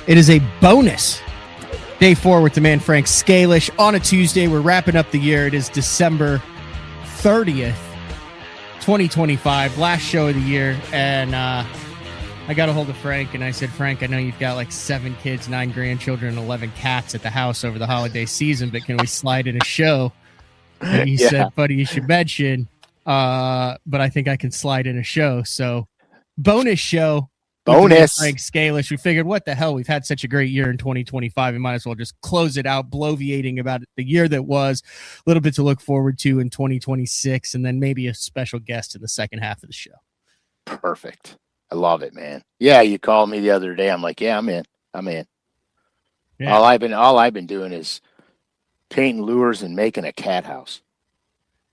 It is a bonus day 4 with the man Frank SCALISH on a Tuesday. We're wrapping up the year. It is December 30th, 2025, last show of the year. And I got a hold of Frank and I said, Frank, I know you've got like 7 kids, 9 grandchildren, and 11 cats at the house over the holiday season, but can we slide in a show? And he said, buddy, you should mention, but I think I can slide in a show. So bonus show. Bonus. Frank SCALISH. We figured, what the hell? We've had such a great year in 2025. We might as well just close it out, bloviating about the year that was, a little bit to look forward to in 2026, and then maybe a special guest in the second half of the show. Perfect. I love it, man. Yeah, you called me the other day. I'm like, yeah, I'm in. Yeah. All I've been doing is painting lures and making a cat house.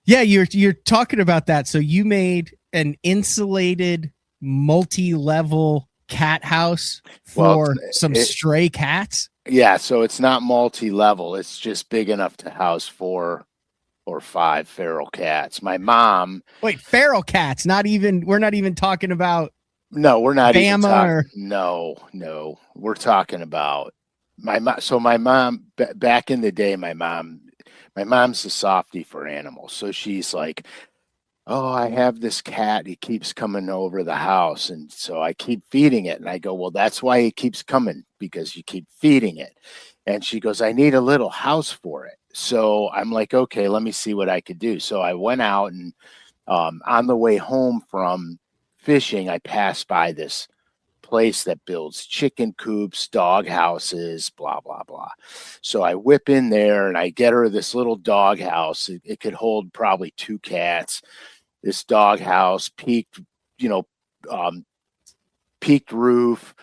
Yeah, you're talking about that. So you made an insulated multi-level cat house for some stray cats. Yeah, so it's not multi-level. It's just big enough to house 4 or 5 feral cats. My mom. Wait, feral cats? We're not even talking about. No, we're not Bama even talking. Or... No. We're talking about my mom. So my mom, back in the day, my mom's a softie for animals. So she's like, oh, I have this cat. He keeps coming over the house. And so I keep feeding it. And I go, well, that's why he keeps coming, because you keep feeding it. And she goes, I need a little house for it. So I'm like, okay, let me see what I could do. So I went out and on the way home from fishing, I passed by this place that builds chicken coops, dog houses, blah, blah, blah. So I whip in there and I get her this little dog house. It could hold probably 2 cats. This dog house, peaked roof,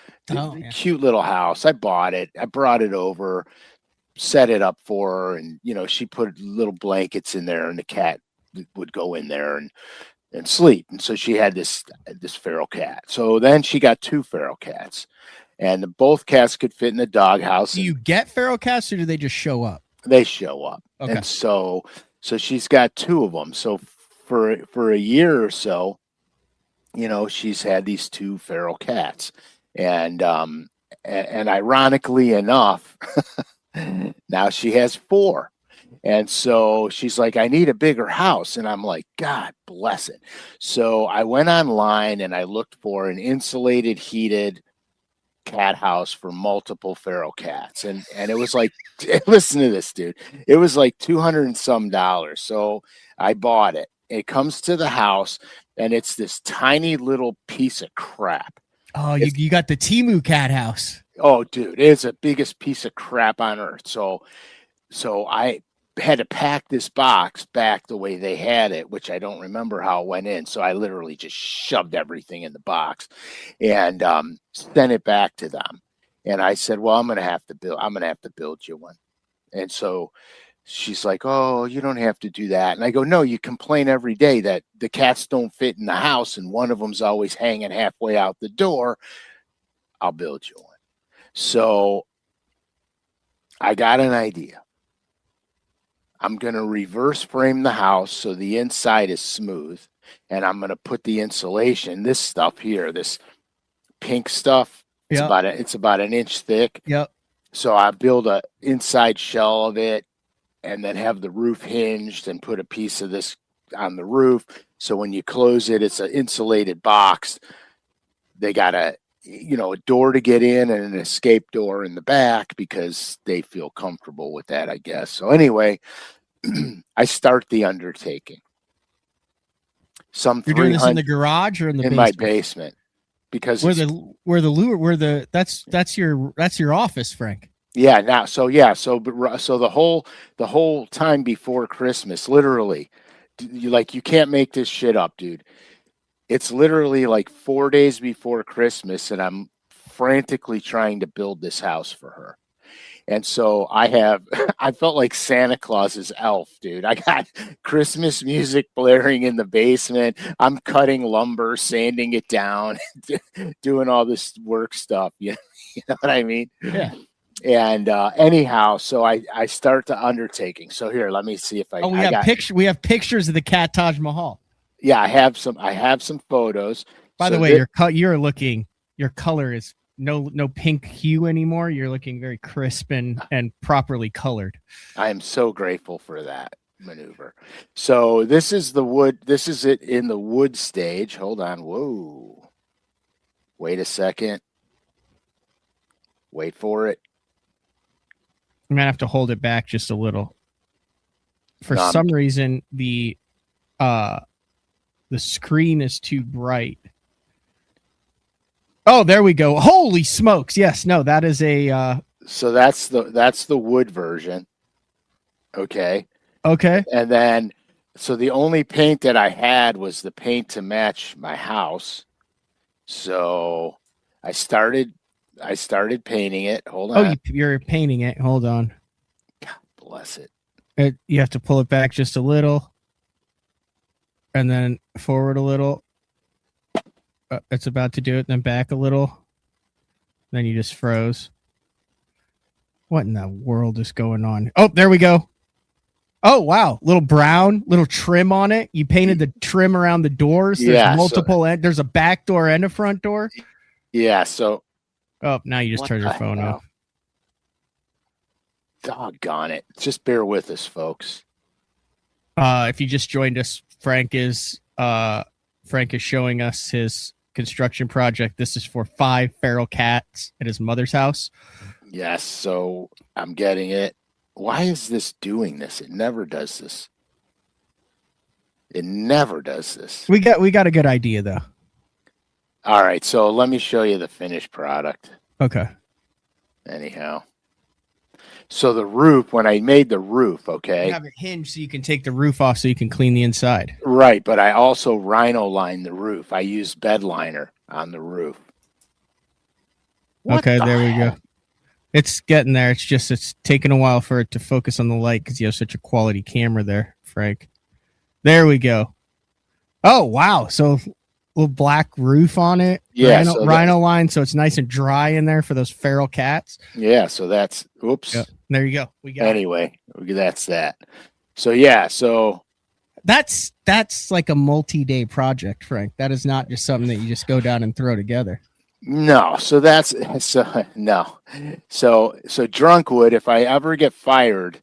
cute little house. I bought it. I brought it over, set it up for her, and she put little blankets in there, and the cat would go in there and sleep. And so she had this feral cat. So then she got 2 feral cats, and both cats could fit in the dog house. Do you get feral cats, or do they just show up? They show up. Okay. And so she's got 2 of them. So for a year or so, she's had these 2 feral cats, and ironically enough, now she has 4. And so she's like, I need a bigger house. And I'm like, God bless it. So I went online and I looked for an insulated, heated cat house for multiple feral cats. And it was like, listen to this, dude. It was like $200 and some. So I bought it. It comes to the house and it's this tiny little piece of crap. Oh, you got the Temu cat house. Oh, dude, it's the biggest piece of crap on earth. So I had to pack this box back the way they had it, which I don't remember how it went in. So I literally just shoved everything in the box and sent it back to them. And I said, well, I'm going to have to build you one. And so she's like, oh, you don't have to do that. And I go, no, you complain every day that the cats don't fit in the house and one of them's always hanging halfway out the door. I'll build you one. So I got an idea. I'm going to reverse frame the house so the inside is smooth. And I'm going to put the insulation, this stuff here, this pink stuff. It's about an inch thick. Yep. So I build a inside shell of it and then have the roof hinged and put a piece of this on the roof. So when you close it, it's an insulated box. They got a door to get in and an escape door in the back because they feel comfortable with that, I guess. So anyway, I start the undertaking. You're doing this in the garage or in the basement? My basement, because that's your office, Frank. Yeah. So the whole time before Christmas, literally, you can't make this shit up, dude. It's literally like 4 days before Christmas, and I'm frantically trying to build this house for her. And so I felt like Santa Claus's elf, dude. I got Christmas music blaring in the basement. I'm cutting lumber, sanding it down, doing all this work stuff. You know what I mean? Yeah. And anyhow, so I start the undertaking. So here, let me see if I. Oh, we have pictures of the cat Taj Mahal. Yeah, I have some photos. By the way, your color is no pink hue anymore. You're looking very crisp and properly colored. I am so grateful for that maneuver. So this is the wood. This is it in the wood stage. Hold on. Whoa. Wait a second. Wait for it. I'm gonna have to hold it back just a little. For some reason, the screen is too bright. Oh, there we go. Holy smokes. Yes, no, that is a so that's the wood version. Okay. Okay. And then so the only paint that I had was the paint to match my house. So I started painting it. Hold on. Oh, you're painting it. Hold on. God bless it. You have to pull it back just a little. And then forward a little. It's about to do it. Then back a little. Then you just froze. What in the world is going on? Oh, there we go. Oh, wow. Little brown, little trim on it. You painted the trim around the doors. There's multiple. There's a back door and a front door. Yeah. So. Oh, now you just turned your phone off. Doggone it. Just bear with us, folks. If you just joined us, Frank is showing us his construction project. This is for 5 feral cats at his mother's house. Yes, so I'm getting it. Why is this doing this? It never does this. It never does this. We got a good idea though. All right, so let me show you the finished product. Okay. Anyhow. So the roof, when I made the roof, okay. You have it hinged so you can take the roof off so you can clean the inside. Right, but I also rhino lined the roof. I used bed liner on the roof. Okay, there we go. It's getting there. It's taking a while for it to focus on the light because you have such a quality camera there, Frank. There we go. Oh, wow. So little black roof on it. Yeah. Rhino line, so it's nice and dry in there for those feral cats. Yeah, so that's oops. Yep. There you go. We got anyway, that's that. So yeah, so that's like a multi-day project, Frank. That is not just something that you just go down and throw together. No, so no. So Drunkwood, if I ever get fired,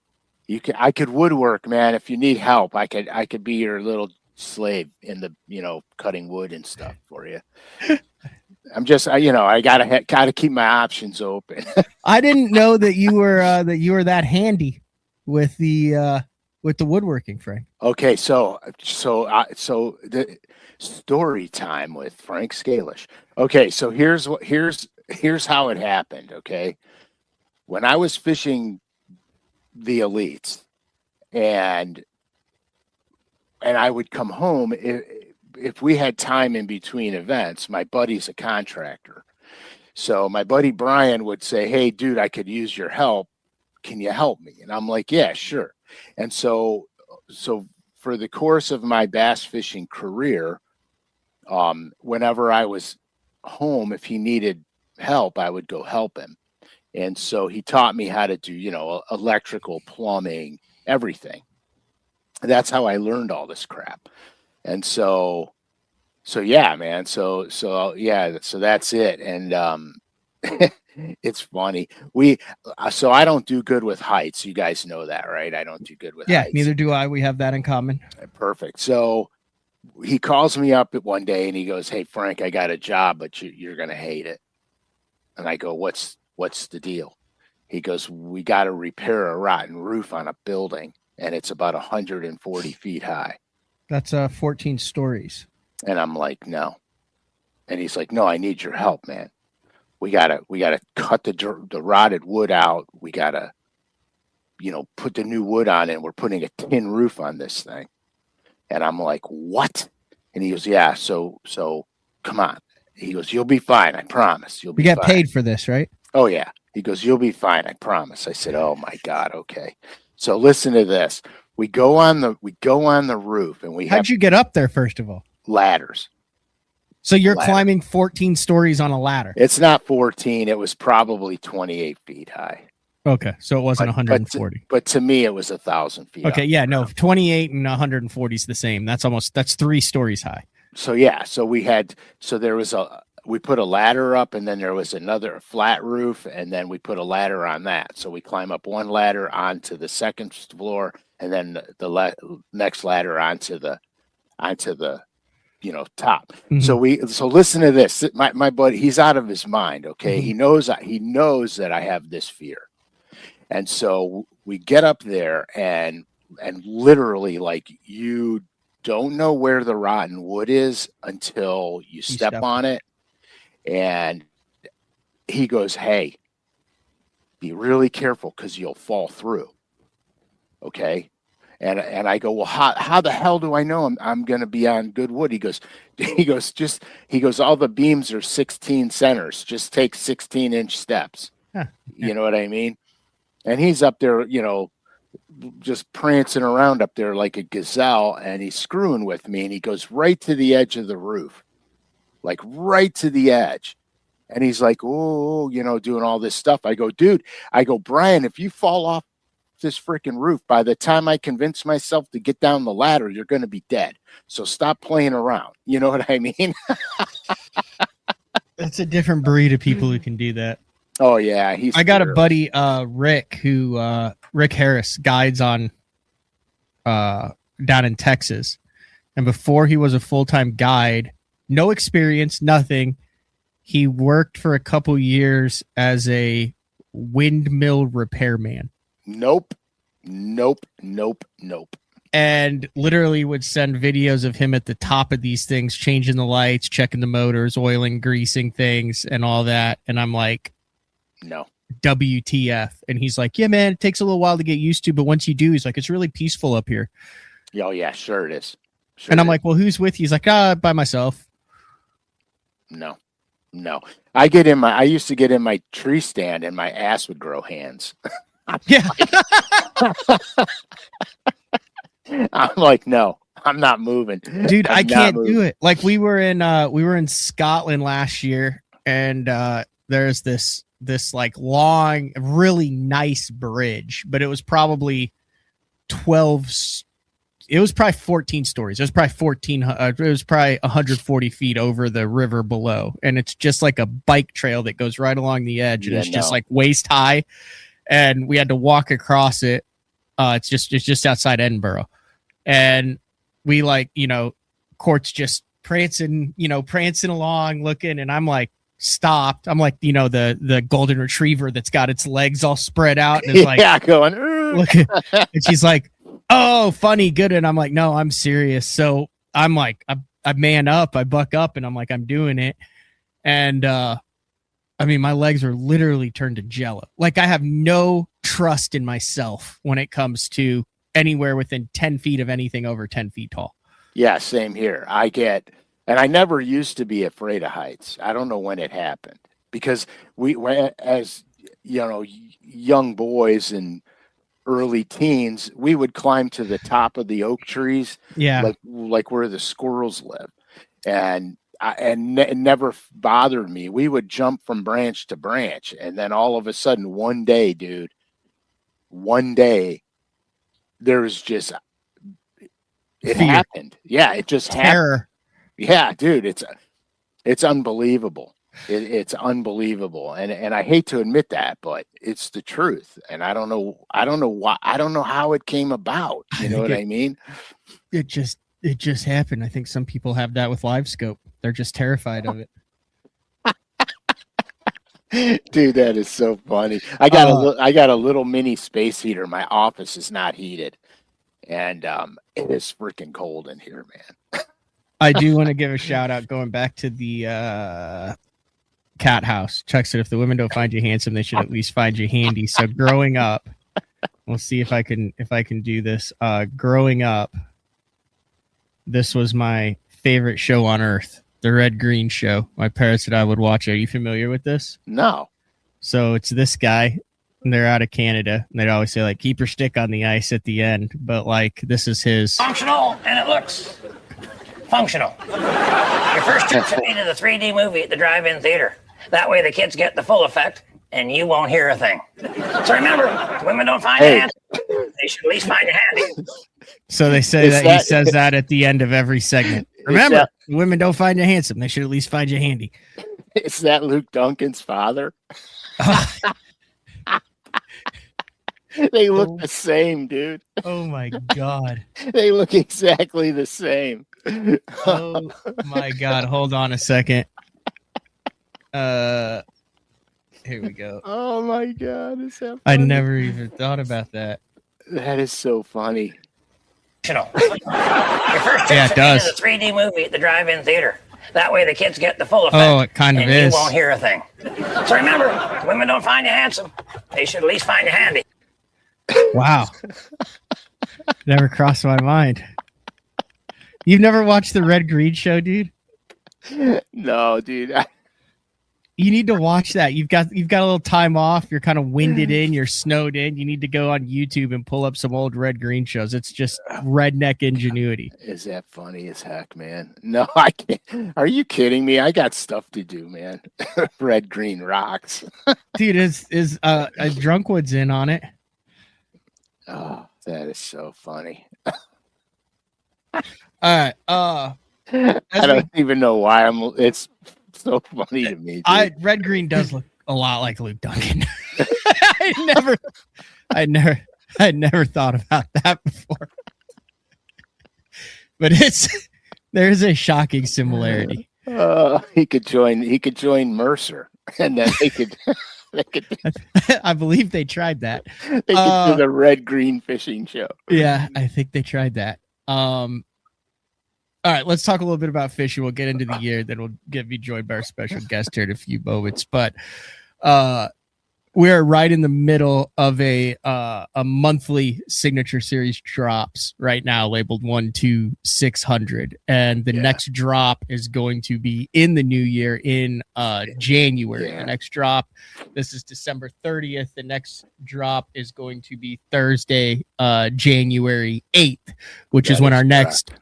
I could woodwork, man. If you need help, I could be your little slave in the cutting wood and stuff for you. I'm just I gotta keep my options open. I didn't know that you were that handy with the woodworking, Frank. Okay, so the story time with Frank Scalish. Okay, so here's how it happened. Okay, when I was fishing the elites, and I would come home if we had time in between events. My buddy's a contractor, so my buddy Brian would say, "Hey, dude, I could use your help. Can you help me?" And I'm like, "Yeah, sure." And so for the course of my bass fishing career, whenever I was home, if he needed help, I would go help him. And so he taught me how to do, electrical, plumbing, everything. That's how I learned all this crap. And so yeah, man. So that's it. And it's funny. So I don't do good with heights. You guys know that, right? I don't do good with heights. Neither do I. We have that in common. Perfect. So he calls me up one day and he goes, "Hey, Frank, I got a job, but you're going to hate it." And I go, What's the deal? He goes, "We got to repair a rotten roof on a building, and it's about 140 feet high." That's 14 stories. And I'm like, "No." And he's like, "No, I need your help, man. We gotta cut the rotted wood out. We gotta, put the new wood on it. And we're putting a tin roof on this thing." And I'm like, "What?" And he goes, "Yeah. So come on." He goes, "You'll be fine. I promise. You'll be fine." You get paid for this, right? Oh yeah. He goes, "You'll be fine. I promise." I said, "Oh my God. Okay." So listen to this. We go on the roof, and How'd you get up there, first of all? Ladders. So you're climbing 14 stories on a ladder. It's not 14. It was probably 28 feet high. Okay, so it wasn't 140. But to me, it was 1,000 feet. Okay, yeah, no, 28 and 140 is the same. That's 3 stories high. So yeah, so there was a ladder up, and then there was another flat roof, and then we put a ladder on that. So we climb up one ladder onto the second floor, and then the next ladder onto the top. Mm-hmm. So listen to this. My buddy, he's out of his mind. Okay, Mm-hmm. he knows that I have this fear, and so we get up there, and literally, like, you don't know where the rotten wood is until you step on it. And he goes, "Hey, be really careful because you'll fall through." Okay. And I go, "Well, how the hell do I know I'm going to be on good wood?" He goes, all the beams are 16 centers. Just take 16-inch steps. Huh. You know what I mean? And he's up there, just prancing around up there like a gazelle, and he's screwing with me, and he goes right to the edge of the roof, like right to the edge. And he's like, "Oh, doing all this stuff." I go, "Dude," "Brian, if you fall off this freaking roof, by the time I convince myself to get down the ladder, you're going to be dead. So stop playing around." You know what I mean? It's a different breed of people who can do that. Oh yeah. I got a buddy, Rick, who, Rick Harris, guides on, down in Texas. And before he was a full-time guide, no experience, nothing. He worked for a couple years as a windmill repairman. Nope. And literally would send videos of him at the top of these things, changing the lights, checking the motors, oiling, greasing things, and all that. And I'm like, no. WTF. And he's like, "Yeah, man, it takes a little while to get used to, but once you do," he's like, "it's really peaceful up here." Oh yeah, sure it is. Sure and I'm like, "Well, who's with you?" He's like, "By myself." No. I used to get in my tree stand and my ass would grow hands. Yeah. I'm like, "No, I'm not moving." Dude, I can't do it. Like we were in Scotland last year, and there's this like long, really nice bridge, but it was probably 14 stories. It was probably 140 feet over the river below. And it's just like a bike trail that goes right along the edge. And it's just like waist high. And we had to walk across it. It's just outside Edinburgh. And we Court's just prancing along, looking. And I'm like, stopped. I'm like, the golden retriever that's got its legs all spread out. And it's like, going, look. And she's like, "Oh, funny, good." And I'm like, "No, I'm serious." So I'm like, I man up, I buck up, and I'm like, I'm doing it. And my legs are literally turned to jello. Like, I have no trust in myself when it comes to anywhere within 10 feet of anything over 10 feet tall. Yeah, same here. And I never used to be afraid of heights. I don't know when it happened, because as young boys and early teens, we would climb to the top of the oak trees, like where the squirrels live, and it never bothered me. We would jump from branch to branch, and then all of a sudden, one day, there was just it fear. happened. Yeah, it just Terror. happened. Yeah, dude, it's unbelievable. It's unbelievable, and I hate to admit that, but it's the truth. And I don't know why. I don't know how it came about. You know what I mean? It just happened. I think some people have that with live scope. They're just terrified of it. Dude, that is so funny. I got a little mini space heater. My office is not heated, and it is freaking cold in here, man. I do want to give a shout out, going back to the cat house. Chuck said, "If the women don't find you handsome, they should at least find you handy." So growing up, we'll see if I can do this. Growing up, this was my favorite show on earth, the Red Green Show. My parents and I would watch it. Are you familiar with this? No. So it's this guy, and they're out of Canada, and they'd always say, like, "Keep your stick on the ice" at the end. But like, this is his functional, and it looks functional. Your first trip to me to the 3D movie at the drive-in theater. That way the kids get the full effect, and you won't hear a thing. So remember, if women don't find you handy, they should at least find you handy. So they say that he says that at the end of every segment. Remember, women don't find you handsome. They should at least find you handy. Is that Luke Duncan's father? They look the same, dude. Oh my God. They look exactly the same. Oh my God. Hold on a second. Here we go. Oh my God. Is that funny? I never even thought about that. That is so funny. Your first trip to the 3D movie at the drive-in theater. That way the kids get the full effect. Oh, it kind of and is. You won't hear a thing. So remember, if women don't find you handsome, they should at least find you handy. Wow. Never crossed my mind. You've never watched the Red Green Show, dude? No, dude. You need to watch that. You've got a little time off. You're kind of winded in. You're snowed in. You need to go on YouTube and pull up some old Red Green shows. It's just redneck ingenuity. Is that funny as heck, man? No, I can't. Are you kidding me? I got stuff to do, man. Red Green rocks. Dude, is Drunkwood's in on it? Oh, that is so funny. All right. I don't even know why it's so funny to me. Dude. Red Green does look a lot like Luke Duncan. I never thought about that before. But there's a shocking similarity. He could join Mercer, and then they could I believe they tried that. They could do the Red Green fishing show. Yeah, I think they tried that. All right, let's talk a little bit about fishing. We'll get into the year, then we'll be joined by our special guest here in a few moments. But we're right in the middle of a monthly signature series drops right now, labeled 1, 2, 600, and the next drop is going to be in the new year in January. The next drop, this is December 30th. The next drop is going to be Thursday, January 8th, which is when our next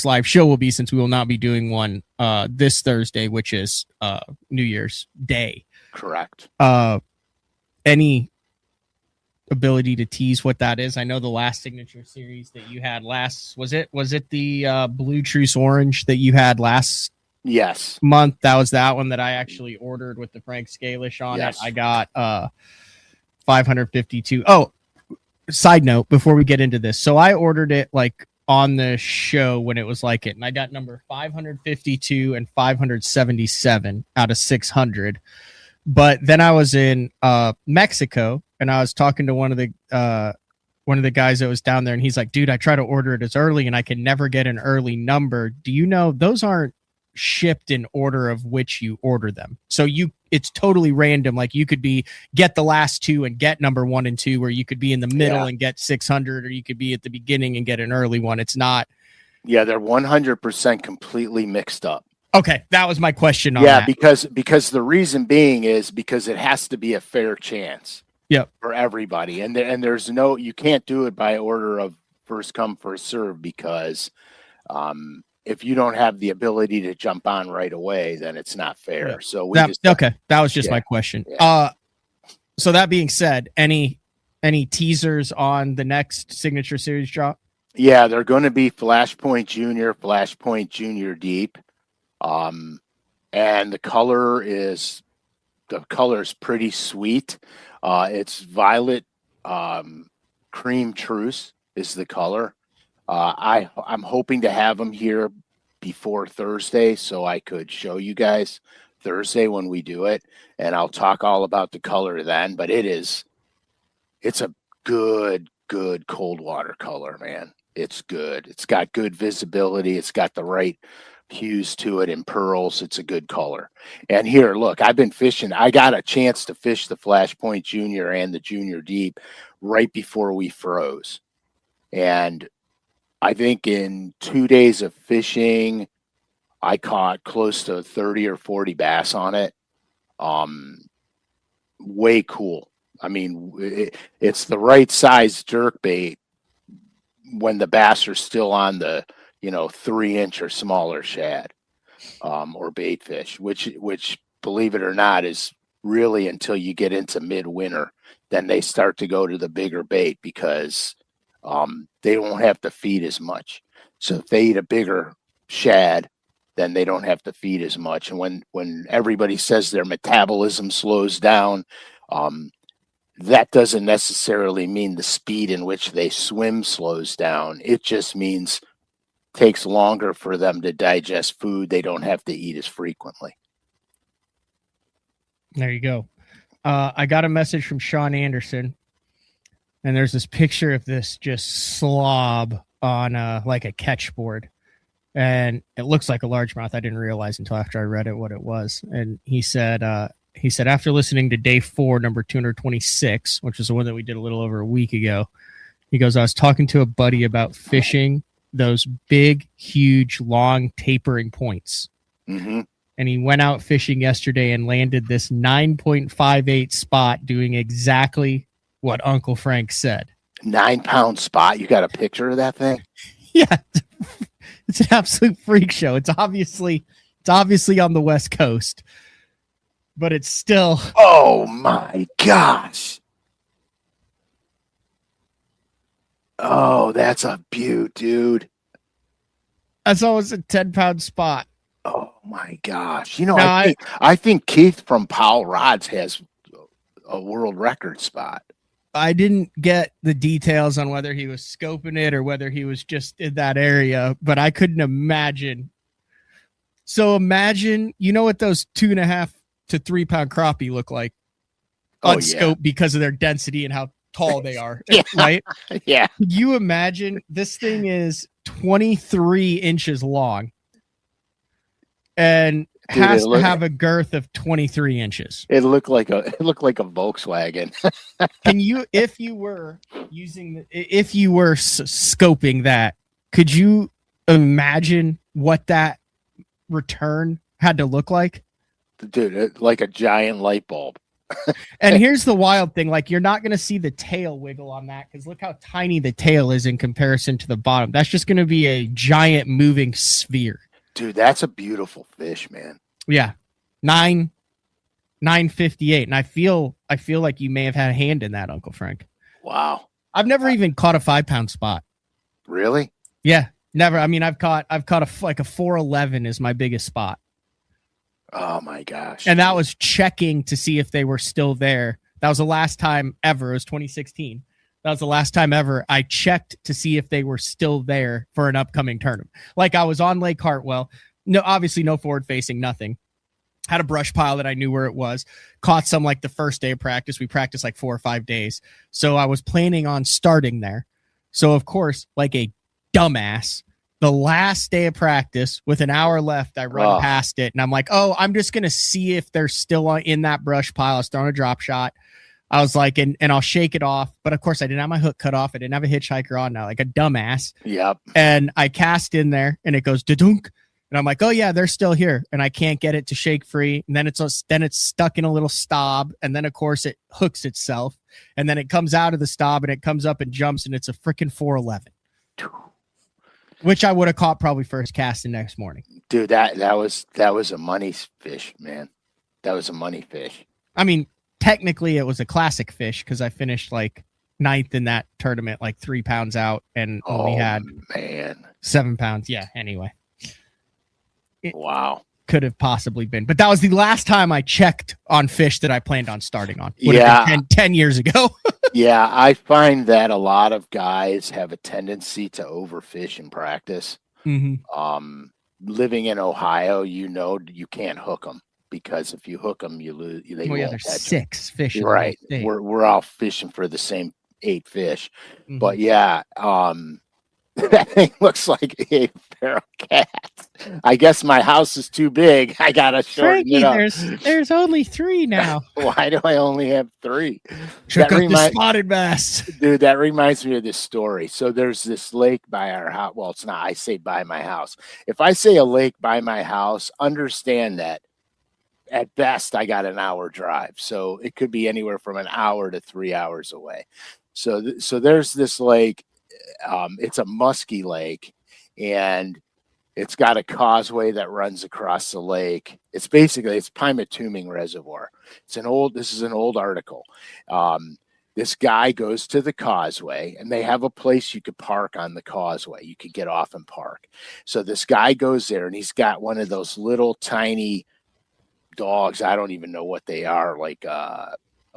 live show will be, since we will not be doing one this Thursday, which is New Year's Day. Correct. Any ability to tease what that is? I know the last signature series that you had was it the Blue Truce Orange that you had last month? That was that one that I actually ordered with the Frank Scalish on it. I got 552. Oh, side note before we get into this. So I ordered it like on the show when it was like it, and I got number 552 and 577 out of 600. But then I was in Mexico, and I was talking to one of the guys that was down there, and he's like, dude, I try to order it as early and I can never get an early number. Do you know those aren't shipped in order of which you order them? So it's totally random. Like you could get the last two and get number 1 and 2, or you could be in the middle and get 600, or you could be at the beginning and get an early one. It's not. Yeah, they're 100% completely mixed up. Okay, that was my question on that. because the reason being is because it has to be a fair chance. Yep. For everybody, and there's no, you can't do it by order of first come first serve, because if you don't have the ability to jump on right away, then it's not fair. Yeah. So that was just my question. Yeah. So that being said, any teasers on the next signature series drop? Yeah, they're going to be Flashpoint Junior Deep. And the color is pretty sweet. It's violet, cream truce is the color. I'm hoping to have them here before Thursday, so I could show you guys Thursday when we do it, and I'll talk all about the color then. But it's a good cold water color, man. It's good. It's got good visibility. It's got the right hues to it and pearls. It's a good color. And here, look, I've been fishing. I got a chance to fish the Flashpoint Junior and the Junior Deep right before we froze. And I think in 2 days of fishing, I caught close to 30 or 40 bass on it. Way cool. I mean, it's the right size jerk bait when the bass are still on the 3-inch or smaller shad, or bait fish, which believe it or not is really until you get into midwinter, then they start to go to the bigger bait, because they won't have to feed as much. So if they eat a bigger shad, then they don't have to feed as much. And when everybody says their metabolism slows down, that doesn't necessarily mean the speed in which they swim slows down. It just means takes longer for them to digest food. They don't have to eat as frequently. There you go. I got a message from Sean Anderson, and there's this picture of this just slob on like a catch board, and it looks like a largemouth. I didn't realize until after I read it what it was. And he said after listening to day 4, number 226, which is the one that we did a little over a week ago, he goes, I was talking to a buddy about fishing those big, huge, long tapering points. Mm-hmm. And he went out fishing yesterday and landed this 9.58 spot doing exactly what Uncle Frank said. 9-pound spot. You got a picture of that thing? Yeah. It's an absolute freak show. It's obviously on the West Coast, but it's still. Oh my gosh. Oh, that's a beaut, dude. That's almost a 10-pound spot. Oh my gosh. You know, I think Keith from Powell Rods has a world record spot. I didn't get the details on whether he was scoping it or whether he was just in that area, but I couldn't imagine. So imagine, you know what those 2.5 to 3 pound crappie look like on scope because of their density and how tall they are, right? Yeah. Could you imagine? This thing is 23 inches long and has to have a girth of 23 inches. It looked like a Volkswagen. Can you, if you were scoping that, could you imagine what that return had to look like? Dude, like a giant light bulb. And here's the wild thing, like you're not going to see the tail wiggle on that because look how tiny the tail is in comparison to the bottom. That's just going to be a giant moving sphere. Dude, that's a beautiful fish, man. Yeah. 958. And I feel like you may have had a hand in that, Uncle Frank. Wow. I've never even caught a 5-pound spot. Really? Yeah, never. I mean, I've caught a 411 is my biggest spot. Oh my gosh. And that was checking to see if they were still there. That was the last time ever. It was 2016. That was the last time ever I checked to see if they were still there for an upcoming tournament. Like I was on Lake Hartwell. No, obviously no forward facing, nothing. Had a brush pile that I knew where it was. Caught some like the first day of practice. We practiced like 4 or 5 days. So I was planning on starting there. So of course, like a dumbass, the last day of practice with an hour left, I run past it and I'm like, oh, I'm just going to see if they're still in that brush pile. I was throwing a drop shot. I was like, and I'll shake it off. But of course I didn't have my hook cut off. I didn't have a hitchhiker on now, like a dumbass. Yep. And I cast in there and it goes da-dunk. And I'm like, oh yeah, they're still here. And I can't get it to shake free. And then it's stuck in a little stob. And then of course it hooks itself. And then it comes out of the stob and it comes up and jumps and it's a freaking 411. Which I would have caught probably first cast the next morning. Dude, that was a money fish, man. That was a money fish. I mean, technically it was a classic fish because I finished like 9th in that tournament, like 3 pounds out and only had 7 pounds. Yeah, anyway. Wow. Could have possibly been. But that was the last time I checked on fish that I planned on starting on. Would yeah. have been 10 years ago. Yeah, I find that a lot of guys have a tendency to overfish in practice. Mm-hmm. Living in Ohio, you can't hook them because if you hook them, you lose. There's 6 fish. Right. We're all fishing for the same 8 fish. Mm-hmm. But yeah, that thing looks like a feral cat. I guess my house is too big. I gotta shorten it up. There's only 3 now. Why do I only have 3? Check out the spotted bass. Dude, that reminds me of this story. So there's this lake by our house. Well, it's not. I say by my house. If I say a lake by my house, understand that at best I got an hour drive. So it could be anywhere from an hour to 3 hours away. So there's this lake. It's a musky lake, and it's got a causeway that runs across the lake. It's Pymatuming Reservoir. This is an old article. this guy goes to the causeway, and they have a place you could park on the causeway. You could get off and park. So this guy goes there, and he's got one of those little tiny dogs. I don't even know what they are, like A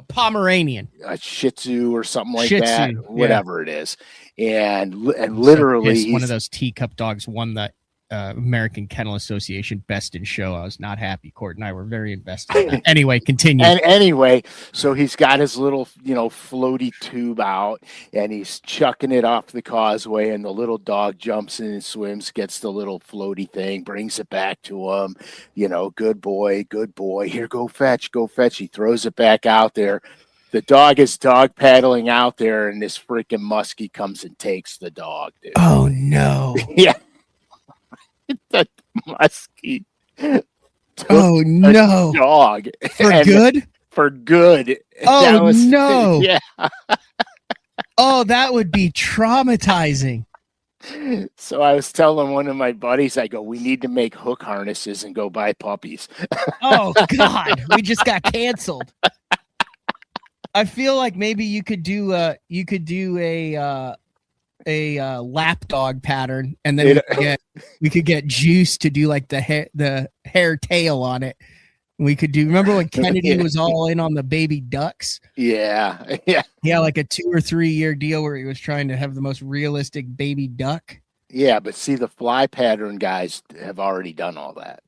Pomeranian, a Shih Tzu or something like Shih that, Tzu, whatever it is. And I'm literally, so pissed one of those teacup dogs won the American Kennel Association Best in Show. I was not happy. Court and I were very invested in that. Anyway, continue. And anyway, so he's got his little, floaty tube out, and he's chucking it off the causeway, and the little dog jumps in and swims, gets the little floaty thing, brings it back to him. Good boy, good boy. Here, go fetch, go fetch. He throws it back out there. The dog is dog paddling out there, and this freaking muskie comes and takes the dog, dude. Oh, no. Yeah. The muskie. Oh, no. Dog. For good? For good. Oh, no. Yeah. Oh, that would be traumatizing. So I was telling one of my buddies, I go, we need to make hook harnesses and go buy puppies. Oh, God. We just got canceled. I feel like maybe you could do a lap dog pattern, and then we could get Juice to do like the hair tail on it. We could do. Remember when Kennedy was all in on the baby ducks? Yeah. Like a 2 or 3 year deal where he was trying to have the most realistic baby duck. Yeah, but see, the fly pattern guys have already done all that.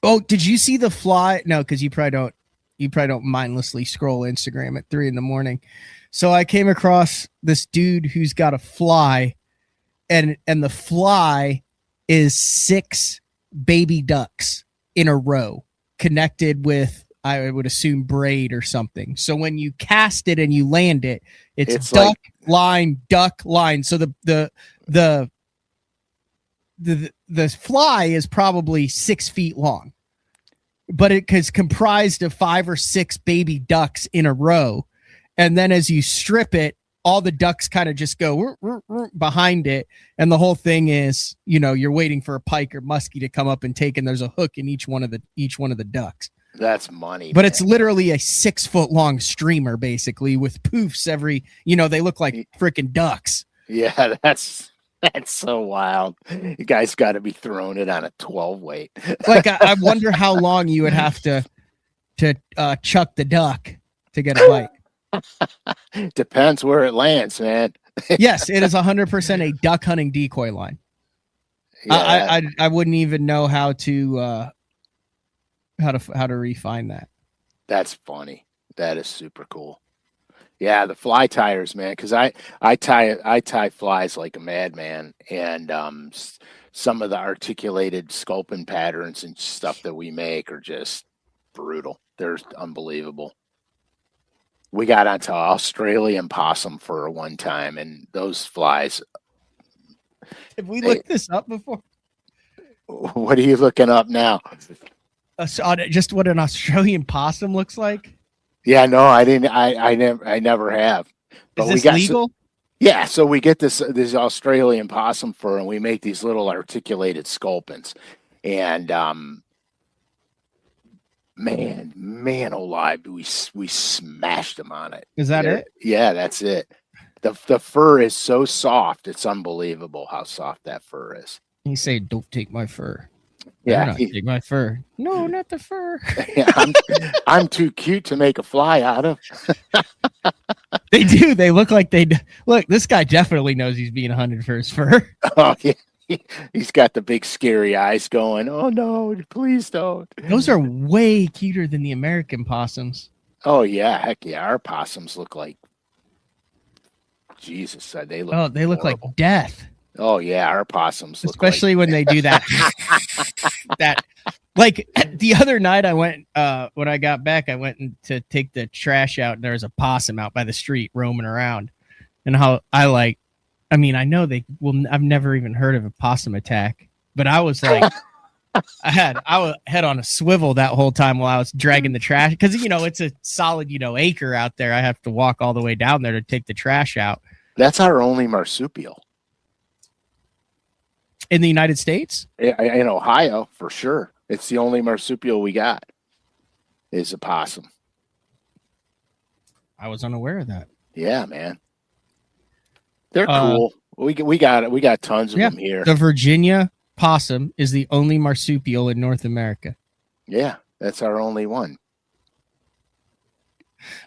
Oh, did you see the fly? No, because you probably don't. You probably don't mindlessly scroll Instagram at 3 a.m. So I came across this dude who's got a fly, and the fly is 6 baby ducks in a row connected with, I would assume, braid or something. So when you cast it and you land it, it's duck, line, duck, line. So the fly is probably 6 feet long, but it is comprised of 5 or 6 baby ducks in a row. And then as you strip it, all the ducks kind of just go behind it. And the whole thing is, you're waiting for a pike or muskie to come up and take, and there's a hook in each one of the ducks. That's money. But it's literally a 6 foot long streamer, basically, with poofs every, they look like freaking ducks. Yeah, that's so wild. You guys got to be throwing it on a 12 weight. Like, I wonder how long you would have to chuck the duck to get a bite. Depends where it lands, man. Yes, it is 100% a duck hunting decoy line. Yeah. I wouldn't even know how to refine that. That's funny. That is super cool. Yeah, the fly tires, man, because I tie flies like a madman, and some of the articulated sculpin patterns and stuff that we make are just brutal. They're unbelievable. We got onto Australian possum fur one time, and those flies. Have we looked this up before? What are you looking up now? Just what an Australian possum looks like. Yeah, no, I didn't. I never have. But Is this legal? Yeah, so we get this Australian possum fur, and we make these little articulated sculpins, and man alive, we smashed them on it. Is that it? Yeah, that's it. The fur is so soft, it's unbelievable how soft that fur is. You say, "Don't take my fur." Yeah, take my fur. No, not the fur. Yeah, I'm too cute to make a fly out of. They do. They look like they look. This guy definitely knows he's being hunted for his fur. Oh yeah. He's got the big scary eyes going, oh no, please don't. Those are way cuter than the American possums. Oh yeah, heck yeah. Our possums look like Jesus. They look like death. Oh yeah, our possums look especially when they do that. That like the other night I went when I got back, I went to take the trash out, and there was a possum out by the street roaming around. And how I know I've never even heard of a possum attack, but I was like, I had head on a swivel that whole time while I was dragging the trash. Cause it's a solid, acre out there. I have to walk all the way down there to take the trash out. That's our only marsupial. In the United States? In Ohio, for sure. It's the only marsupial we got is a possum. I was unaware of that. Yeah, man. They're cool. We got tons of them here. The Virginia possum is the only marsupial in North America. Yeah, that's our only one.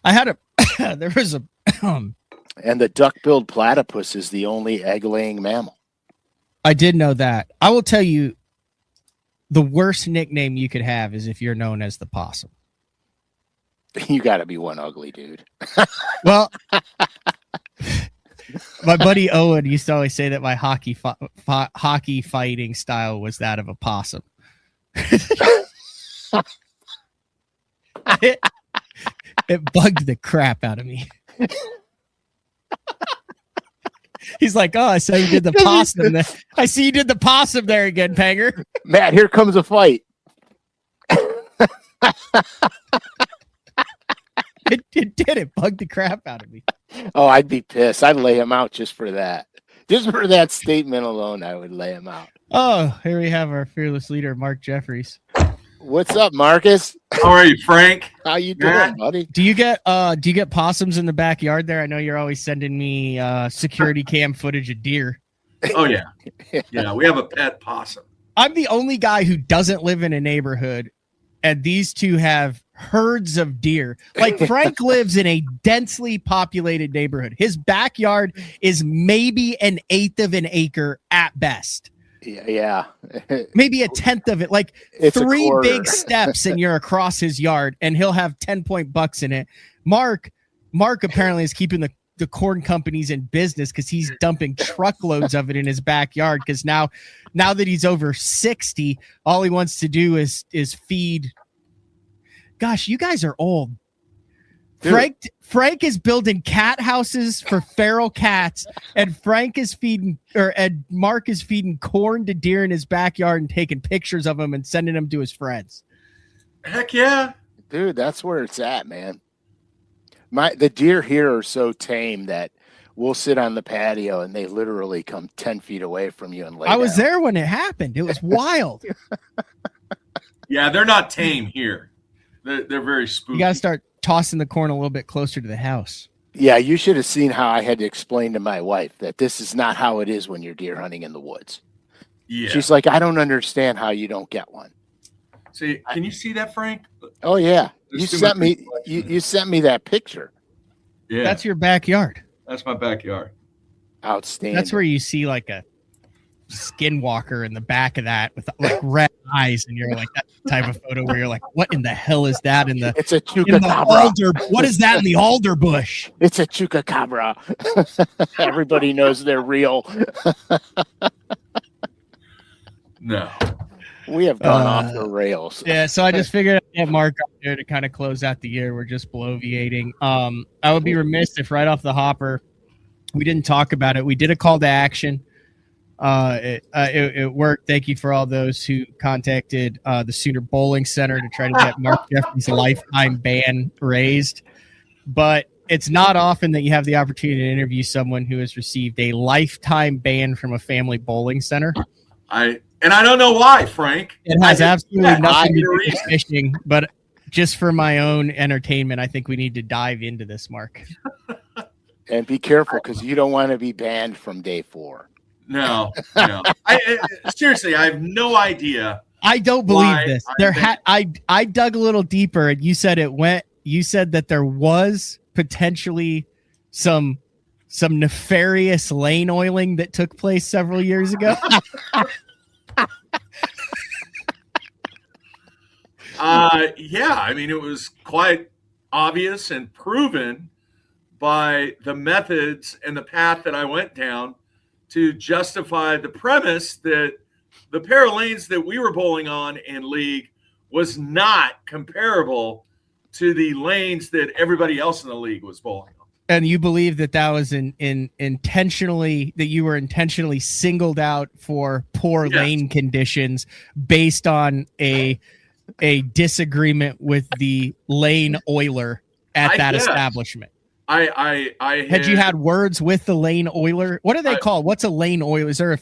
There was a and the duck-billed platypus is the only egg-laying mammal. I did know that. I will tell you, the worst nickname you could have is if you're known as the possum. You got to be one ugly dude. Well, my buddy Owen used to always say that my hockey fighting style was that of a possum. It bugged the crap out of me. He's like, "Oh, I saw you did the possum there. I see you did the possum there again, Panger." Matt, here comes a fight. It did. It bugged the crap out of me. Oh, I'd be pissed. I'd lay him out just for that. Just for that statement alone, I would lay him out. Oh, here we have our fearless leader, Mark Jeffries. What's up, Marcus? How are you, Frank? How you doing, buddy? Do you get possums in the backyard there? I know you're always sending me security cam footage of deer. Oh yeah. Yeah, we have a pet possum. I'm the only guy who doesn't live in a neighborhood, and these two have herds of deer. Like Frank lives in a densely populated neighborhood. His backyard is maybe 1/8 of an acre at best. Yeah. Maybe 1/10 of it. Like It's 3 a big steps and you're across his yard, and he'll have 10-point bucks in it. Mark apparently is keeping the corn companies in business because he's dumping truckloads of it in his backyard. Because now that he's over 60, all he wants to do is feed. Gosh, you guys are old. Dude. Frank is building cat houses for feral cats, and Mark is feeding corn to deer in his backyard and taking pictures of them and sending them to his friends. Heck yeah. Dude, that's where it's at, man. The deer here are so tame that we'll sit on the patio and they literally come 10 feet away from you and lay down. I was there when it happened. It was wild. Yeah, they're not tame here. They're very spooky. You got to start tossing the corn a little bit closer to the house. Yeah, you should have seen how I had to explain to my wife that this is not how it is when you're deer hunting in the woods. Yeah. She's like, I don't understand how you don't get one. See, can you see that, Frank? Oh yeah. You sent me that picture. Yeah. That's your backyard. That's my backyard. Outstanding. That's where you see like a skinwalker in the back of that with like red eyes, and you're like that type of photo where you're like, what in the hell is that in the? It's a chupacabra. What is that in the alder bush? It's a chupacabra. Everybody knows they're real. No. We have gone off the rails. Yeah, so I just figured I'd get Mark up there to kind of close out the year. We're just bloviating. I would be remiss if right off the hopper we didn't talk about it. We did a call to action. It worked. Thank you for all those who contacted the Sooner Bowling Center to try to get Mark Jeffries' lifetime ban raised. But it's not often that you have the opportunity to interview someone who has received a lifetime ban from a family bowling center. I don't know why, Frank. It has absolutely nothing to do with fishing, but just for my own entertainment, I think we need to dive into this, Mark. And be careful, because you don't want to be banned from day 4. No. Seriously, I have no idea. I don't believe this. I dug a little deeper, and you said you said that there was potentially some nefarious lane oiling that took place several years ago. Yeah, I mean, it was quite obvious and proven by the methods and the path that I went down to justify the premise that the pair of lanes that we were bowling on in league was not comparable to the lanes that everybody else in the league was bowling on. And you believe that was intentionally, that you were intentionally singled out for poor lane conditions based on a disagreement with the lane oiler at that establishment. I had you had words with the lane oiler? What are they called? What's a lane oiler? Is there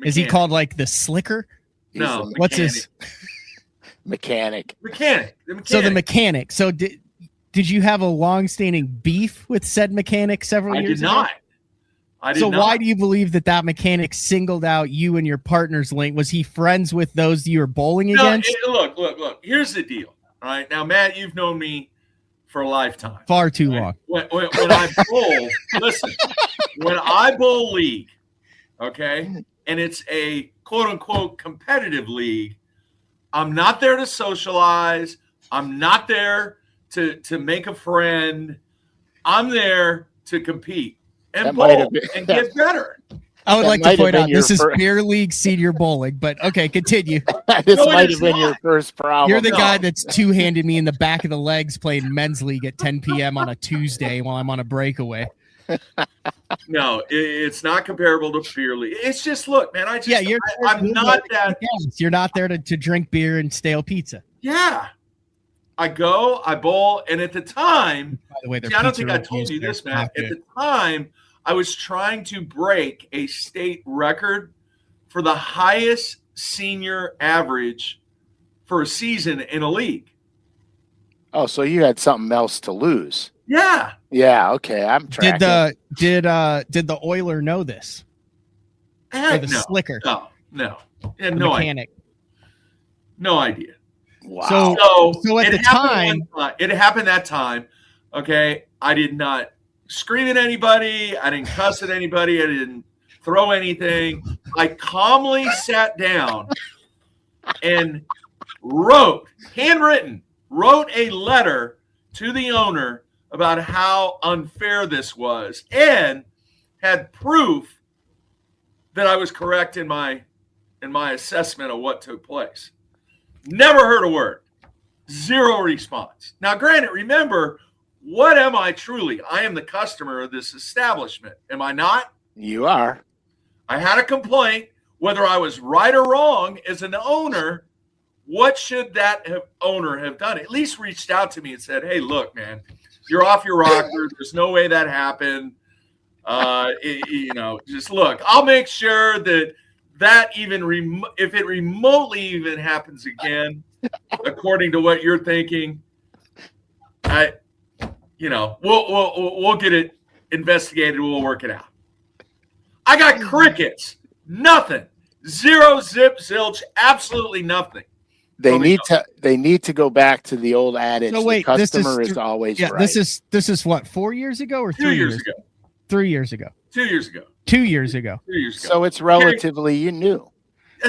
is he called like the slicker? No. What's his mechanic? Mechanic. So the mechanic. So did you have a long-standing beef with said mechanic several years ago? I did so not. Why do you believe that mechanic singled out you and your partner's lane? Was he friends with those you were bowling against? Look. Here's the deal. All right. Now, Matt, you've known me for a lifetime. Far too long. When I bowl, listen, when I bowl league, okay, and it's a quote-unquote competitive league, I'm not there to socialize. I'm not there to make a friend. I'm there to compete and bowl and get better. I would like to point out this is beer league senior bowling, but okay, continue. This might have been your first problem. You're the guy that's two-handed me in the back of the legs playing men's league at 10 p.m. on a Tuesday while I'm on a breakaway. No, it's not comparable to beer league. It's just, look, man, I'm not that. You're not there to drink beer and stale pizza. Yeah. I go, I bowl, and at the time, by the way, I don't think I told you this, Matt. At the time, I was trying to break a state record for the highest senior average for a season in a league. Oh, so you had something else to lose. Yeah. Yeah, okay. I'm tracking. Did the Oiler know this? Or the Slicker? No. The mechanic. No idea. Wow. So at the time, it happened that time. Okay, I did not scream at anybody. I didn't cuss at anybody. I didn't throw anything. I calmly sat down and wrote a letter to the owner about how unfair this was, and had proof that I was correct in my assessment of what took place. Never heard a word. Zero response. Now, granted, remember, what am I truly? I am the customer of this establishment. Am I not? You are. I had a complaint. Whether I was right or wrong as an owner, what should that owner have done? At least reached out to me and said, hey, look, man, you're off your rocker. There's no way that happened. Just look. I'll make sure that even if it remotely even happens again, according to what you're thinking, we'll get it investigated. We'll work it out. I got crickets, nothing, zero, zip, zilch, absolutely nothing. They need to go back to the old adage. So wait, the customer is always right. This is what, 4 years ago or 3 years ago? 3 years ago. 2 years ago. 2 years ago. 2 years ago. So it's relatively new.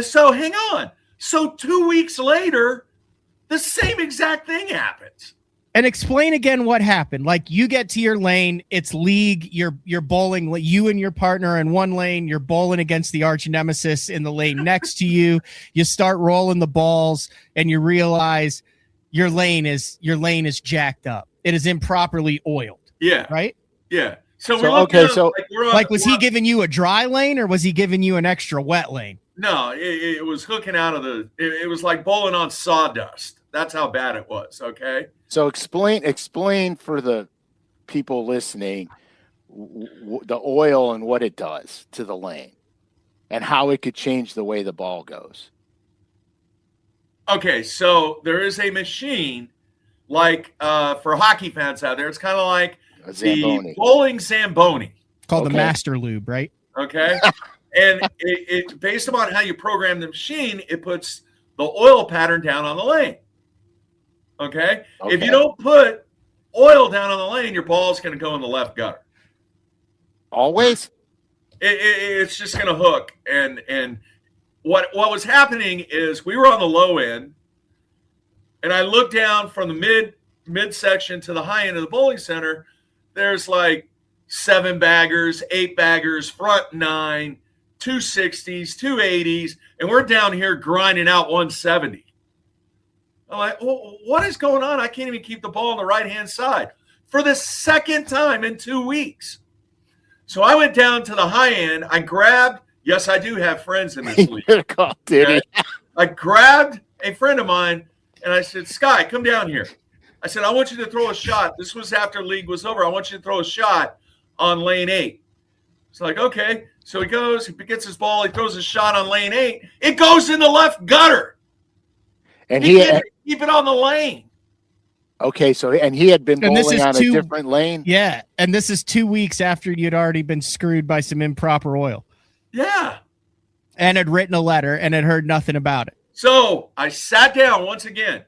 So hang on. So 2 weeks later, the same exact thing happens. And explain again what happened. Like, you get to your lane, it's league, you're bowling, you and your partner in one lane, you're bowling against the arch nemesis in the lane next to you. You start rolling the balls and you realize your lane is jacked up. It is improperly oiled. Yeah. Right? Yeah. So was he giving you a dry lane or was he giving you an extra wet lane? No, it was hooking out of it was like bowling on sawdust. That's how bad it was. Okay. So explain for the people listening the oil and what it does to the lane and how it could change the way the ball goes. Okay, so there is a machine like for hockey fans out there. It's kind of like the bowling Zamboni. Called the Master Lube, right? Okay. And it based upon how you program the machine, it puts the oil pattern down on the lane. Okay? If you don't put oil down on the lane, your ball is going to go in the left gutter. Always? It's just going to hook. And what was happening is we were on the low end, and I looked down from the mid section to the high end of the bowling center. There's like 7 baggers, 8 baggers, front 9, 260s, 280s, and we're down here grinding out 170. I'm like, well, what is going on? I can't even keep the ball on the right-hand side for the second time in 2 weeks. So I went down to the high end. I grabbed, yes, I do have friends in this league. I grabbed a friend of mine, and I said, Sky, come down here. I said, I want you to throw a shot. This was after league was over. I want you to throw a shot on lane 8. It's like, okay. So he goes, he gets his ball, he throws a shot on lane 8. It goes in the left gutter. And he can't keep it on the lane. Okay, so and he had been And this bowling is on a two- different lane. Yeah, and this is 2 weeks after you'd already been screwed by some improper oil Yeah. and had written a letter and had heard nothing about it. So I sat down once again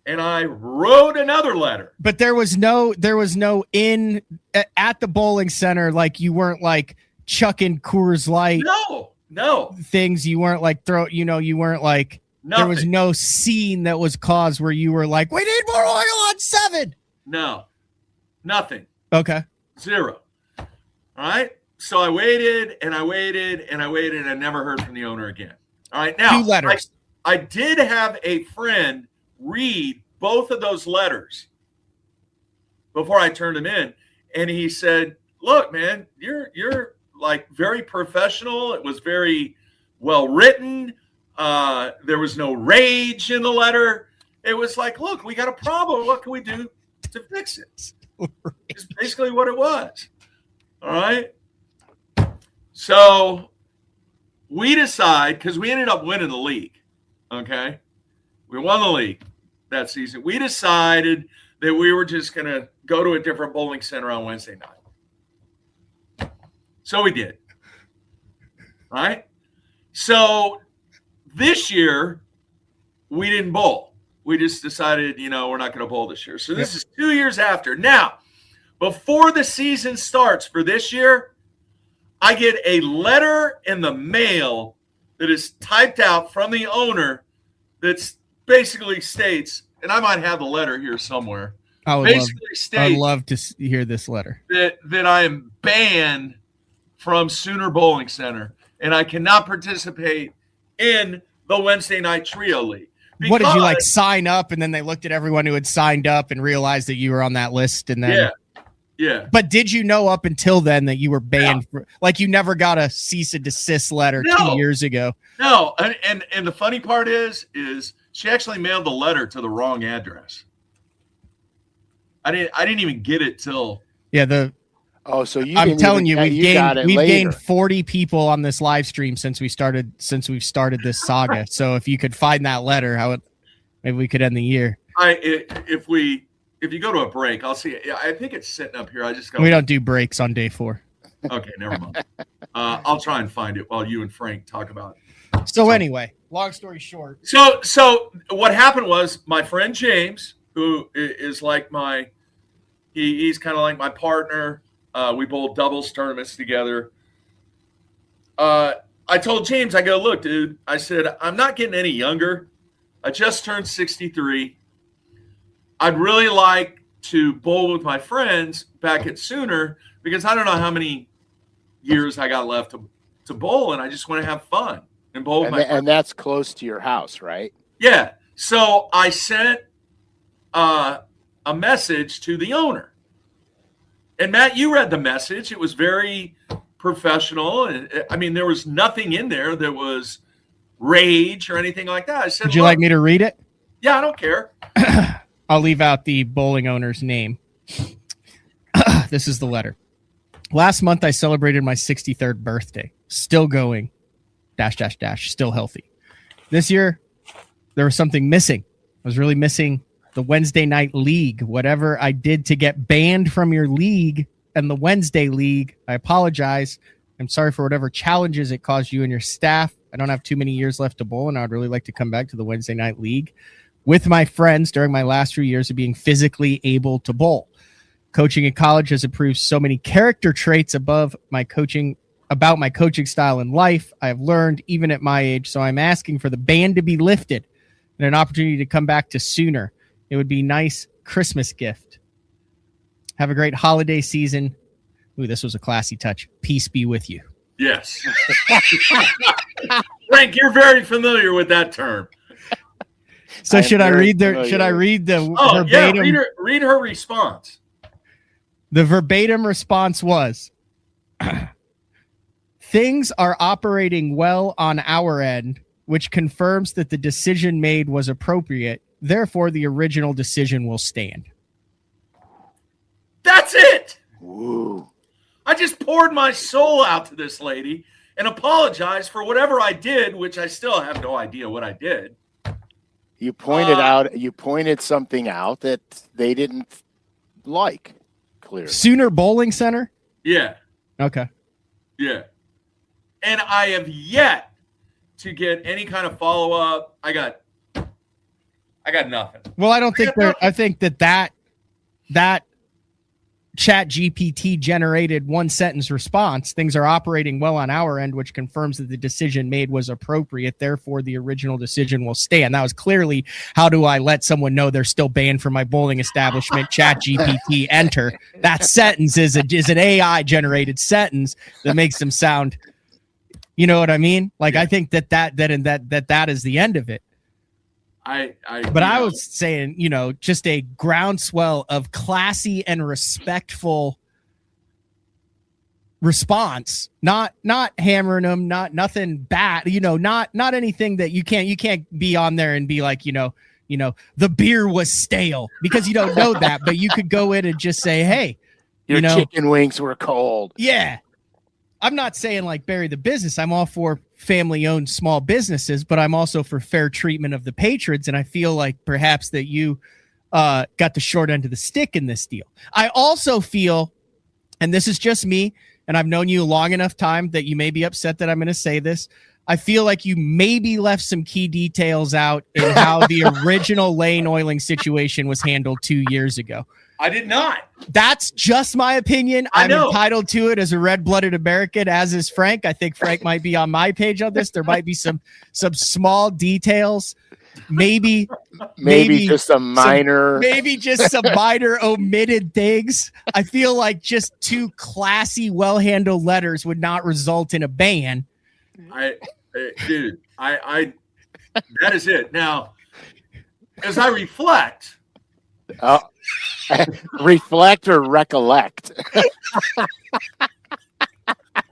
and I wrote another letter. But there was no in at the bowling center, like you weren't like chucking Coors Light No. things. You weren't like you weren't like Nothing. there was no scene that was caused where you were like, we need more oil on 7. No. Nothing. Okay. 0. All right. So I waited and I waited and I waited and I never heard from the owner again. All right. Now, 2 letters. I did have a friend read both of those letters before I turned them in. And he said, look, man, you're like very professional. It was very well written. There was no rage in the letter. It was like, look, we got a problem. What can we do to fix it? It's basically what it was. All right. So we decide, because we ended up winning the league. Okay. We won the league that season. We decided that we were just going to go to a different bowling center on Wednesday night. So we did. Right. So this year, we didn't bowl. We just decided, we're not going to bowl this year. So this is 2 years after. Now, before the season starts for this year, I get a letter in the mail that is typed out from the owner that basically states, and I might have the letter here somewhere, I would love to hear this letter. That I am banned from Sooner Bowling Center, and I cannot participate in the Wednesday night trio league. What did you sign up and then they looked at everyone who had signed up and realized that you were on that list and then yeah. But did you know up until then that you were banned? Like you never got a cease and desist letter 2 years ago? No, and the funny part is she actually mailed the letter to the wrong address. I didn't even get it till So I'm telling you, we've gained gained 40 people on this live stream since we've started this saga. So if you could find that letter, maybe we could end the year. If you go to a break, I'll see. I think it's sitting up here. We don't do breaks on day 4. Okay, never mind. I'll try and find it while you and Frank talk about it. So anyway, long story short. So what happened was my friend James, who is like he's kind of like my partner. We bowled doubles tournaments together. I told James, I go, look, dude, I said, I'm not getting any younger. I just turned 63. I'd really like to bowl with my friends back at Sooner because I don't know how many years I got left to bowl, and I just want to have fun and bowl with my friends. And that's close to your house, right? Yeah. So I sent a message to the owner. And Matt, you read the message. It was very professional. And I mean, there was nothing in there that was rage or anything like that. I said, would you like me to read it? Yeah, I don't care. I'll leave out the bowling owner's name. This is the letter. Last month, I celebrated my 63rd birthday. Still going, -- still healthy. This year, there was something missing. I was really missing the Wednesday night league. Whatever I did to get banned from your league and the Wednesday league, I apologize. I'm sorry for whatever challenges it caused you and your staff. I don't have too many years left to bowl, and I'd really like to come back to the Wednesday night league with my friends during my last few years of being physically able to bowl. Coaching in college has improved so many character traits about my coaching style in life. I have learned even at my age. So I'm asking for the ban to be lifted and an opportunity to come back to Sooner. It would be a nice Christmas gift. Have a great holiday season. Ooh, this was a classy touch. Peace be with you. Yes. Frank, you're very familiar with that term. So should I read the verbatim? Yeah, read her response. The verbatim response was, things are operating well on our end, which confirms that the decision made was appropriate. Therefore, the original decision will stand. That's it. Woo. I just poured my soul out to this lady and apologized for whatever I did, which I still have no idea what I did. You pointed something out that they didn't like, clearly. Sooner Bowling Center? Yeah. Okay. Yeah. And I have yet to get any kind of follow-up. I got nothing. Well, I think that Chat GPT generated one sentence response. Things are operating well on our end, which confirms that the decision made was appropriate. Therefore, the original decision will stand. That was clearly, how do I let someone know they're still banned from my bowling establishment? Chat GPT, enter. That sentence is an AI generated sentence that makes them sound, you know what I mean? Like, I think that is the end of it. I was saying, just a groundswell of classy and respectful response, not hammering them, nothing bad, not anything that you can't be on there and be like, the beer was stale, because you don't know that, but you could go in and just say, hey, your chicken wings were cold. Yeah. I'm not saying like bury the business. I'm all for family-owned small businesses, but I'm also for fair treatment of the patrons. And I feel like perhaps that you got the short end of the stick in this deal. I also feel, and this is just me, and I've known you a long enough time that you may be upset that I'm going to say this. I feel like you maybe left some key details out in how the original lane oiling situation was handled 2 years ago. I did not. That's just my opinion. I'm entitled to it as a red-blooded American, as is Frank. I think Frank might be on my page on this. There might be some small details, maybe just some minor omitted things. I feel like just two classy, well-handled letters would not result in a ban. Dude, that is it. Now, as I reflect. Reflect or recollect?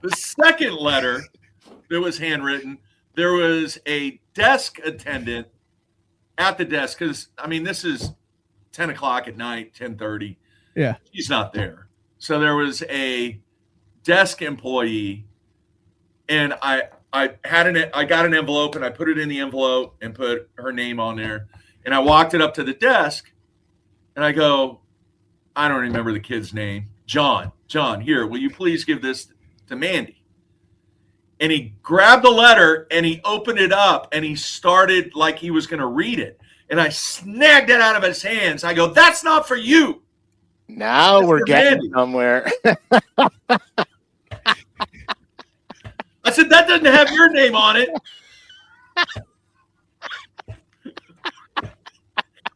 The second letter that was handwritten, there was a desk attendant at the desk, because this is 10 o'clock at night, 10:30. Yeah, she's not there. So there was a desk employee, and I got an envelope, and I put it in the envelope and put her name on there, and I walked it up to the desk, and I go, I don't remember the kid's name. John, here, will you please give this to Mandy? And he grabbed the letter and he opened it up and he started like he was going to read it. And I snagged it out of his hands. I go, that's not for you. Now that's we're getting Mandy. Somewhere. I said, that doesn't have your name on it.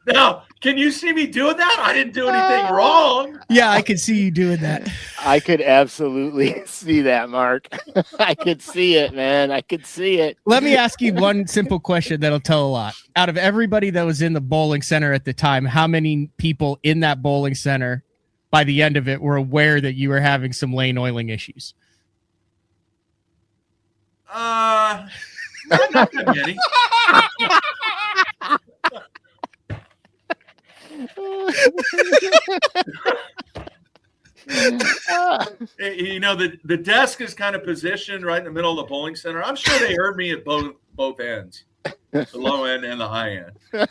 Now, can you see me doing that? I didn't do anything wrong. Yeah, I could see you doing that. I could absolutely see that, Mark. I could see it, man. I could see it. Let me ask you one simple question that'll tell a lot. Out of everybody that was in the bowling center at the time, how many people in that bowling center by the end of it were aware that you were having some lane oiling issues? Not that many. The desk is kind of positioned right in the middle of the bowling center. I'm sure they heard me at both ends, the low end and the high end.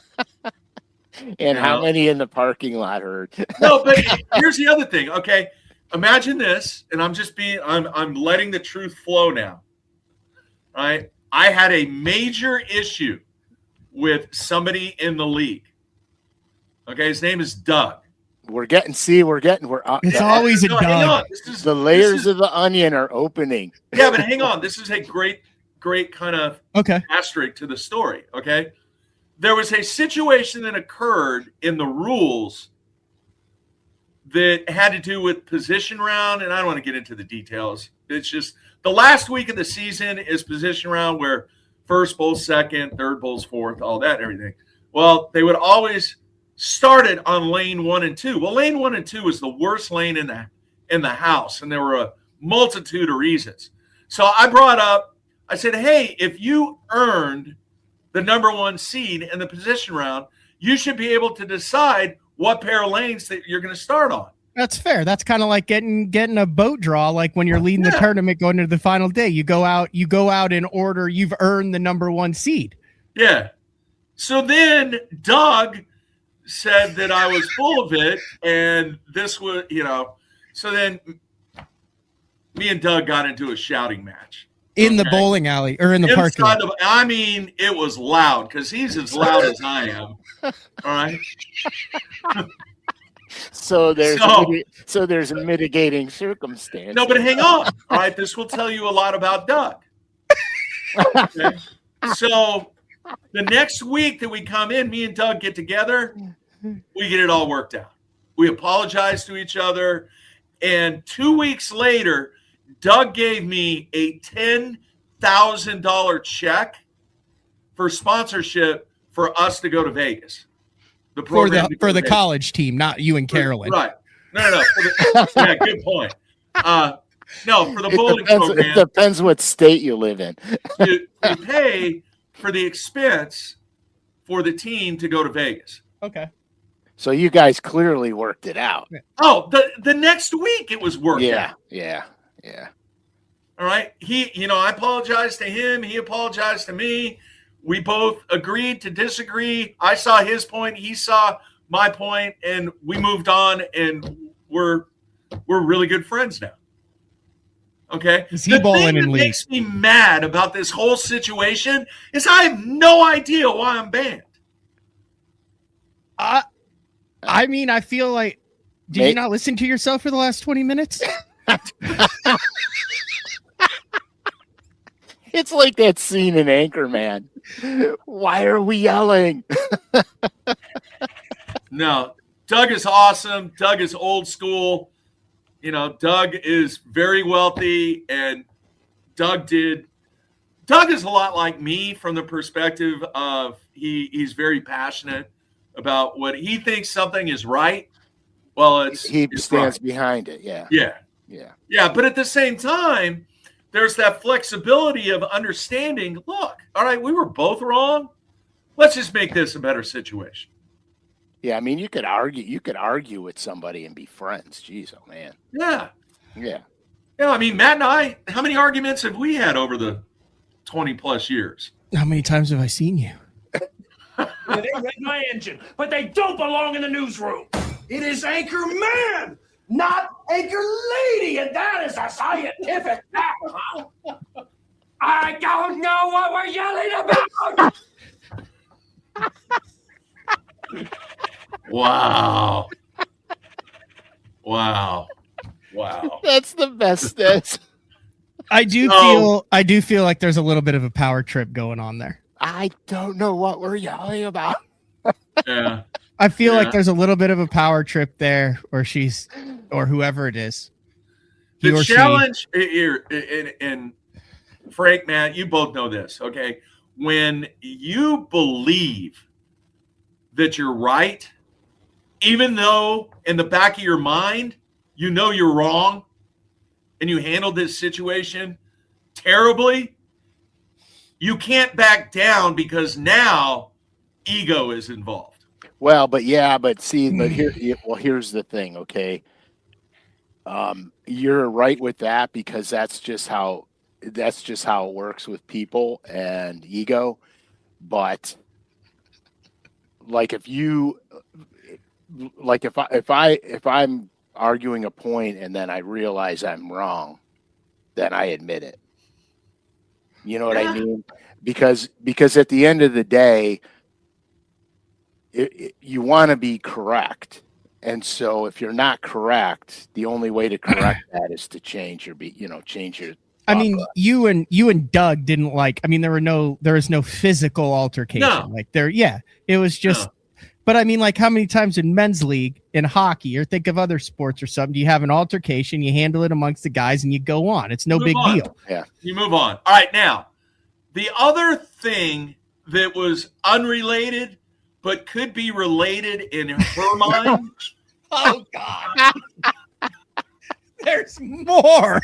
And how many in the parking lot heard? No, but here's the other thing. Okay, imagine this, and I'm letting the truth flow now. Right, I had a major issue with somebody in the league. Okay, his name is Doug. It's always a Doug. Hang on. The layers of the onion are opening. Yeah, but hang on. This is a great kind of asterisk to the story. Okay, there was a situation that occurred in the rules that had to do with position round, and I don't want to get into the details. It's just the last week of the season is position round, where first bowl's second, third bowl's fourth, all that, everything. Well, they would always started on lane 1 and 2. Well, lane 1 and 2 was the worst lane in the house, and there were a multitude of reasons. So I said, hey, if you earned the number 1 seed in the position round, you should be able to decide what pair of lanes that you're going to start on. That's fair. That's kind of like getting a boat draw, like when you're leading the tournament going into the final day. You go out in order, you've earned the number 1 seed. Yeah. So then Doug said that I was full of it, and this was, so then me and Doug got into a shouting match. In the bowling alley or in the parking lot? I mean, it was loud because he's as loud as I am. All right. So there's a mitigating circumstance. No, but hang on. All right, this will tell you a lot about Doug. Okay? So the next week that we come in, me and Doug get together, we get it all worked out. We apologize to each other, and 2 weeks later, Doug gave me a $10,000 check for sponsorship for us to go to Vegas. For the college team, not you and Carolyn. Right. No. Yeah, good point. No, for the bowling program. It depends what state you live in. you pay for the expense for the team to go to Vegas. Okay. So you guys clearly worked it out. Oh, the next week it was worked out. Yeah. All right. I apologized to him. He apologized to me. We both agreed to disagree. I saw his point. He saw my point, and we moved on, and we're really good friends now. Okay. Is he bowling in league? What makes me mad about this whole situation is I have no idea why I'm banned. I mean, I feel like, did you not listen to yourself for the last 20 minutes? It's like that scene in Anchorman. Why are we yelling? No, Doug is awesome. Doug is old school. Doug is very wealthy, and Doug is a lot like me from the perspective of he's very passionate about what he thinks something is right. Well, he stands behind it. Yeah. But at the same time, there's that flexibility of understanding. Look, all right, we were both wrong. Let's just make this a better situation. Yeah, I mean, you could argue with somebody and be friends. Jeez, oh man. Yeah. Yeah. Yeah, I mean, Matt and I, how many arguments have we had over the 20 plus years? How many times have I seen you? They wrecked my engine, but they don't belong in the newsroom. It is Anchor Man, not Anchor Lady, and that is a scientific fact, huh? I don't know what we're yelling about. Wow. That's the best. I do feel like there's a little bit of a power trip going on there. I don't know what we're yelling about. Yeah. I feel like there's a little bit of a power trip there, or whoever it is. The challenge here, and Frank, Matt, you both know this, okay? When you believe that you're right, even though in the back of your mind, you know you're wrong, and you handled this situation terribly, you can't back down because now ego is involved. Well, here's the thing, okay? You're right with that because that's just how it works with people and ego. But if I'm arguing a point and then I realize I'm wrong, then I admit it. You know what I mean? Because at the end of the day, you want to be correct. And so if you're not correct, the only way to correct that is to change your. I mean, you and Doug didn't there was no physical altercation. No. It was just. No. But I mean, how many times in men's league, in hockey, or think of other sports or something, you have an altercation, you handle it amongst the guys, and you go on. It's no big deal. Yeah, you move on. All right, now the other thing that was unrelated but could be related in her mind. Oh God, there's more.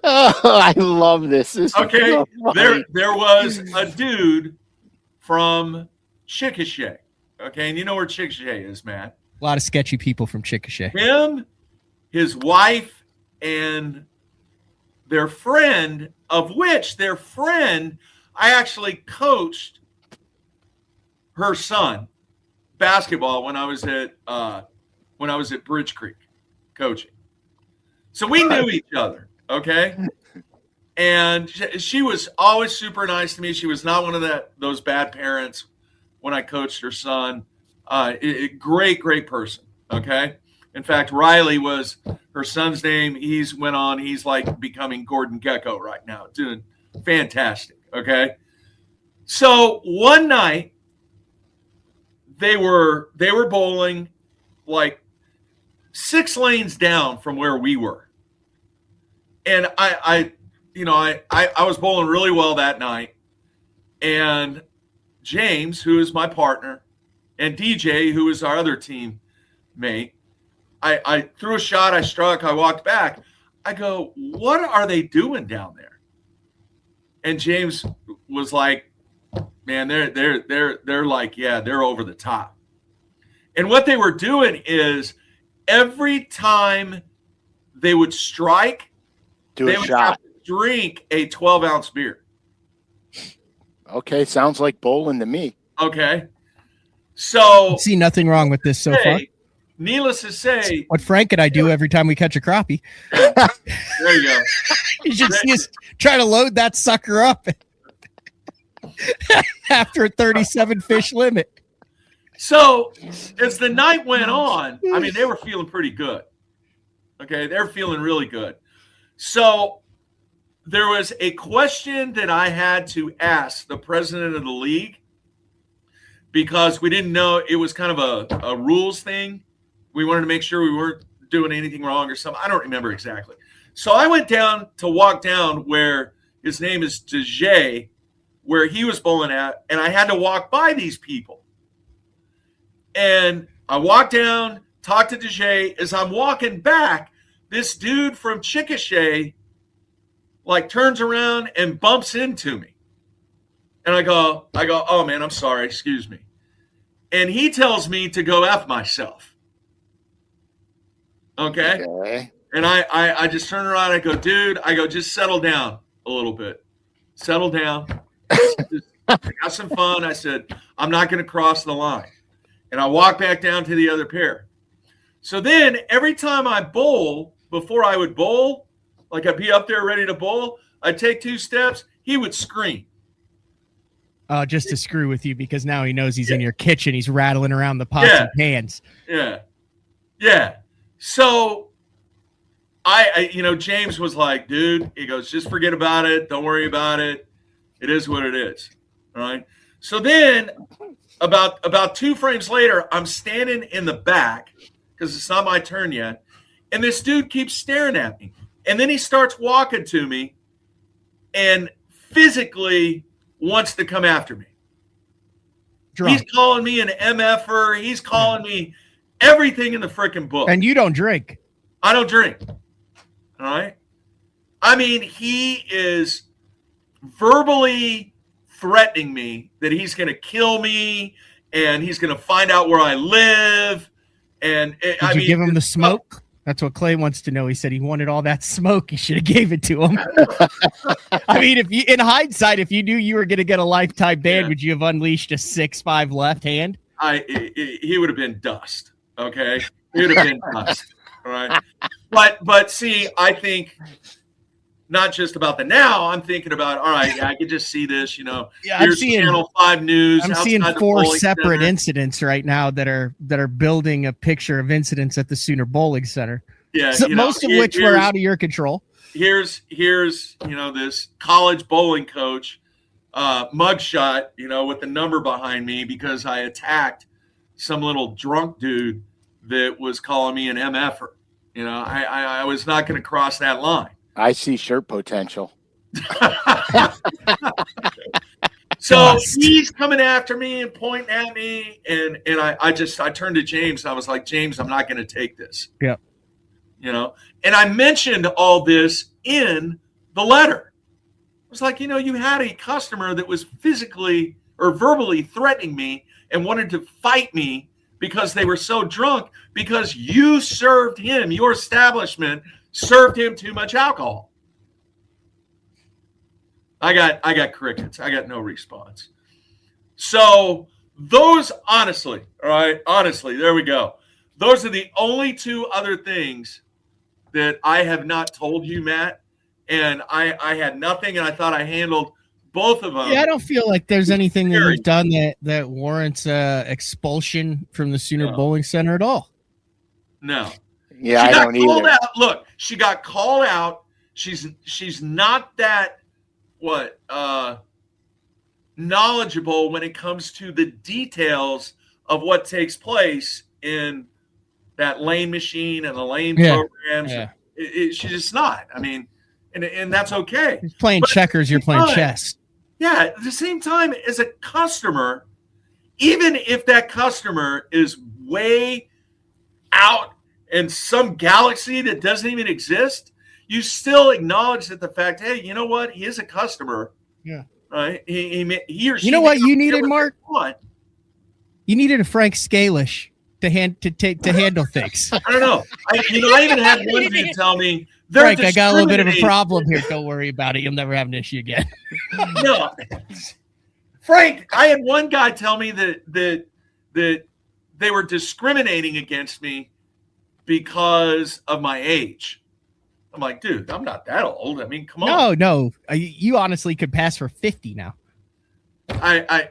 Oh, I love this. Okay, so there was a dude from Chickasha. Okay, and you know where Chickasha is, Matt. A lot of sketchy people from Chickasha. Him, his wife, and their friend, I actually coached her son basketball when I was at Bridge Creek coaching. So we knew each other, okay? And she was always super nice to me. She was not one of those bad parents when I coached her son. Great person, okay? In fact, Riley was her son's name. He's like becoming Gordon Gekko right now, doing fantastic, okay? So one night they were bowling like 6 lanes down from where we were. And I was bowling really well that night. And James, who is my partner, and DJ, who is our other teammate, I threw a shot, I struck, I walked back. I go, what are they doing down there? And James was like, man, they're like, yeah, they're over the top. And what they were doing is every time they would strike, they would have to drink a 12-ounce beer. Okay, sounds like bowling to me. Okay. So I see nothing wrong with this so far. Needless to say, what Frank and I do every time we catch a crappie. There you go. You should see us try to load that sucker up after a 37 fish limit. So as the night went on, I mean, they were feeling pretty good. Okay, they're feeling really good. So there was a question that I had to ask the president of the league because we didn't know, it was kind of a rules thing. We wanted to make sure we weren't doing anything wrong or something. I don't remember exactly. So I went down to walk down where his name is DJ, where he was bowling at, and I had to walk by these people. And I walked down, talked to DJ. As I'm walking back, this dude from Chickasha like turns around and bumps into me. And I go, oh man, I'm sorry, excuse me. And he tells me to go F myself. Okay. And I just turn around, I go, dude, just settle down a little bit. Settle down. Just have some fun. I said, I'm not going to cross the line. And I walk back down to the other pair. So then every time I bowl, before I would bowl, like I'd be up there ready to bowl, I'd take 2 steps, he would scream. Just to screw with you because now he knows he's in your kitchen. He's rattling around the pots and pans. Yeah. So I James was like, dude, he goes, just forget about it. Don't worry about it. It is what it is. All right. So then about 2 frames later, I'm standing in the back because it's not my turn yet. And this dude keeps staring at me. And then he starts walking to me and physically wants to come after me. Drunk. He's calling me an MFer. He's calling me everything in the freaking book. And you don't drink. I don't drink. All right. I mean, he is verbally threatening me that he's going to kill me and he's going to find out where I live. And Did you give him the smoke? That's what Clay wants to know. He said he wanted all that smoke. You should have gave it to him. I mean, in hindsight, if you knew you were going to get a lifetime ban, would you have unleashed a 6'5" left hand? He would have been dust. Okay. He would have been dust. All right. But see, I think not just about the now, I'm thinking about, all right, I could just see this, here's Channel 5 News. I'm seeing 4 separate incidents right now that are building a picture of incidents at the Sooner Bowling Center. Yeah. So most of which were out of your control. Here's this college bowling coach mugshot, with the number behind me because I attacked some little drunk dude that was calling me an MFer. I was not going to cross that line. I see shirt potential. So he's coming after me and pointing at me, and I turned to James. And I was like, James, I'm not going to take this. Yeah. And I mentioned all this in the letter. I was like, you had a customer that was physically or verbally threatening me and wanted to fight me because they were so drunk because you served him, your establishment served him too much alcohol. I got crickets. I got no response. So those, honestly, all right, honestly, there we go. Those are the only two other things that I have not told you, Matt. And I had nothing, and I thought I handled both of them. Yeah, I don't feel like there's anything that you've done that warrants expulsion from the Sooner Bowling Center at all. No. Yeah, she I got don't called either. out. Look, she got called out. She's not that knowledgeable when it comes to the details of what takes place in that lane machine and the lane programs. Yeah. She's just not. I mean, and that's okay. You're playing checkers, you're playing chess. Yeah, at the same time, as a customer, even if that customer is way out in some galaxy that doesn't even exist, you still acknowledge that the fact, hey, you know what? He is a customer. Yeah. Right? He or she. You know what you needed, Mark? You needed a Frank Scalish to handle things. I don't know. I even had one dude tell me, Frank, I got a little bit of a problem here. Don't worry about it. You'll never have an issue again. No, Frank, I had one guy tell me that they were discriminating against me because of my age. I'm like, dude, I'm not that old. I mean, come on. No. You honestly could pass for 50 now. I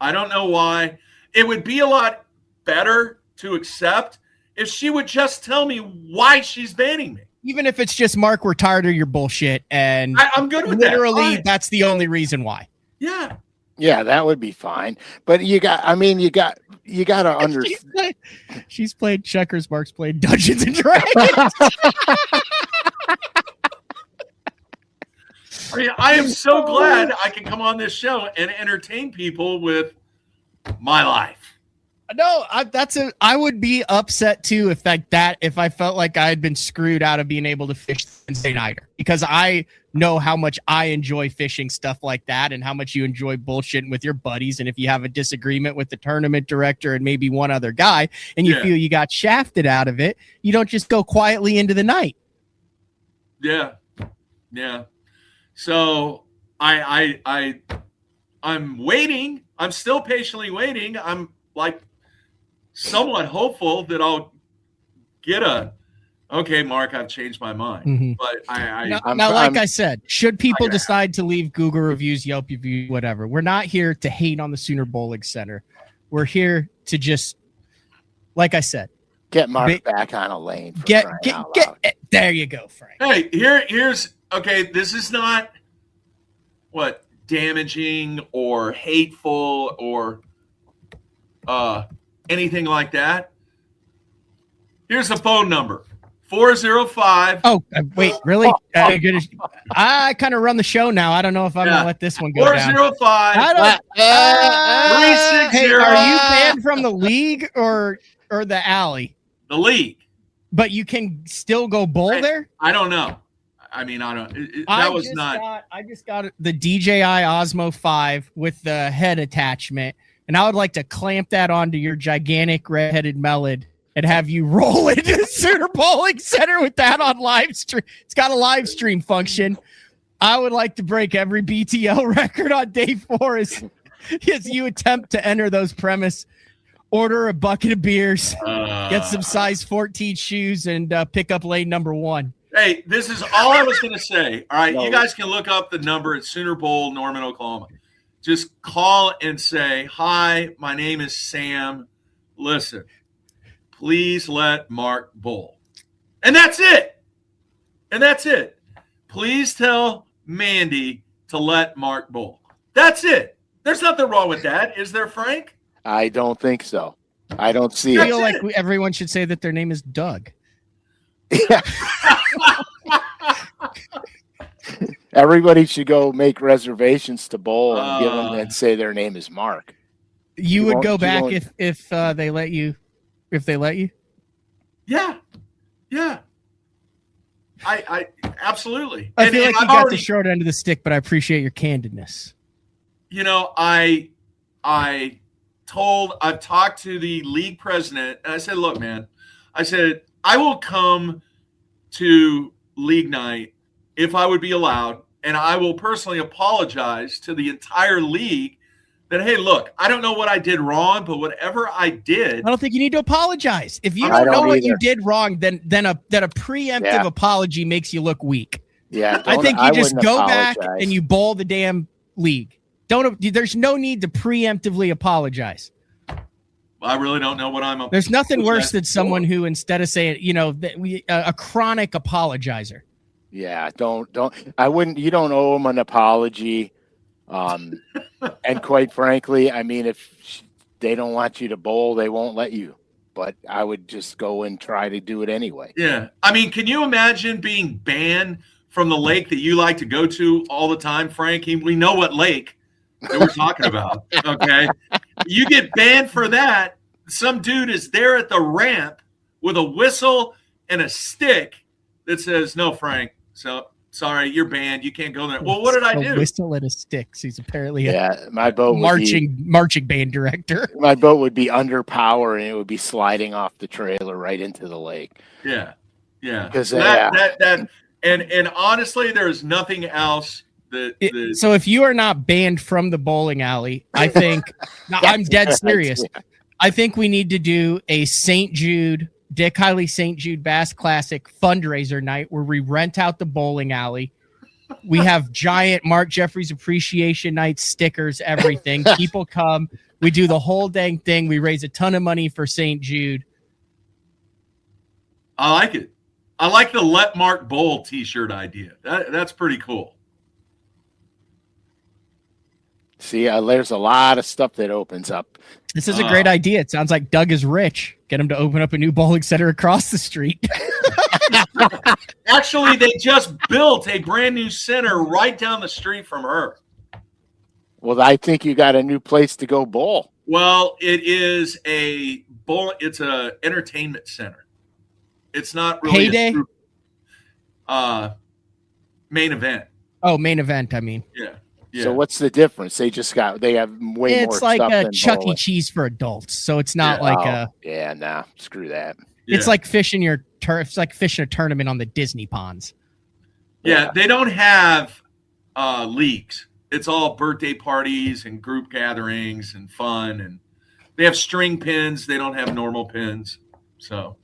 don't know why. It would be a lot better to accept if she would just tell me why she's banning me. Even if it's just, Mark, we're tired of your bullshit, and I'm good with that. Literally, that's the only reason why. Yeah. Yeah, that would be fine. But you got to understand. She's played checkers. Mark's played Dungeons and Dragons. I mean, I am so glad I can come on this show and entertain people with my life. No, I would be upset too if I felt like I had been screwed out of being able to fish Wednesday nighter, because I know how much I enjoy fishing stuff like that and how much you enjoy bullshitting with your buddies. And if you have a disagreement with the tournament director and maybe one other guy and you feel you got shafted out of it, you don't just go quietly into the night. Yeah. Yeah. So I'm waiting. I'm still patiently waiting. I'm like somewhat hopeful that I'll get okay, Mark, I've changed my mind. Mm-hmm. But I said, should people decide to leave Google reviews, Yelp reviews, whatever, we're not here to hate on the Sooner Bowling Center. We're here to just, like I said, get Mark back on a lane. There you go, Frank. Hey, here's okay. This is not damaging or hateful or anything like that. Here's the phone number: 405. Oh, wait, really? I kind of run the show now. I don't know if I'm gonna let this one go down. 405. 360. Hey, are you banned from the league or the alley? The league. But you can still go bowl there? I don't know. I mean, I don't. I just got the DJI Osmo 5 with the head attachment, and I would like to clamp that onto your gigantic red-headed melon and have you roll into the Sooner Bowling Center with that on live stream. It's got a live stream function. I would like to break every BTL record on day 4 as you attempt to enter those premises. Order a bucket of beers, get some size 14 shoes, and pick up lane number 1. Hey, this is all I was going to say. All right, you guys can look up the number at Sooner Bowl, Norman, Oklahoma. Just call and say, hi, my name is Sam. Listen, please let Mark bowl. And that's it. Please tell Mandy to let Mark bowl. That's it. There's nothing wrong with that. Is there, Frank? I don't think so. I don't see I feel like everyone should say that their name is Doug. Yeah. Everybody should go make reservations to bowl and give them and say their name is Mark. You would go back if they let you. If they let you. Yeah. I absolutely. I feel like you got the short end of the stick, but I appreciate your candidness. I've talked to the league president, and I said, look, man, I will come to league night if I would be allowed, and I will personally apologize to the entire league then hey, look, I don't know what I did wrong, but whatever I did, I don't think you need to apologize. If you I don't know don't what you either. did wrong, then a preemptive apology makes you look weak. Yeah, I think you just wouldn't go back apologize. and you bowl the damn league. There's no need to preemptively apologize. I really don't know what I'm. There's nothing worse apologizing than someone for. who, instead of saying, a chronic apologizer. Yeah, don't. I wouldn't. You don't owe them an apology. And quite frankly, I mean, if they don't want you to bowl, they won't let you. But I would just go and try to do it anyway. Yeah, I mean, can you imagine being banned from the lake that you like to go to all the time, Frankie? We know what lake that we're talking about. Okay, you get banned for that. Some dude is there at the ramp with a whistle and a stick that says, "No, Frank. So sorry, you're banned. You can't go there." Well, what did I do? A whistle and a stick. He's apparently My boat marching band director. My boat would be under power and it would be sliding off the trailer right into the lake. Yeah. Because that and honestly, there's nothing else that. So if you are not banned from the bowling alley, I think I'm dead serious. Yeah. I think we need to do a Dick Hiley St. Jude Bass Classic fundraiser night where we rent out the bowling alley. We have giant Mark Jeffries appreciation night stickers, everything. People come. We do the whole dang thing. We raise a ton of money for St. Jude. I like it. I like the Let Mark Bowl t-shirt idea. That's pretty cool. See, there's a lot of stuff that opens up. This is a great idea. It sounds like Doug is rich. Get him to open up a new bowling center across the street. Actually, they just built a brand new center right down the street from her. Well, I think you got a new place to go bowl. Well, it is a bowl. It's a entertainment center. It's not really Heyday? Main event. Oh, main event, I mean. Yeah. So what's the difference? They have way more It's stuff like a than Chuck E. bowling. Cheese for adults. So it's not Screw that. It's like fishing it's like fishing a tournament on the Disney ponds. Yeah, they don't have leagues. It's all birthday parties and group gatherings and fun, and they have string pins. They don't have normal pins. So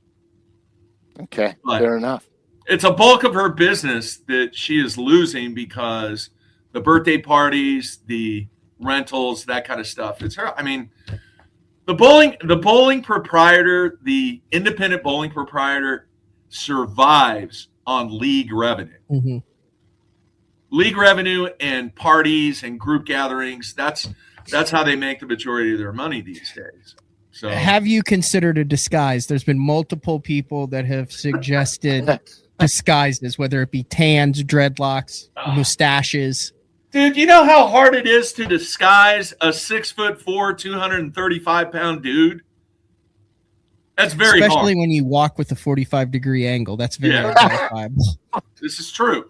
Okay, but fair enough. it's a bulk of her business that she is losing because the birthday parties, the rentals, that kind of stuff. It's her. I mean, the bowling proprietor, the independent bowling proprietor survives on league revenue. Mm-hmm. League revenue and parties and group gatherings. That's how they make the majority of their money these days. So Have you considered a disguise? There's been multiple people that have suggested disguises, whether it be tans, dreadlocks, mustaches. dude, you know how hard it is to disguise a 6'4", 235-pound dude? That's very Especially hard. when you walk with a 45-degree angle. That's very identifiable. This is true.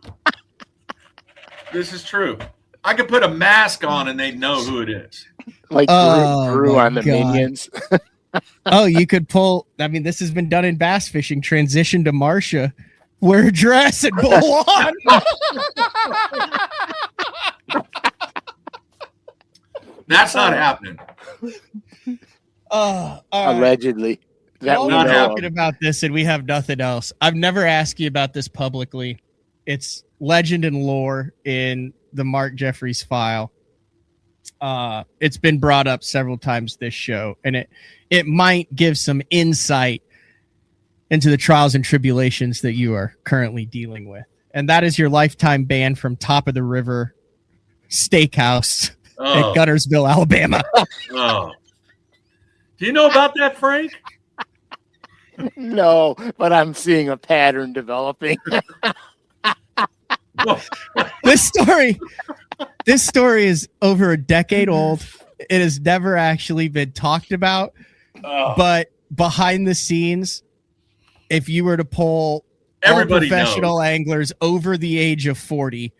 This is true. I could put a mask on and they'd know who it is. Like Drew my on the God. Minions. Oh, you could pull. I mean, this has been done in bass fishing. Transition to Marcia. Wear a dress and bowl on. That's not happening. All right. Allegedly. That While we we're not know talking of. about this and we have nothing else, I've never asked you about this publicly. It's legend and lore in the Mark Jeffries file. It's been brought up several times this show, and it might give some insight into the trials and tribulations that you are currently dealing with. And that is your lifetime ban from Top of the River Steakhouse at Guntersville, Alabama. Oh. Do you know about that, Frank? No, but I'm seeing a pattern developing. This story is over a decade old. It has never actually been talked about. But behind the scenes, if you were to poll Everybody all professional knows. anglers over the age of 40,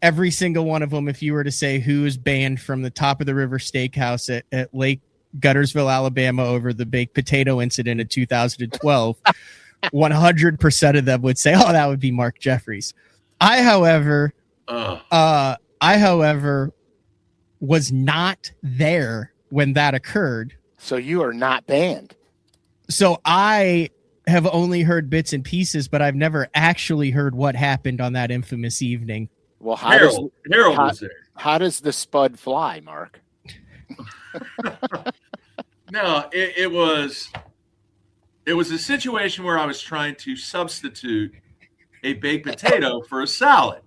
every single one of them, if you were to say who is banned from the Top of the River Steakhouse at Lake Guntersville, Alabama, over the baked potato incident in 2012, 100% of them would say, "Oh, that would be Mark Jeffries." I, however, was not there when that occurred. So you are not banned. So I have only heard bits and pieces, but I've never actually heard what happened on that infamous evening. Well, Harold was there. How does the spud fly, Mark? No, it was a situation where I was trying to substitute a baked potato for a salad.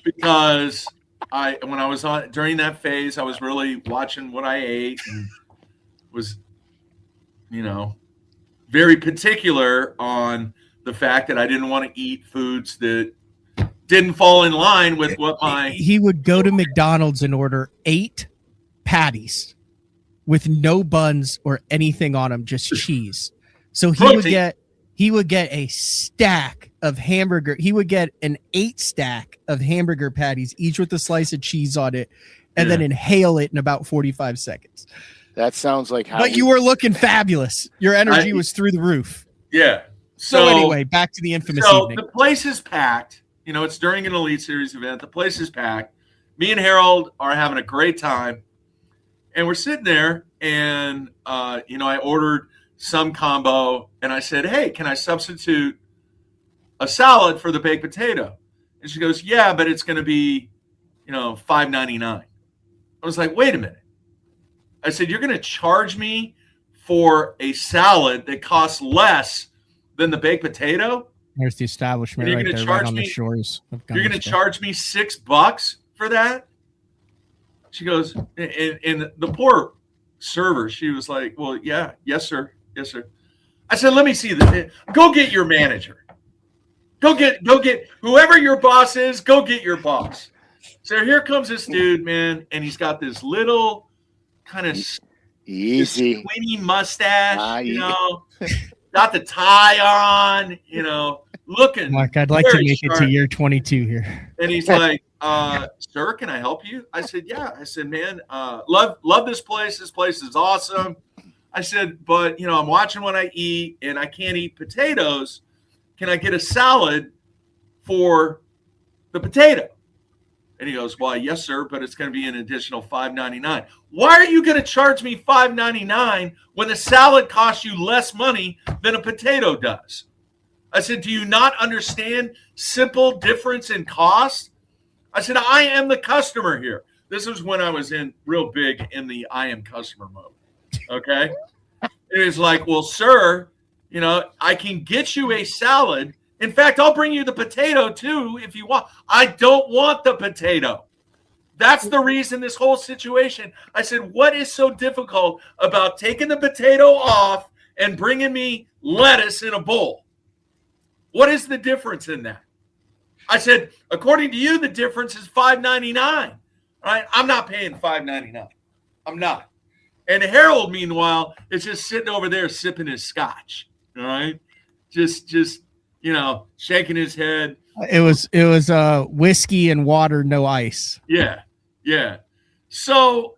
Because when I was during that phase, I was really watching what I ate and was, very particular on the fact that I didn't want to eat foods that didn't fall in line with what he would go to McDonald's and order 8 patties with no buns or anything on them, just cheese. So he would get a stack of hamburger. He would get an 8 stack of hamburger patties, each with a slice of cheese on it, and then inhale it in about 45 seconds. That sounds like how. But you were looking fabulous. Your energy was through the roof. Yeah. So anyway, back to the infamous evening. The place is packed. It's during an Elite Series event. The place is packed. Me and Harold are having a great time. And we're sitting there, and, I ordered some combo, and I said, hey, can I substitute a salad for the baked potato? And she goes, yeah, but it's going to be, $5.99. I was like, wait a minute. I said, you're going to charge me for a salad that costs less than the baked potato? There's the establishment right there, right on the shores of Gunnersville. You're going to charge me $6 for that? She goes, and the poor server, she was like, well, yeah, yes, sir. Yes, sir. I said, let me see this. Go get your manager. Go get whoever your boss is, go get your boss. So here comes this dude, man, and he's got this little kind of easy squinty mustache, got the tie on, looking. Mark, I'd like to make it to year 22 here. And he's like, sir, can I help you? I said, yeah. I said, man, love this place. This place is awesome. I said, but, I'm watching what I eat, and I can't eat potatoes. Can I get a salad for the potato? And he goes, well, yes, sir, but it's going to be an additional $5.99. Why are you going to charge me $5.99 when the salad costs you less money than a potato does? I said, do you not understand simple difference in cost? I said, I am the customer here. This was when I was real big in the I am customer mode. Okay. It was like, well, sir, I can get you a salad. In fact, I'll bring you the potato too if you want. I don't want the potato. That's the reason this whole situation. I said, what is so difficult about taking the potato off and bringing me lettuce in a bowl? What is the difference in that? I said, according to you, the difference is $5.99. All right, I'm not paying $5.99. I'm not. And Harold, meanwhile, is just sitting over there sipping his scotch. All right, just shaking his head. It was whiskey and water, no ice. Yeah. So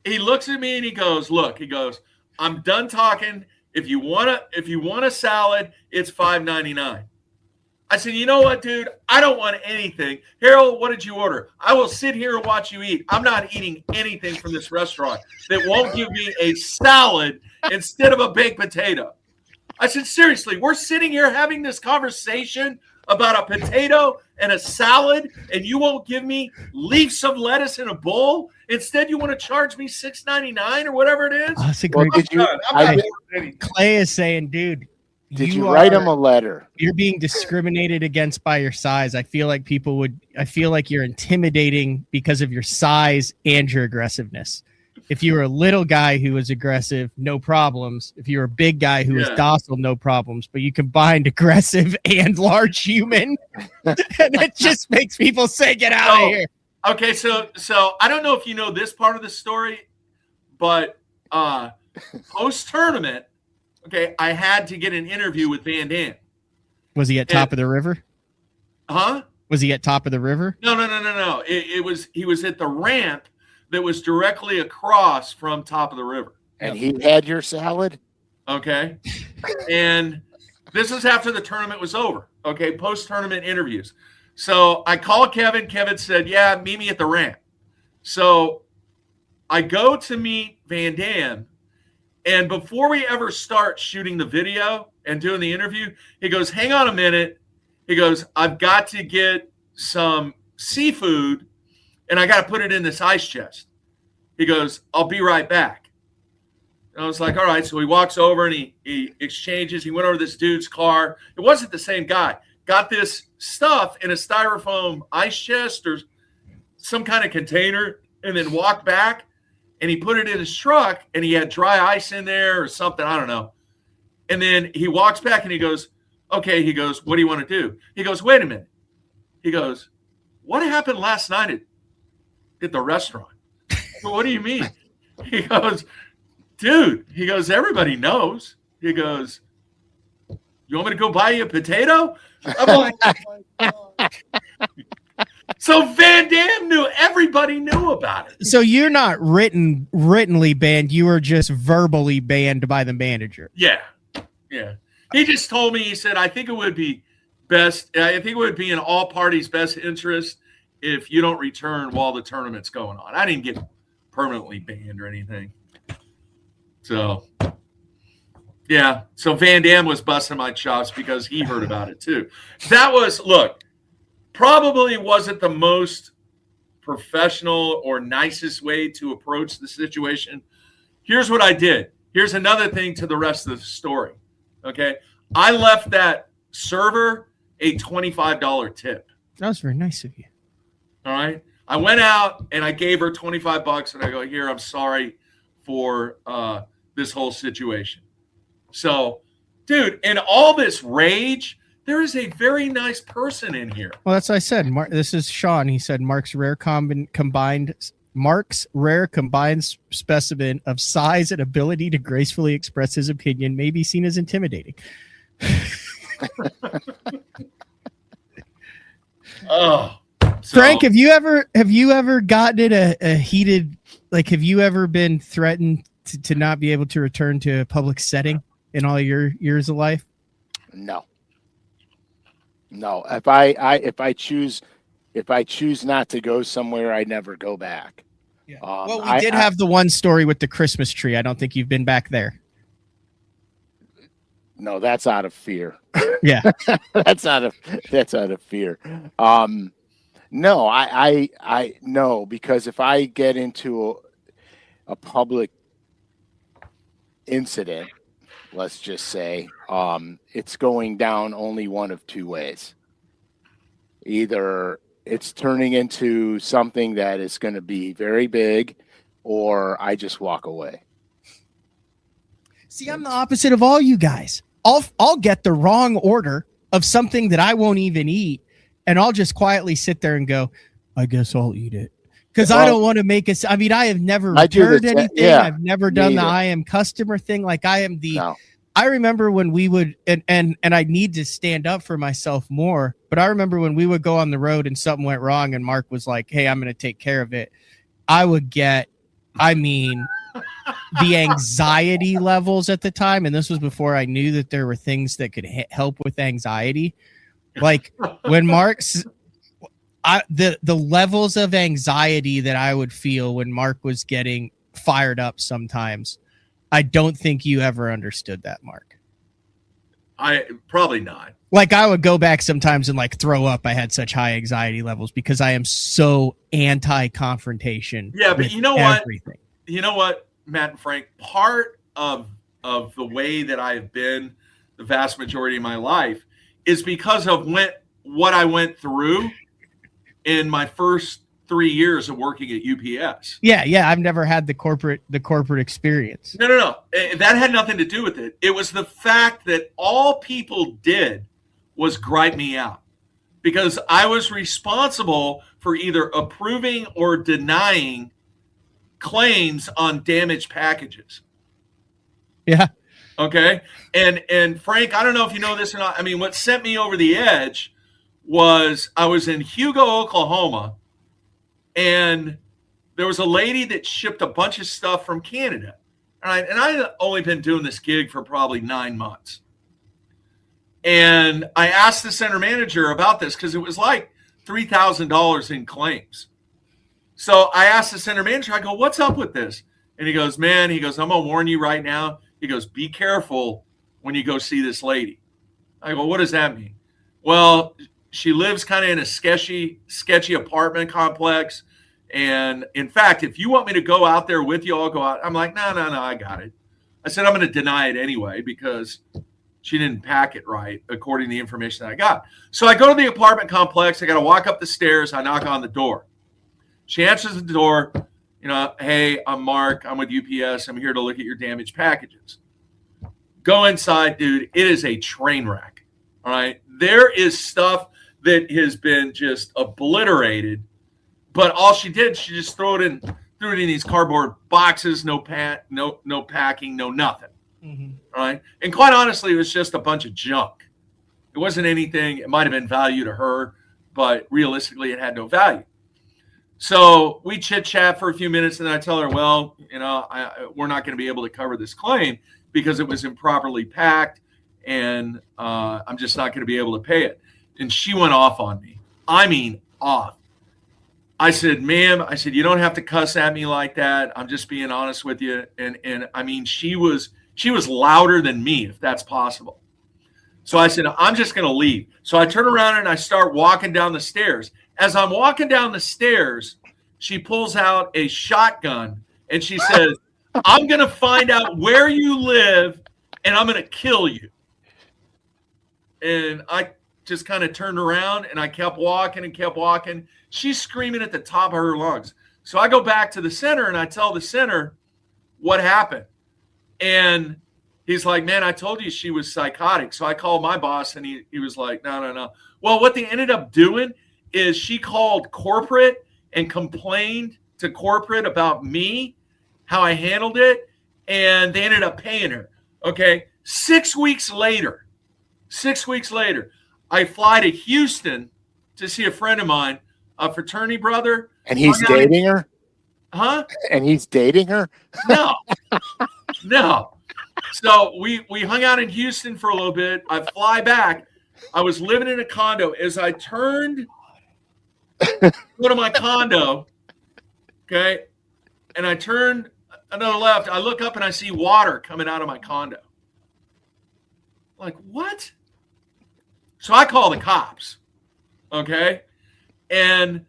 he looks at me and he goes, I'm done talking. If you want a salad, it's $5.99. I said, you know what, dude? I don't want anything. Harold, what did you order? I will sit here and watch you eat. I'm not eating anything from this restaurant that won't give me a salad instead of a baked potato. I said, seriously, we're sitting here having this conversation about a potato and a salad, and you won't give me leaves of lettuce in a bowl? Instead, you want to charge me $6.99 or whatever it is? Oh, that's a great. Clay is saying, dude, did you write him a letter? You're being discriminated against by your size. I feel like you're intimidating because of your size and your aggressiveness. If you were a little guy who was aggressive, no problems. If you were a big guy who was docile, no problems. But you combined aggressive and large human, and it just makes people say, get out of here. Okay, so I don't know if you know this part of the story, but post-tournament, okay, I had to get an interview with Van Dam. Was he at top of the river? Huh? Was he at top of the river? No. He was at the ramp that was directly across from top of the river. And he had your salad? Okay. And this is after the tournament was over. Okay, post-tournament interviews. So I called Kevin. Kevin said, yeah, meet me at the ramp. So I go to meet Van Dam. And before we ever start shooting the video and doing the interview, he goes, hang on a minute. He goes, I've got to get some seafood and I got to put it in this ice chest. He goes, I'll be right back. And I was like, all right. So he walks over and he exchanges. He went over to this dude's car. It wasn't the same guy. Got this stuff in a styrofoam ice chest or some kind of container and then walked back. And he put it in his truck and he had dry ice in there or something. I don't know. And then he walks back and he goes, okay. He goes, what do you want to do? He goes, wait a minute. He goes, what happened last night at the restaurant? Well, what do you mean? He goes, dude, he goes, everybody knows. He goes, you want me to go buy you a potato? I'm like, so Van Dam knew, everybody knew about it. So you're not writtenly banned. You were just verbally banned by the manager. Yeah. Yeah. He just told me, he said, I think it would be in all parties' best interest if you don't return while the tournament's going on. I didn't get permanently banned or anything. So, yeah. So Van Dam was busting my chops because he heard about it too. That was, look, probably wasn't the most professional or nicest way to approach the situation. Here's what I did. Here's another thing to the rest of the story. Okay. I left that server a $25 tip. That was very nice of you. All right. I went out and I gave her $25 and I go, here, I'm sorry for this whole situation. So, dude, in all this rage, there is a very nice person in here. Well, that's what I said. This is Sean. He said Mark's rare combined specimen of size and ability to gracefully express his opinion may be seen as intimidating. Oh, so, Frank, have you ever gotten in a heated, like, have you ever been threatened to not be able to return to a public setting in all your years of life? No. If I choose not to go somewhere, I never go back. Yeah. Well, we did have the one story with the Christmas tree. I don't think you've been back there. No, that's out of fear. Yeah. that's out of fear. No, I no, because if I get into a public incident, let's just say, it's going down only one of two ways. Either it's turning into something that is going to be very big, or I just walk away. See, I'm the opposite of all you guys. I'll get the wrong order of something that I won't even eat, and I'll just quietly sit there and go, I guess I'll eat it. Because I don't want to make it. I mean, I have never returned anything. Yeah, I've never done the I am customer thing. Like, I am the. No. I remember when we would, and I need to stand up for myself more, but I remember when we would go on the road and something went wrong and Mark was like, hey, I'm going to take care of it. I would get, the anxiety levels at the time. And this was before I knew that there were things that could help with anxiety. Like when Mark's, the levels of anxiety that I would feel when Mark was getting fired up sometimes, I don't think you ever understood that, Mark. I probably not. Like, I would go back sometimes and like throw up. I had such high anxiety levels because I am so anti-confrontation. Yeah, but you know everything. What? You know what, Matt and Frank? Part of the way that I have been the vast majority of my life is because of what I went through in my first 3 years of working at UPS. Yeah. I've never had the corporate experience. No. That had nothing to do with it. It was the fact that all people did was gripe me out because I was responsible for either approving or denying claims on damaged packages. Yeah. Okay. And Frank, I don't know if you know this or not. I mean, what sent me over the edge was I was in Hugo, Oklahoma, and there was a lady that shipped a bunch of stuff from Canada. And I'd only been doing this gig for probably 9 months. And I asked the center manager about this because it was like $3,000 in claims. So I asked the center manager, I go, what's up with this? And he goes, man, I'm going to warn you right now. He goes, be careful when you go see this lady. I go, what does that mean? Well, she lives kind of in a sketchy apartment complex. And in fact, if you want me to go out there with you, I'll go out. I'm like, no, I got it. I said, I'm going to deny it anyway because she didn't pack it right, according to the information that I got. So I go to the apartment complex. I got to walk up the stairs. I knock on the door. She answers the door. You know, hey, I'm Mark. I'm with UPS. I'm here to look at your damaged packages. Go inside, dude. It is a train wreck. All right. There is stuff that has been just obliterated. But all she did, she just threw it in these cardboard boxes. No packing, no nothing. Mm-hmm. All right. And quite honestly, it was just a bunch of junk. It wasn't anything. It might have been value to her, but realistically, it had no value. So we chit chat for a few minutes, and then I tell her, well, you know, we're not going to be able to cover this claim because it was improperly packed, and I'm just not going to be able to pay it. And she went off on me. I mean, off. I said, ma'am, you don't have to cuss at me like that. I'm just being honest with you. And I mean, she was louder than me, if that's possible. So I said, I'm just going to leave. So I turn around and I start walking down the stairs. As I'm walking down the stairs, she pulls out a shotgun and she says, I'm going to find out where you live and I'm going to kill you. And I just kind of turned around and I kept walking and kept walking. She's screaming at the top of her lungs. So I go back to the center and I tell the center what happened. And he's like, man, I told you she was psychotic. So I called my boss and he was like, no. Well, what they ended up doing is she called corporate and complained to corporate about me, how I handled it, and they ended up paying her. Okay. 6 weeks later, I fly to Houston to see a friend of mine, a fraternity brother. And he's dating her? Huh? And he's dating her? No. So we hung out in Houston for a little bit. I fly back. I was living in a condo. As I turned to go to my condo, okay, and I turned another left, I look up and I see water coming out of my condo. Like, what? So I call the cops, okay? And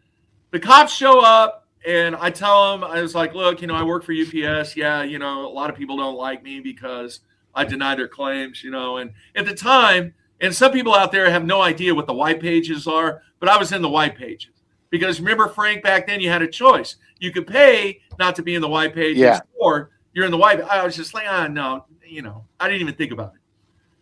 the cops show up and I tell them, I was like, look, I work for UPS. Yeah, a lot of people don't like me because I deny their claims, and at the time, and some people out there have no idea what the white pages are, but I was in the white pages because remember, Frank, back then you had a choice. You could pay not to be in the white pages or you're in the white. I was just like, no, I didn't even think about it.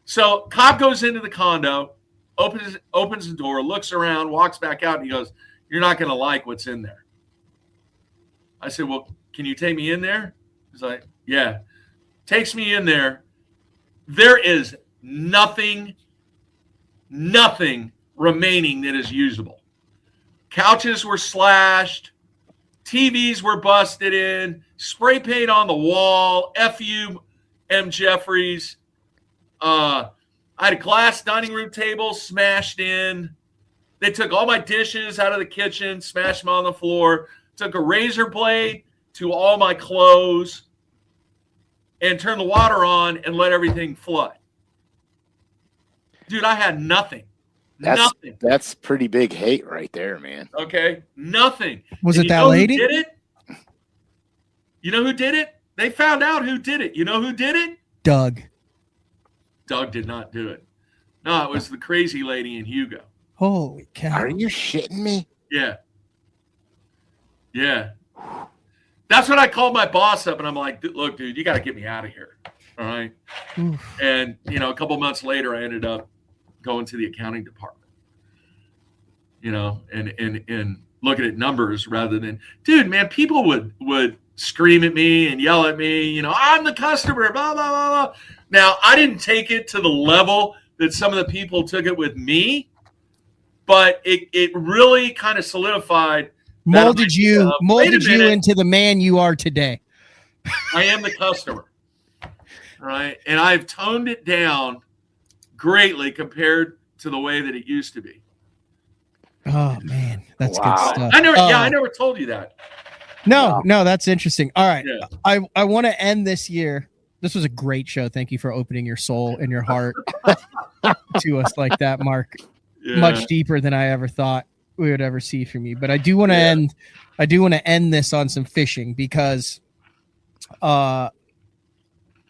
So cop goes into the condo, opens the door, looks around, walks back out, and he goes, you're not going to like what's in there. I said, well, can you take me in there? He's like, yeah. Takes me in there. There is nothing remaining that is usable. Couches were slashed. TVs were busted in. Spray paint on the wall. F.U. M. Jeffries. I had a glass dining room table smashed in. They took all my dishes out of the kitchen, smashed them on the floor, took a razor blade to all my clothes, and turned the water on and let everything flood. Dude, I had nothing. Nothing. That's pretty big hate right there, man. Okay? Nothing. Was it that lady? Who did it? You know who did it? They found out who did it. You know who did it? Doug. Doug did not do it. No, it was the crazy lady in Hugo. Holy cow. Are you shitting me? Yeah. That's when I called my boss up and I'm like, look, dude, you got to get me out of here. All right. Oof. And, a couple months later, I ended up going to the accounting department, and looking at numbers rather than, dude, man, people would scream at me and yell at me, I'm the customer, blah, blah, blah, blah. Now, I didn't take it to the level that some of the people took it with me, but it really kind of solidified. Molded you into the man you are today. I am the customer, right? And I've toned it down greatly compared to the way that it used to be. Oh man, that's good Wow. stuff. I never told you that. No, that's interesting. All right. Yeah. I want to end this year. This was a great show. Thank you for opening your soul and your heart to us like that, Mark. Yeah. Much deeper than I ever thought we would ever see from you. But I do want to end this on some fishing because I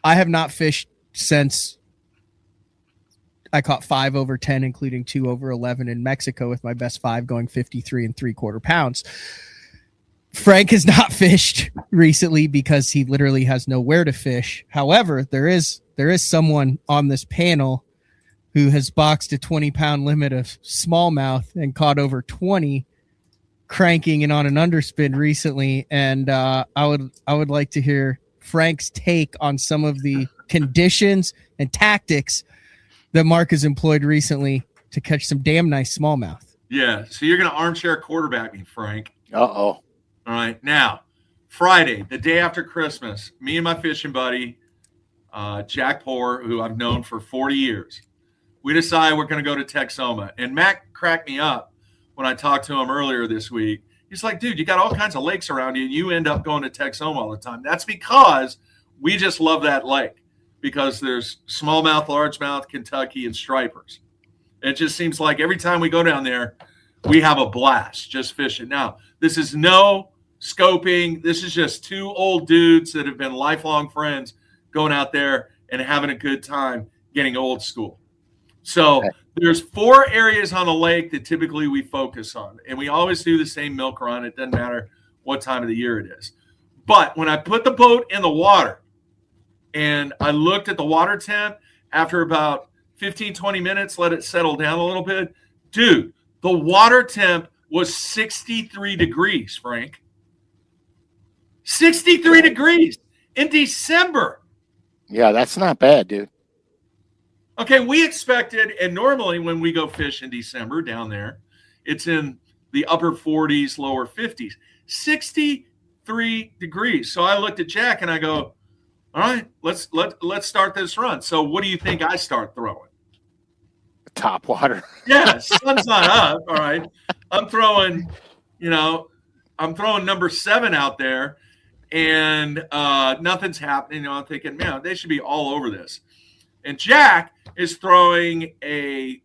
have not fished since I caught 5 over 10, including 2 over 11 in Mexico with my best 5 going 53 3/4 pounds. Frank has not fished recently because he literally has nowhere to fish. However, there is someone on this panel who has boxed a 20-pound limit of smallmouth and caught over 20, cranking and on an underspin recently. And I would like to hear Frank's take on some of the conditions and tactics that Mark has employed recently to catch some damn nice smallmouth. Yeah. So you're going to armchair quarterback me, Frank. Uh-oh. All right. Now, Friday, the day after Christmas, me and my fishing buddy, Jack Poor, who I've known for 40 years, we decided we're going to go to Texoma. And Matt cracked me up when I talked to him earlier this week. He's like, dude, you got all kinds of lakes around you, and you end up going to Texoma all the time. That's because we just love that lake, because there's smallmouth, largemouth, Kentucky, and stripers. It just seems like every time we go down there, we have a blast just fishing. Now, this is no scoping. This is just 2 old dudes that have been lifelong friends going out there and having a good time getting old school. So there's 4 areas on the lake that typically we focus on, and we always do the same milk run. It doesn't matter what time of the year it is. But when I put the boat in the water and I looked at the water temp after about 15, 20 minutes, let it settle down a little bit, dude, the water temp was 63 degrees, Frank. 63 degrees in December. Yeah, that's not bad, dude. Okay, we expected, and normally when we go fish in December down there, it's in the upper 40s, lower 50s. 63 degrees. So I looked at Jack and I go, all right, let's start this run. So what do you think I start throwing? Top water. Yeah, sun's not up. All right. I'm throwing number 7 out there, and nothing's happening. I'm thinking, man, they should be all over this. And Jack is throwing a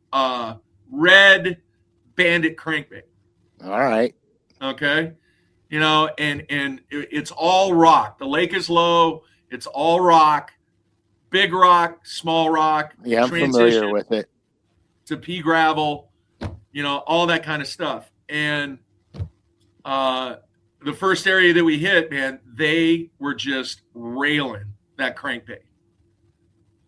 red bandit crankbait. All right. Okay. And it's all rock. The lake is low. It's all rock, big rock, small rock. Yeah, I'm familiar with it. To pea gravel, all that kind of stuff. And the first area that we hit, man, they were just railing that crankbait.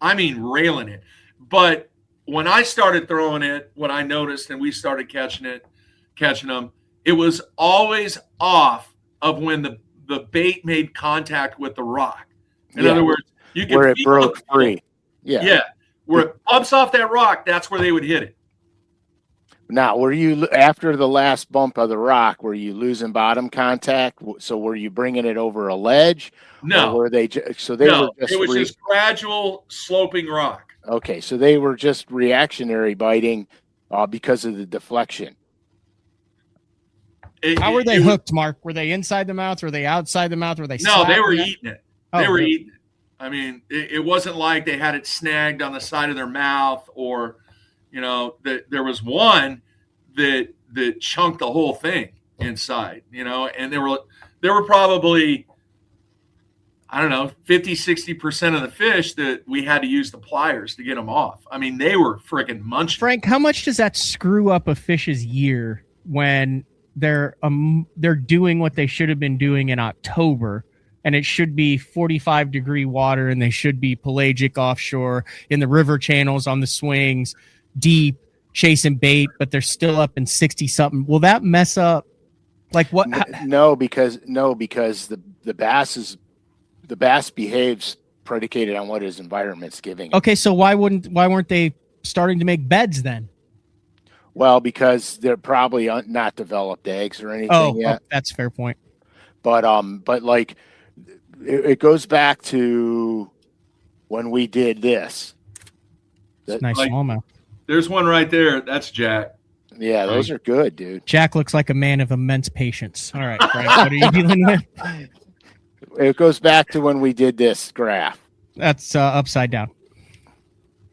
I mean, railing it. But when I started throwing it, what I noticed, and we started catching them, it was always off of when the bait made contact with the rock. In other words, you can where it broke free. Yeah. Where it bumps off that rock, that's where they would hit it. Now, were you, after the last bump of the rock, were you losing bottom contact? So were you bringing it over a ledge? No. Or were they were just it was just gradual sloping rock. Okay, so they were just reactionary biting because of the deflection. How were they hooked, Mark? Were they inside the mouth? Were they outside the mouth? Were they? No, they were eating it. They were really? eating it. I mean, it wasn't like they had it snagged on the side of their mouth, or there was one that chunked the whole thing inside. And there were probably, I don't know, 50-60% of the fish that we had to use the pliers to get them off. I mean, they were freaking munching. Frank, how much does that screw up a fish's year when they're doing what they should have been doing in October, and it should be 45-degree water, and they should be pelagic offshore in the river channels on the swings, deep, chasing bait, but they're still up in 60-something. Will that mess up? Like what? No, because the bass behaves predicated on what his environment's giving him. Okay, so why weren't they starting to make beds then? Well, because they're probably not developed eggs or anything yet. Oh, that's a fair point. But like it goes back to when we did this. It's nice smallmouth. There's one right there. That's Jack. Yeah, those are good, dude. Jack looks like a man of immense patience. All right, Frank, what are you dealing with? It goes back to when we did this graph That's upside down.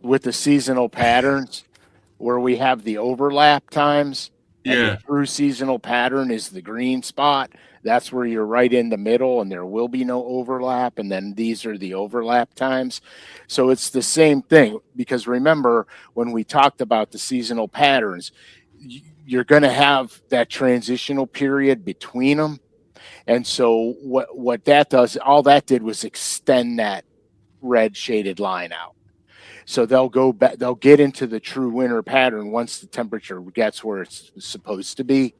with the seasonal patterns where we have the overlap times. And Yeah. the true seasonal pattern is the green spot. That's where you're right in the middle and there will be no overlap. And then these are the overlap times. So it's the same thing, because remember when we talked about the seasonal patterns, you're going to have that transitional period between them. And so what that does, all that did was extend that red shaded line out. So they'll go back, they'll get into the true winter pattern once the temperature gets where it's supposed to be.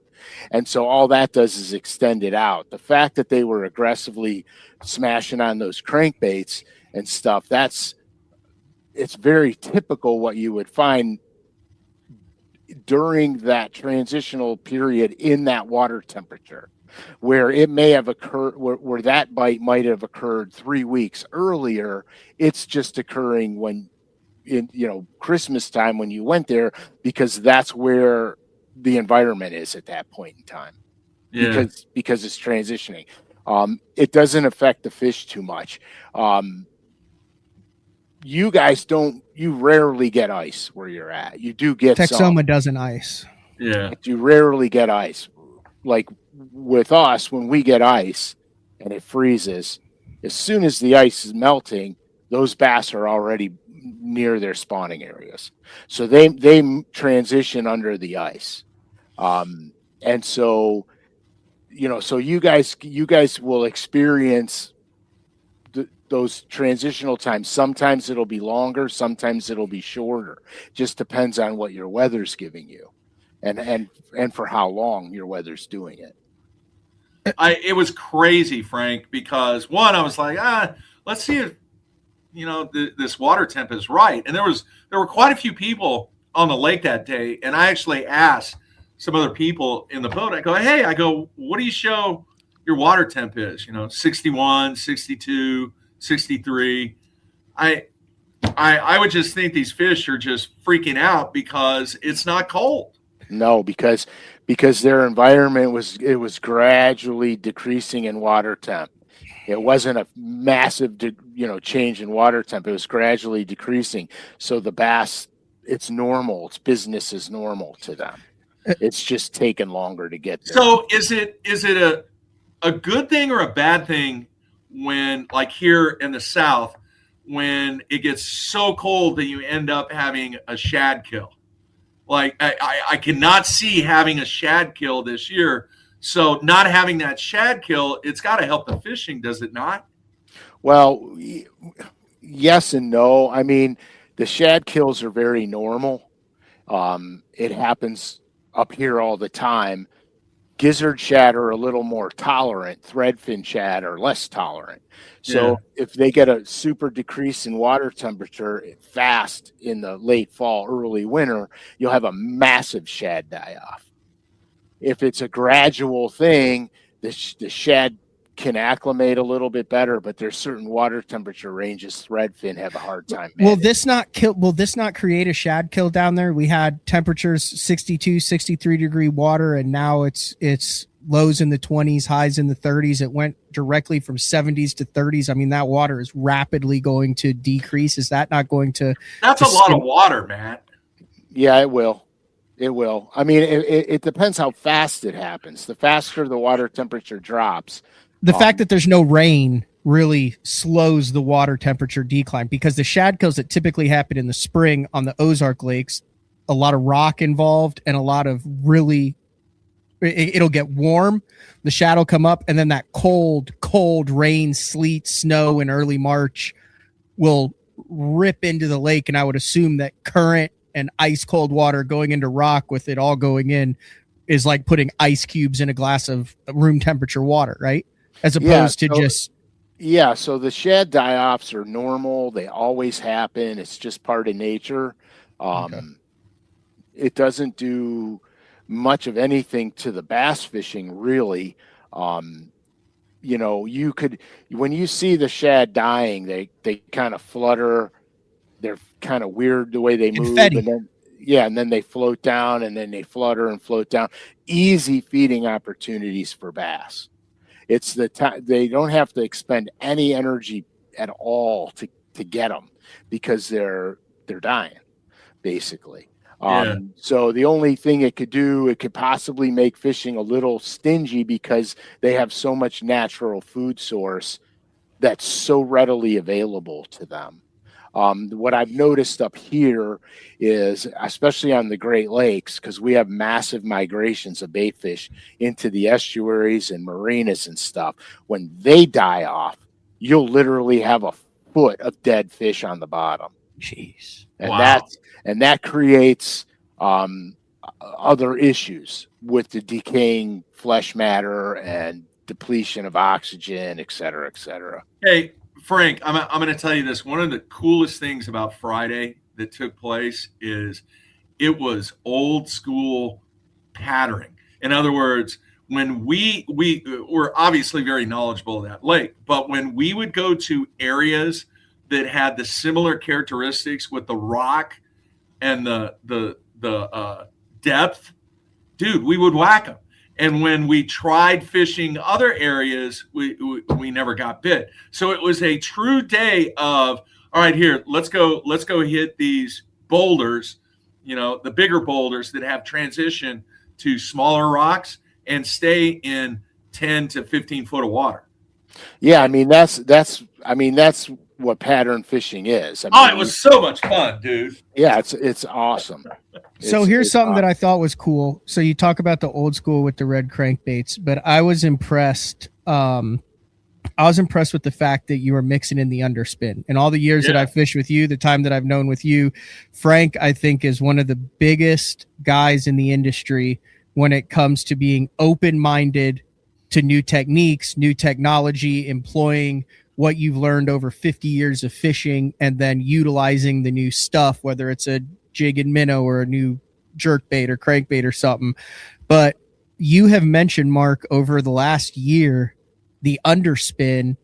And so all that does is extend it out. The fact that they were aggressively smashing on those crankbaits and stuff, it's very typical what you would find during that transitional period in that water temperature, where it may have occurred, where that bite might have occurred 3 weeks earlier. It's just occurring when, in Christmas time when you went there, because that's where the environment is at that point in time. Yeah. Because it's transitioning. It doesn't affect the fish too much. You guys you rarely get ice where you're at. You do get Texoma doesn't ice. Yeah. You rarely get ice. Like with us, when we get ice and it freezes, as soon as the ice is melting, those bass are already near their spawning areas. So they transition under the ice. And so, so you guys will experience those transitional times. Sometimes it'll be longer, sometimes it'll be shorter. Just depends on what your weather's giving you and for how long your weather's doing it. It was crazy, Frank, because one, I was like, let's see if this water temp is right. And there were quite a few people on the lake that day, and I actually asked some other people in the boat. I go, what do you show your water temp is? 61, 62, 63. I would just think these fish are just freaking out because it's not cold. No, because their environment was gradually decreasing in water temp. It wasn't a massive, change in water temp. It was gradually decreasing. So the bass, it's normal. It's business as normal to them. It's just taken longer to get there. So is it a good thing or a bad thing when, like here in the South, when it gets so cold that you end up having a shad kill? Like I cannot see having a shad kill this year. So not having that shad kill, it's got to help the fishing, does it not? Well, yes and no. I mean, the shad kills are very normal. It happens up here all the time. Gizzard shad are a little more tolerant. Threadfin shad are less tolerant. So if they get a super decrease in water temperature fast in the late fall, early winter, you'll have a massive shad die-off. If it's a gradual thing, the shad can acclimate a little bit better, but there's certain water temperature ranges threadfin have a hard time managing. Will this not create a shad kill down there? We had temperatures 62, 63 degree water, and now it's lows in the 20s, highs in the 30s. It went directly from 70s to 30s. I mean, that water is rapidly going to decrease. Is that not going to? That's a lot of water, Matt. Yeah, it will. It will. I mean, it depends how fast it happens. The faster the water temperature drops. The fact that there's no rain really slows the water temperature decline, because the shad kills that typically happen in the spring on the Ozark lakes, a lot of rock involved and a lot of it'll get warm. The shad will come up, and then that cold rain, sleet, snow in early March will rip into the lake. And I would assume that current and ice cold water going into rock with it all going in is like putting ice cubes in a glass of room temperature water, right? As opposed to just. Yeah. So the shad die-offs are normal. They always happen. It's just part of nature. Okay. It doesn't do much of anything to the bass fishing, really. You could, when you see the shad dying, they kind of flutter. They're kind of weird the way they move. Confetti. And then, yeah, and then they float down, and then they flutter and float down. Easy feeding opportunities for bass. It's the time they don't have to expend any energy at all to get them because they're dying basically. Yeah. So the only thing it could possibly make fishing a little stingy because they have so much natural food source that's so readily available to them. What I've noticed up here is, especially on the Great Lakes, because we have massive migrations of bait fish into the estuaries and marinas and stuff, when they die off, you'll literally have a foot of dead fish on the bottom. Jeez. And Wow. that creates other issues with the decaying flesh matter and depletion of oxygen, et cetera, et cetera. Hey, Frank, I'm going to tell you this. One of the coolest things about Friday that took place is it was old school patterning. In other words, when we were obviously very knowledgeable of that lake, but when we would go to areas that had the similar characteristics with the rock and the depth, dude, we would whack them. And when we tried fishing other areas, we never got bit. So it was a true day of, all right, here, let's go hit these boulders, the bigger boulders that have transition to smaller rocks and stay in 10 to 15 foot of water. Yeah, I mean that's what pattern fishing is. It was so much fun, dude. Yeah, it's awesome. So here's something that I thought was cool. So you talk about the old school with the red crankbaits, but I was impressed. I was impressed with the fact that you were mixing in the underspin. And all the years that I fished with you, the time that I've known with you, Frank, I think, is one of the biggest guys in the industry when it comes to being open-minded to new techniques, new technology, employing what you've learned over 50 years of fishing, and then utilizing the new stuff, whether it's a jig and minnow or a new jerk bait or crankbait or something. But you have mentioned, Mark, over the last year, the underspin.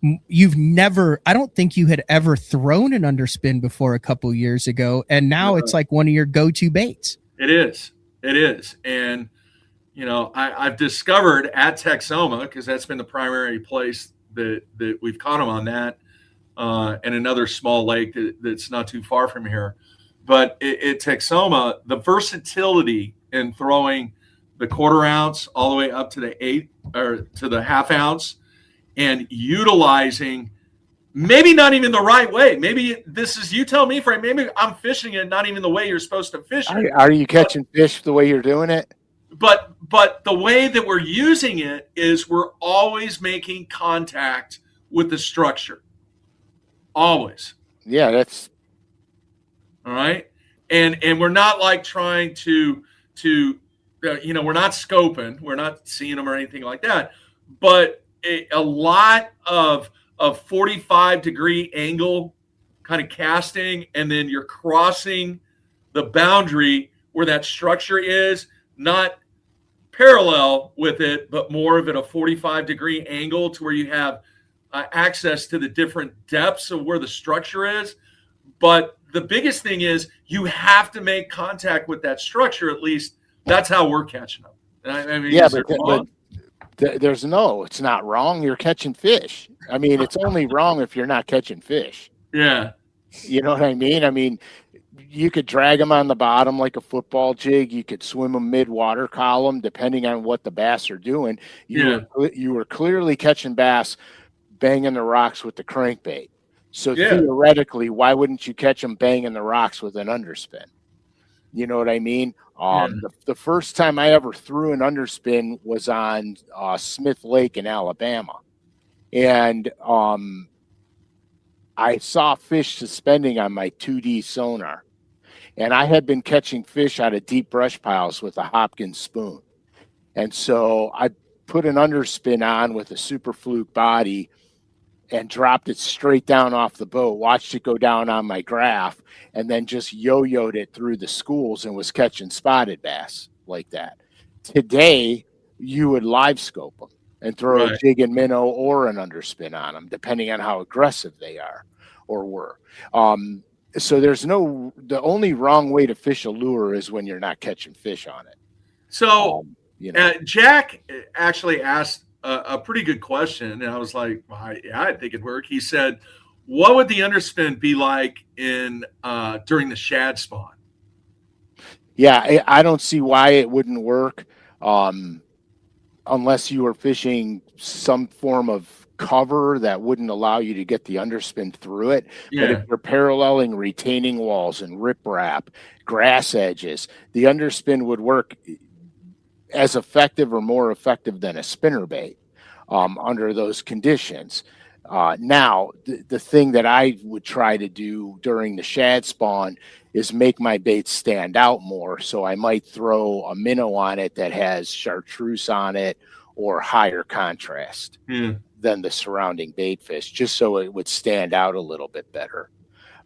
I don't think you had ever thrown an underspin before a couple years ago, and now it's like one of your go-to baits. It is. And I've discovered at Texoma, because that's been the primary place that we've caught them on that, and another small lake that's not too far from here. But at Texoma, the versatility in throwing the quarter ounce all the way up to the 8 or to the half ounce, and utilizing maybe not even the right way. Maybe this is, you tell me, Frank, maybe I'm fishing it not even the way you're supposed to fish it. Are you catching fish the way you're doing it? But the way that we're using it is we're always making contact with the structure. Always. Yeah, that's all right. And we're not like trying to we're not scoping, we're not seeing them or anything like that. But a lot of 45-degree angle kind of casting, and then you're crossing the boundary where that structure is, not parallel with it, but more of it a 45-degree angle to where you have access to the different depths of where the structure is. But the biggest thing is you have to make contact with that structure. At least that's how we're catching them. I mean, yeah, but it's not wrong. You're catching fish. I mean, it's only wrong if you're not catching fish. Yeah. You know what I mean? I mean, you could drag them on the bottom like a football jig. You could swim them mid-water column, depending on what the bass are doing. You were clearly catching bass banging the rocks with the crankbait. So theoretically, why wouldn't you catch them banging the rocks with an underspin? You know what I mean? The first time I ever threw an underspin was on Smith Lake in Alabama. And I saw fish suspending on my 2D sonar. And I had been catching fish out of deep brush piles with a Hopkins spoon. And so I put an underspin on with a super fluke body and dropped it straight down off the boat, watched it go down on my graph, and then just yo-yoed it through the schools and was catching spotted bass like that. Today, you would live scope them and throw a jig and minnow or an underspin on them, depending on how aggressive they are or were. So the only wrong way to fish a lure is when you're not catching fish on it. So, You know, Jack actually asked a pretty good question, and I was like, well, yeah, I think it'd work. He said, what would the underspin be like in during the shad spawn? yeah, I don't see why it wouldn't work unless you were fishing some form of cover that wouldn't allow you to get the underspin through it. Yeah. But if you're paralleling retaining walls and riprap, grass edges, the underspin would work as effective or more effective than a spinnerbait under those conditions. Now, the thing that I would try to do during the shad spawn is make my bait stand out more. So I might throw a minnow on it that has chartreuse on it or higher contrast than the surrounding bait fish, just so it would stand out a little bit better.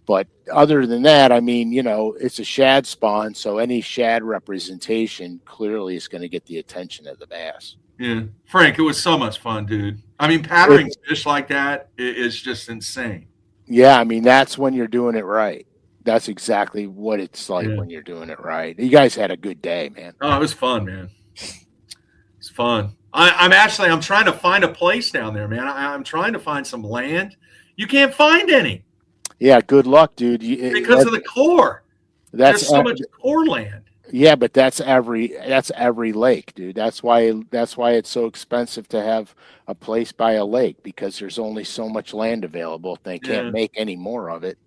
But other than that, I mean, you know, it's a shad spawn, so any shad representation clearly is going to get the attention of the bass. Yeah. Frank, it was so much fun, dude. I mean, patterning fish like that is just insane. Yeah, I mean, that's when you're doing it right. That's exactly what it's like when you're doing it right. You guys had a good day, man. Oh, it was fun, man. It's fun. I'm trying to find a place down there, man. I'm trying to find some land. You can't find any. Yeah, good luck, dude. Because of the core. There's so much core land. Yeah, but that's every lake, dude. That's why it's so expensive to have a place by a lake, because there's only so much land available. They can't make any more of it.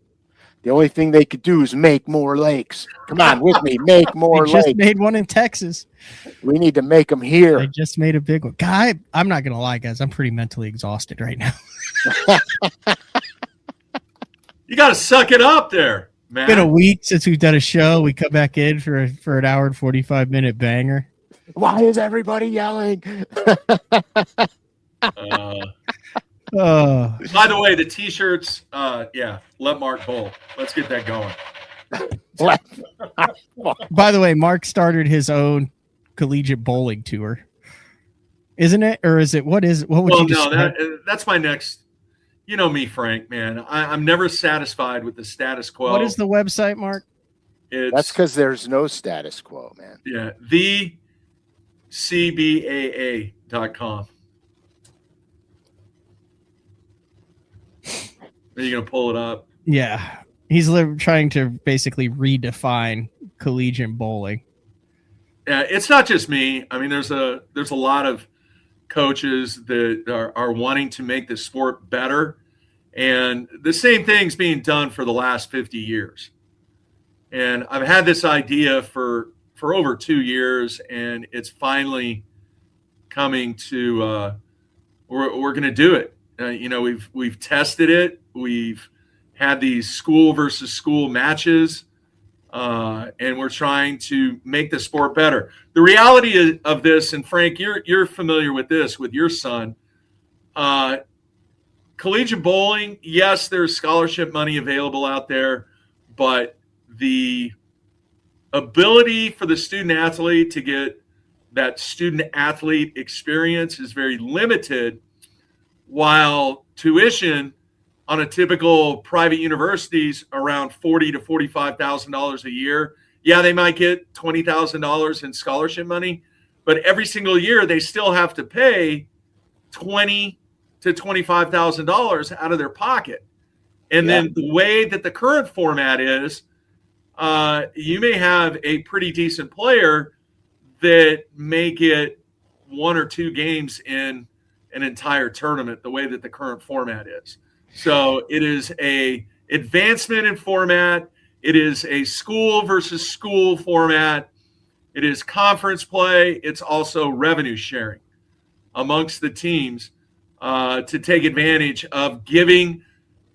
The only thing they could do is make more lakes. Come on with me, make more lakes. Just made one in Texas. We need to make them here. I just made a big one. God, I'm not gonna lie, guys. I'm pretty mentally exhausted right now. You got to suck it up there, man. It's been a week since we've done a show. We come back in for an hour and 45-minute banger. Why is everybody yelling? By the way, the T-shirts, let Mark bowl. Let's get that going. By the way, Mark started his own collegiate bowling tour, isn't it? Or is it? What would you describe? That's my next. You know me, Frank, man. I'm never satisfied with the status quo. What is the website, Mark? That's because there's no status quo, man. Yeah, thecbaa.com. Are you going to pull it up? Yeah. He's trying to basically redefine collegiate bowling. Yeah, it's not just me. I mean, there's a lot of coaches that are wanting to make the sport better, and the same thing's being done for the last 50 years. And I've had this idea for over 2 years, and it's finally coming to we're going to do it. We've tested it. We've had these school versus school matches, and we're trying to make the sport better. The reality of this, and Frank, you're familiar with this with your son. Collegiate bowling, yes, there's scholarship money available out there, but the ability for the student athlete to get that student athlete experience is very limited, while tuition on a typical private universities around $40,000 to $45,000 a year. Yeah, they might get $20,000 in scholarship money, but every single year they still have to pay $20,000 to $25,000 out of their pocket. And then the way that the current format is, you may have a pretty decent player that may get 1 or 2 games in an entire tournament, the way that the current format is. So it is a advancement in format. It is a school versus school format. It is conference play. It's also revenue sharing amongst the teams to take advantage of giving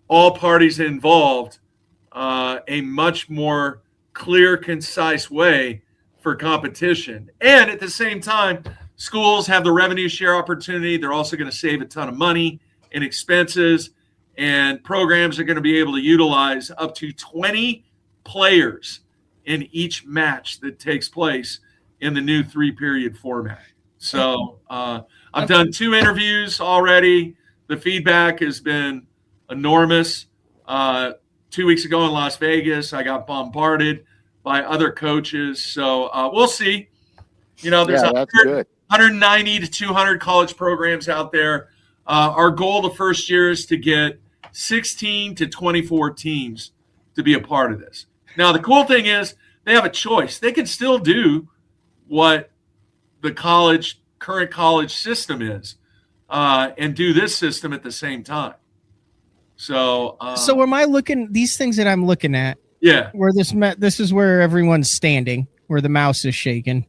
all parties involved a much more clear, concise way for competition. And at the same time, schools have the revenue share opportunity. They're also going to save a ton of money in expenses, and programs are going to be able to utilize up to 20 players in each match that takes place in the new 3-period format. So I've done 2 interviews already. The feedback has been enormous. 2 weeks ago in Las Vegas, I got bombarded by other coaches. So we'll see. There's that's good. 190 to 200 college programs out there. Our goal the first year is to get 16 to 24 teams to be a part of this. Now, the cool thing is they have a choice. They can still do what the current college system is and do this system at the same time. So am I looking these things that I'm looking at? Yeah. Where this is where everyone's standing, where the mouse is shaking.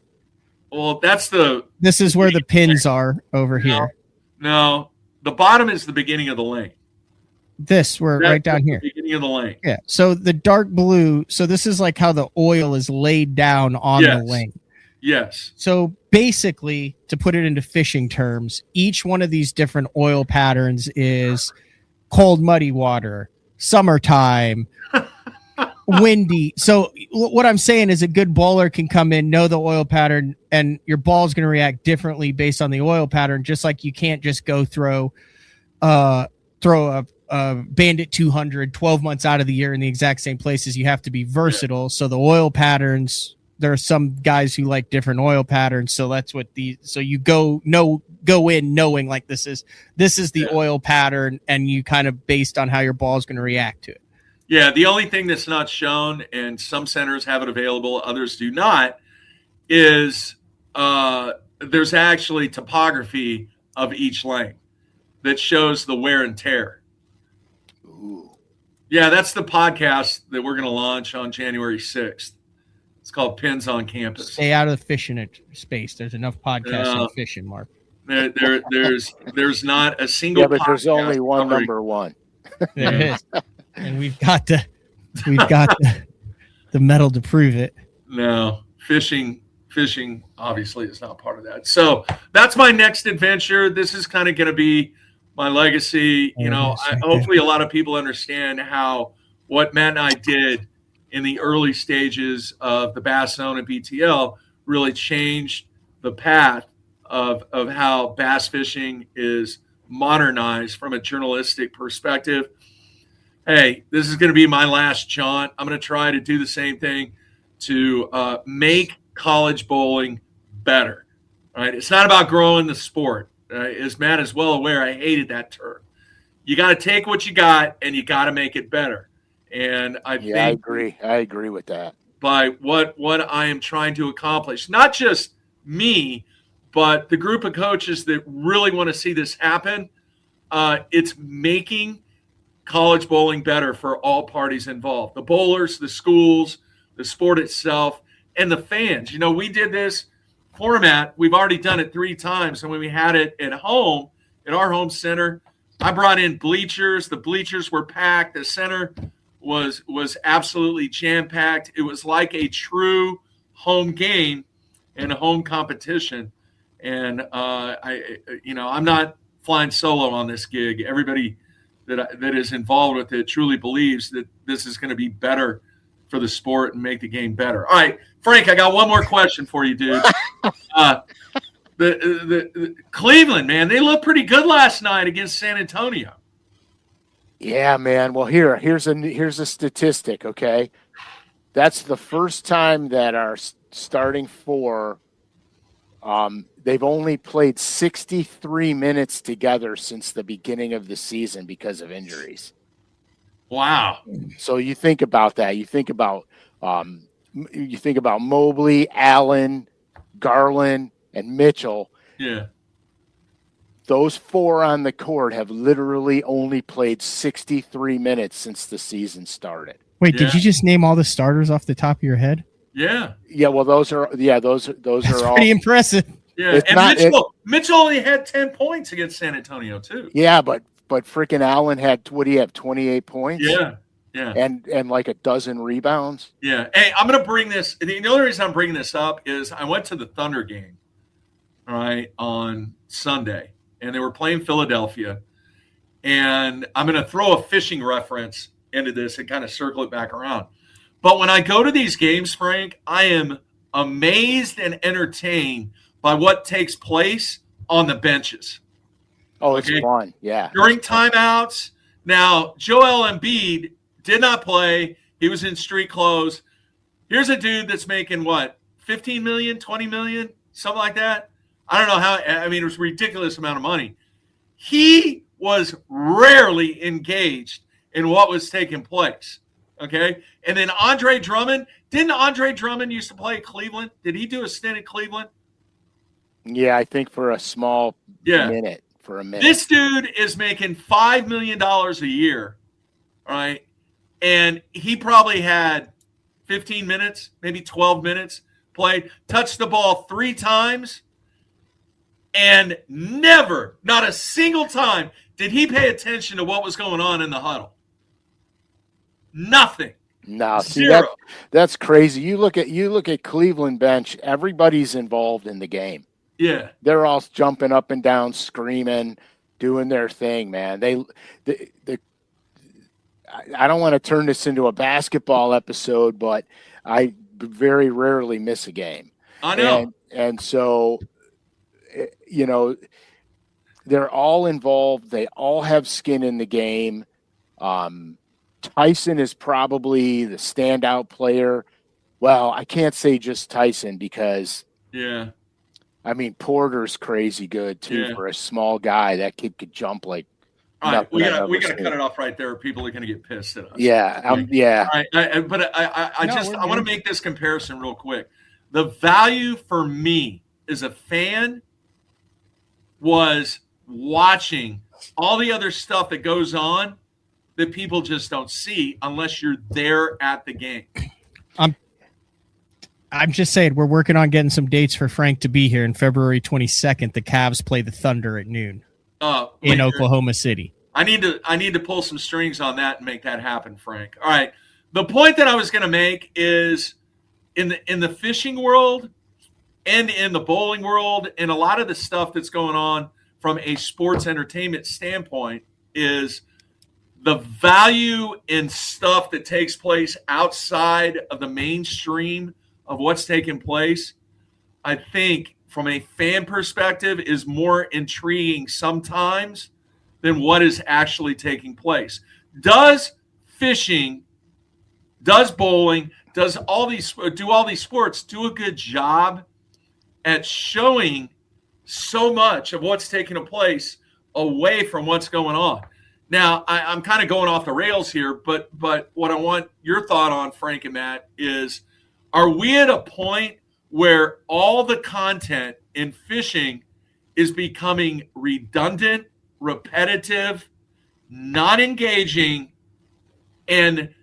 Well, this is where the pins are over here. No, the bottom is the beginning of the lane. Right down here. The beginning of the lane. Yeah. So the dark blue. So this is like how the oil is laid down on the lane. Yes. So basically, to put it into fishing terms, each one of these different oil patterns is cold, muddy water, summertime, windy. So what I'm saying is a good bowler can come in, know the oil pattern, and your ball's going to react differently based on the oil pattern, just like you can't just go throw a Bandit 200 12 months out of the year in the exact same places. You have to be versatile. So the oil patterns, there are some guys who like different oil patterns. So that's what so you go in knowing like this is the oil pattern, and you kind of based on how your ball is going to react to it. Yeah. The only thing that's not shown, and some centers have it available, others do not, is there's actually topography of each lane that shows the wear and tear. Ooh. Yeah, that's the podcast that we're going to launch on January 6th. It's called Pins on Campus. Stay out of the fishing space. There's enough podcasts on fishing, Mark. There's not a single. Yeah, but there's only one number one. There is, and we've got the metal to prove it. No, fishing obviously is not part of that. So that's my next adventure. This is kind of going to be my legacy. Hopefully a lot of people understand what Matt and I did in the early stages of the Bass Zone and BTL really changed the path of how bass fishing is modernized from a journalistic perspective. Hey, this is going to be my last jaunt. I'm going to try to do the same thing to make college bowling better. All right, it's not about growing the sport. As Matt is well aware, I hated that term. You got to take what you got and you got to make it better. And I agree. I agree with that. By what I am trying to accomplish, not just me, but the group of coaches that really want to see this happen. It's making college bowling better for all parties involved: the bowlers, the schools, the sport itself, and the fans. We did this format. We've already done it 3 times, and when we had it at home, at our home center, I brought in bleachers. The bleachers were packed. The center was absolutely jam-packed. It was like a true home game and a home competition. And I'm not flying solo on this gig. Everybody that is involved with it truly believes that this is going to be better for the sport and make the game better. All right, Frank, I got one more question for you, dude. The Cleveland, man, they looked pretty good last night against San Antonio. Yeah, man. Well, here's a statistic. Okay, that's the first time that our starting 4, they've only played 63 minutes together since the beginning of the season because of injuries. Wow. So you think about that. You think about Mobley, Allen, Garland, and Mitchell. Yeah. Those 4 on the court have literally only played 63 minutes since the season started. Wait, did you just name all the starters off the top of your head? Yeah. Yeah, well, those are That's all pretty impressive. Yeah, and Mitchell only had 10 points against San Antonio too. Yeah, but freaking Allen had, what do you have, 28 points? Yeah. And like a dozen rebounds. Yeah. Hey, I'm going to bring this. The only reason I'm bringing this up is I went to the Thunder game, all right, on Sunday, and they were playing Philadelphia. And I'm going to throw a fishing reference into this and kind of circle it back around. But when I go to these games, Frank, I am amazed and entertained by what takes place on the benches. Oh, it's fun. Yeah. During timeouts. Now, Joel Embiid did not play. He was in street clothes. Here's a dude that's making what, 15 million, 20 million, something like that. I don't know how. I mean, it was a ridiculous amount of money. He was rarely engaged in what was taking place. Okay. And then Andre Drummond, didn't Andre Drummond used to play at Cleveland? Did he do a stint at Cleveland? Yeah, I think for a small minute. This dude is making $5 million a year. All right. And he probably had 15 minutes, maybe 12 minutes played, touched the ball 3 times, and never, not a single time, did he pay attention to what was going on in the huddle. Nothing. No, see, that's crazy. You look at Cleveland bench, everybody's involved in the game. Yeah. They're all jumping up and down, screaming, doing their thing, man. I don't want to turn this into a basketball episode, but I very rarely miss a game. I know. And so, you know, they're all involved. They all have skin in the game. Tyson is probably the standout player. Well, I can't say just Tyson because, I mean, Porter's crazy good too for a small guy. That kid could jump like. All right, we got to cut it off right there. People are going to get pissed at us. Yeah, yeah. All right, but I want to make this comparison real quick. The value for me as a fan was watching all the other stuff that goes on that people just don't see unless you're there at the game. I'm just saying we're working on getting some dates for Frank to be here. On February 22nd, the Cavs play the Thunder at noon in Oklahoma City. I need to pull some strings on that and make that happen, Frank. All right. The point that I was going to make is in the fishing world and in the bowling world and a lot of the stuff that's going on from a sports entertainment standpoint is the value in stuff that takes place outside of the mainstream of what's taking place, I think from a fan perspective is more intriguing sometimes than what is actually taking place. Does fishing, does bowling, do all these sports do a good job at showing so much of what's taking place away from what's going on? Now, I'm kind of going off the rails here, but what I want your thought on, Frank and Matt, is are we at a point where all the content in fishing is becoming redundant, repetitive, not engaging, and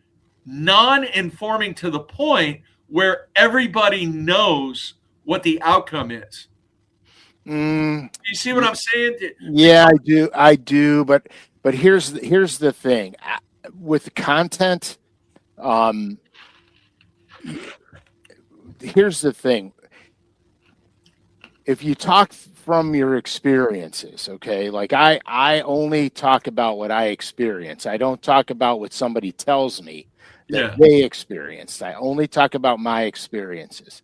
non-informing to the point where everybody knows what the outcome is? You see what I'm saying? Yeah, I do. But here's the thing with content. Here's the thing. If you talk from your experiences, okay, like I only talk about what I experience. I don't talk about what somebody tells me that they experienced. I only talk about my experiences.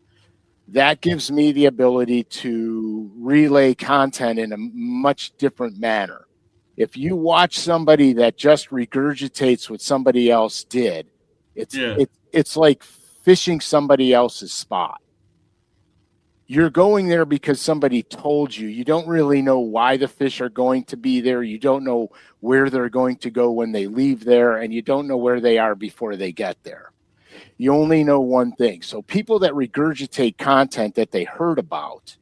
That gives me the ability to relay content in a much different manner. If you watch somebody that just regurgitates what somebody else did, it's like fishing somebody else's spot. You're going there because somebody told you. You don't really know why the fish are going to be there. You don't know where they're going to go when they leave there, and you don't know where they are before they get there. You only know one thing. So people that regurgitate content that they heard about,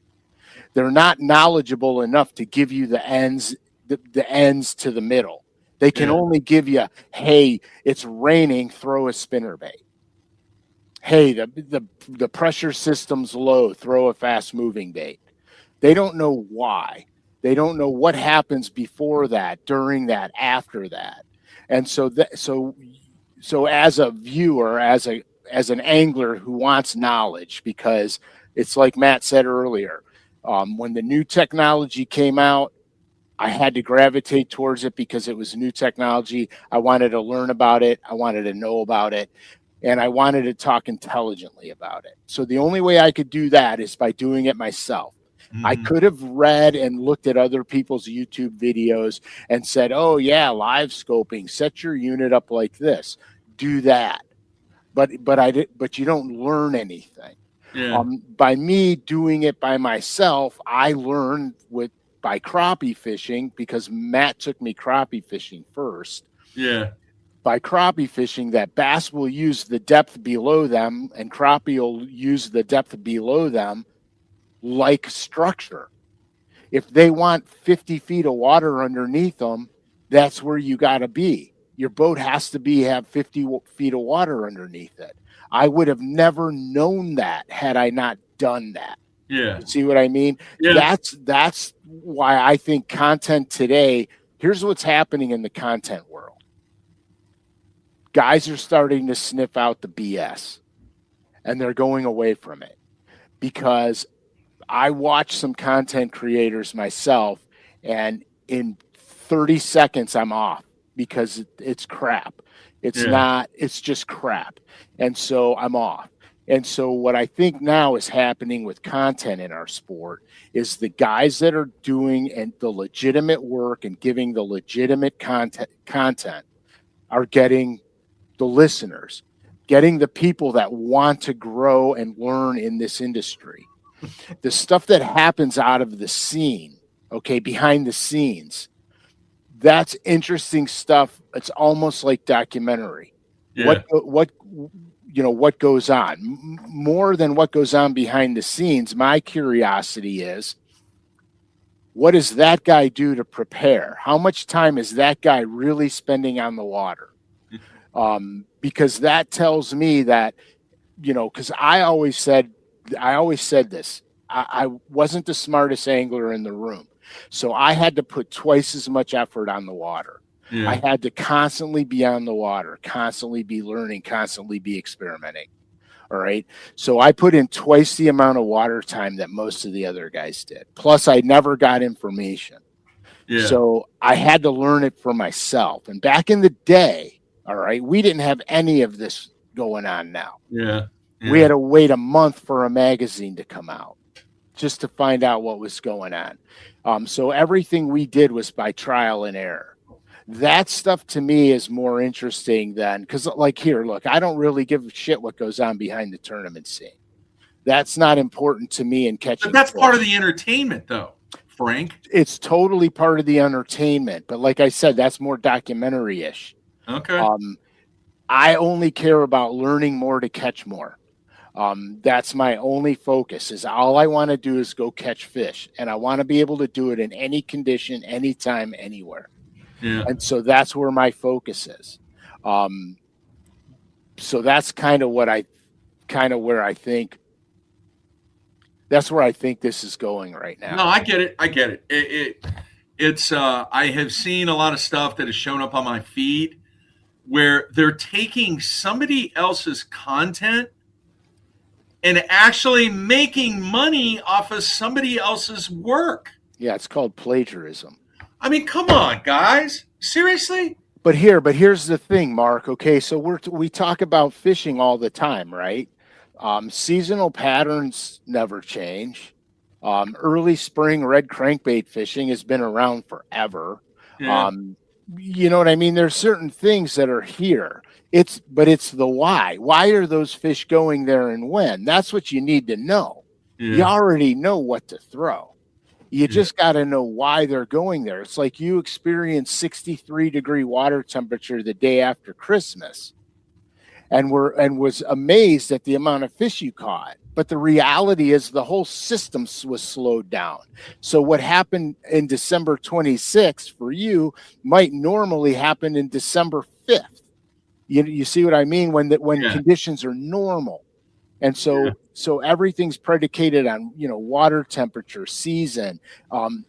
they're not knowledgeable enough to give you the ends to the middle. They can only give you, hey, it's raining, throw a spinnerbait. Hey, the pressure system's low, throw a fast moving bait. They don't know why. They don't know what happens before that, during that, after that. And so as a viewer, as an angler who wants knowledge, because it's like Matt said earlier, when the new technology came out, I had to gravitate towards it because it was new technology. I wanted to learn about it. I wanted to know about it. And I wanted to talk intelligently about it. So the only way I could do that is by doing it myself. Mm-hmm. I could have read and looked at other people's YouTube videos and said, oh, yeah, live scoping, set your unit up like this. do that, but you don't learn anything. Yeah. By me doing it by myself, I learned by crappie fishing, because Matt took me crappie fishing first. Yeah. By crappie fishing, that bass will use the depth below them and crappie will use the depth below them like structure. If they want 50 feet of water underneath them, that's where you got to be. Your boat has to have 50 feet of water underneath it. I would have never known that had I not done that. Yeah. You see what I mean? Yeah. That's why I think content today, here's what's happening in the content world. Guys are starting to sniff out the BS, and they're going away from it, because I watch some content creators myself, and in 30 seconds I'm off, because it's crap. It's not, it's just crap. And so I'm off. And so what I think now is happening with content in our sport is the guys that are doing and the legitimate work and giving the legitimate content are getting the listeners, getting the people that want to grow and learn in this industry. The stuff that happens out of the scene, okay, behind the scenes, that's interesting stuff. It's almost like documentary. Yeah. What goes on more than what goes on behind the scenes. My curiosity is, what does that guy do to prepare? How much time is that guy really spending on the water? Because that tells me that, because I always said this, I wasn't the smartest angler in the room. So I had to put twice as much effort on the water. Yeah. I had to constantly be on the water, constantly be learning, constantly be experimenting. All right. So I put in twice the amount of water time that most of the other guys did. Plus, I never got information. Yeah. So I had to learn it for myself. And back in the day, all right, we didn't have any of this going on now. Yeah. We had to wait a month for a magazine to come out just to find out what was going on. So everything we did was by trial and error. That stuff to me is more interesting than, because like here, look, I don't really give a shit what goes on behind the tournament scene. That's not important to me in catching. But that's fish. part of the entertainment, though, Frank. It's totally part of the entertainment. But like I said, that's more documentary-ish. Okay. I only care about learning more to catch more. That's my only focus. Is all I want to do is go catch fish, and I want to be able to do it in any condition, anytime, anywhere. Yeah. And so that's where my focus is. So that's kind of where I think this is going right now. No, I get it. It's I have seen a lot of stuff that has shown up on my feed where they're taking somebody else's content and actually making money off of somebody else's work. Yeah, it's called plagiarism. I mean, come on, guys. Seriously? But here's the thing, Mark. Okay, so we talk about fishing all the time, right? Seasonal patterns never change. Early spring red crankbait fishing has been around forever. Yeah. You know what I mean? There's certain things that are here. But it's the why. Why are those fish going there and when? That's what you need to know. Yeah. You already know what to throw. You just got to know why they're going there. It's like you experienced 63-degree water temperature the day after Christmas and was amazed at the amount of fish you caught. But the reality is the whole system was slowed down. So what happened in December 26th for you might normally happen in December 5th. You see what I mean? When conditions are normal. And so everything's predicated on, water temperature, season. The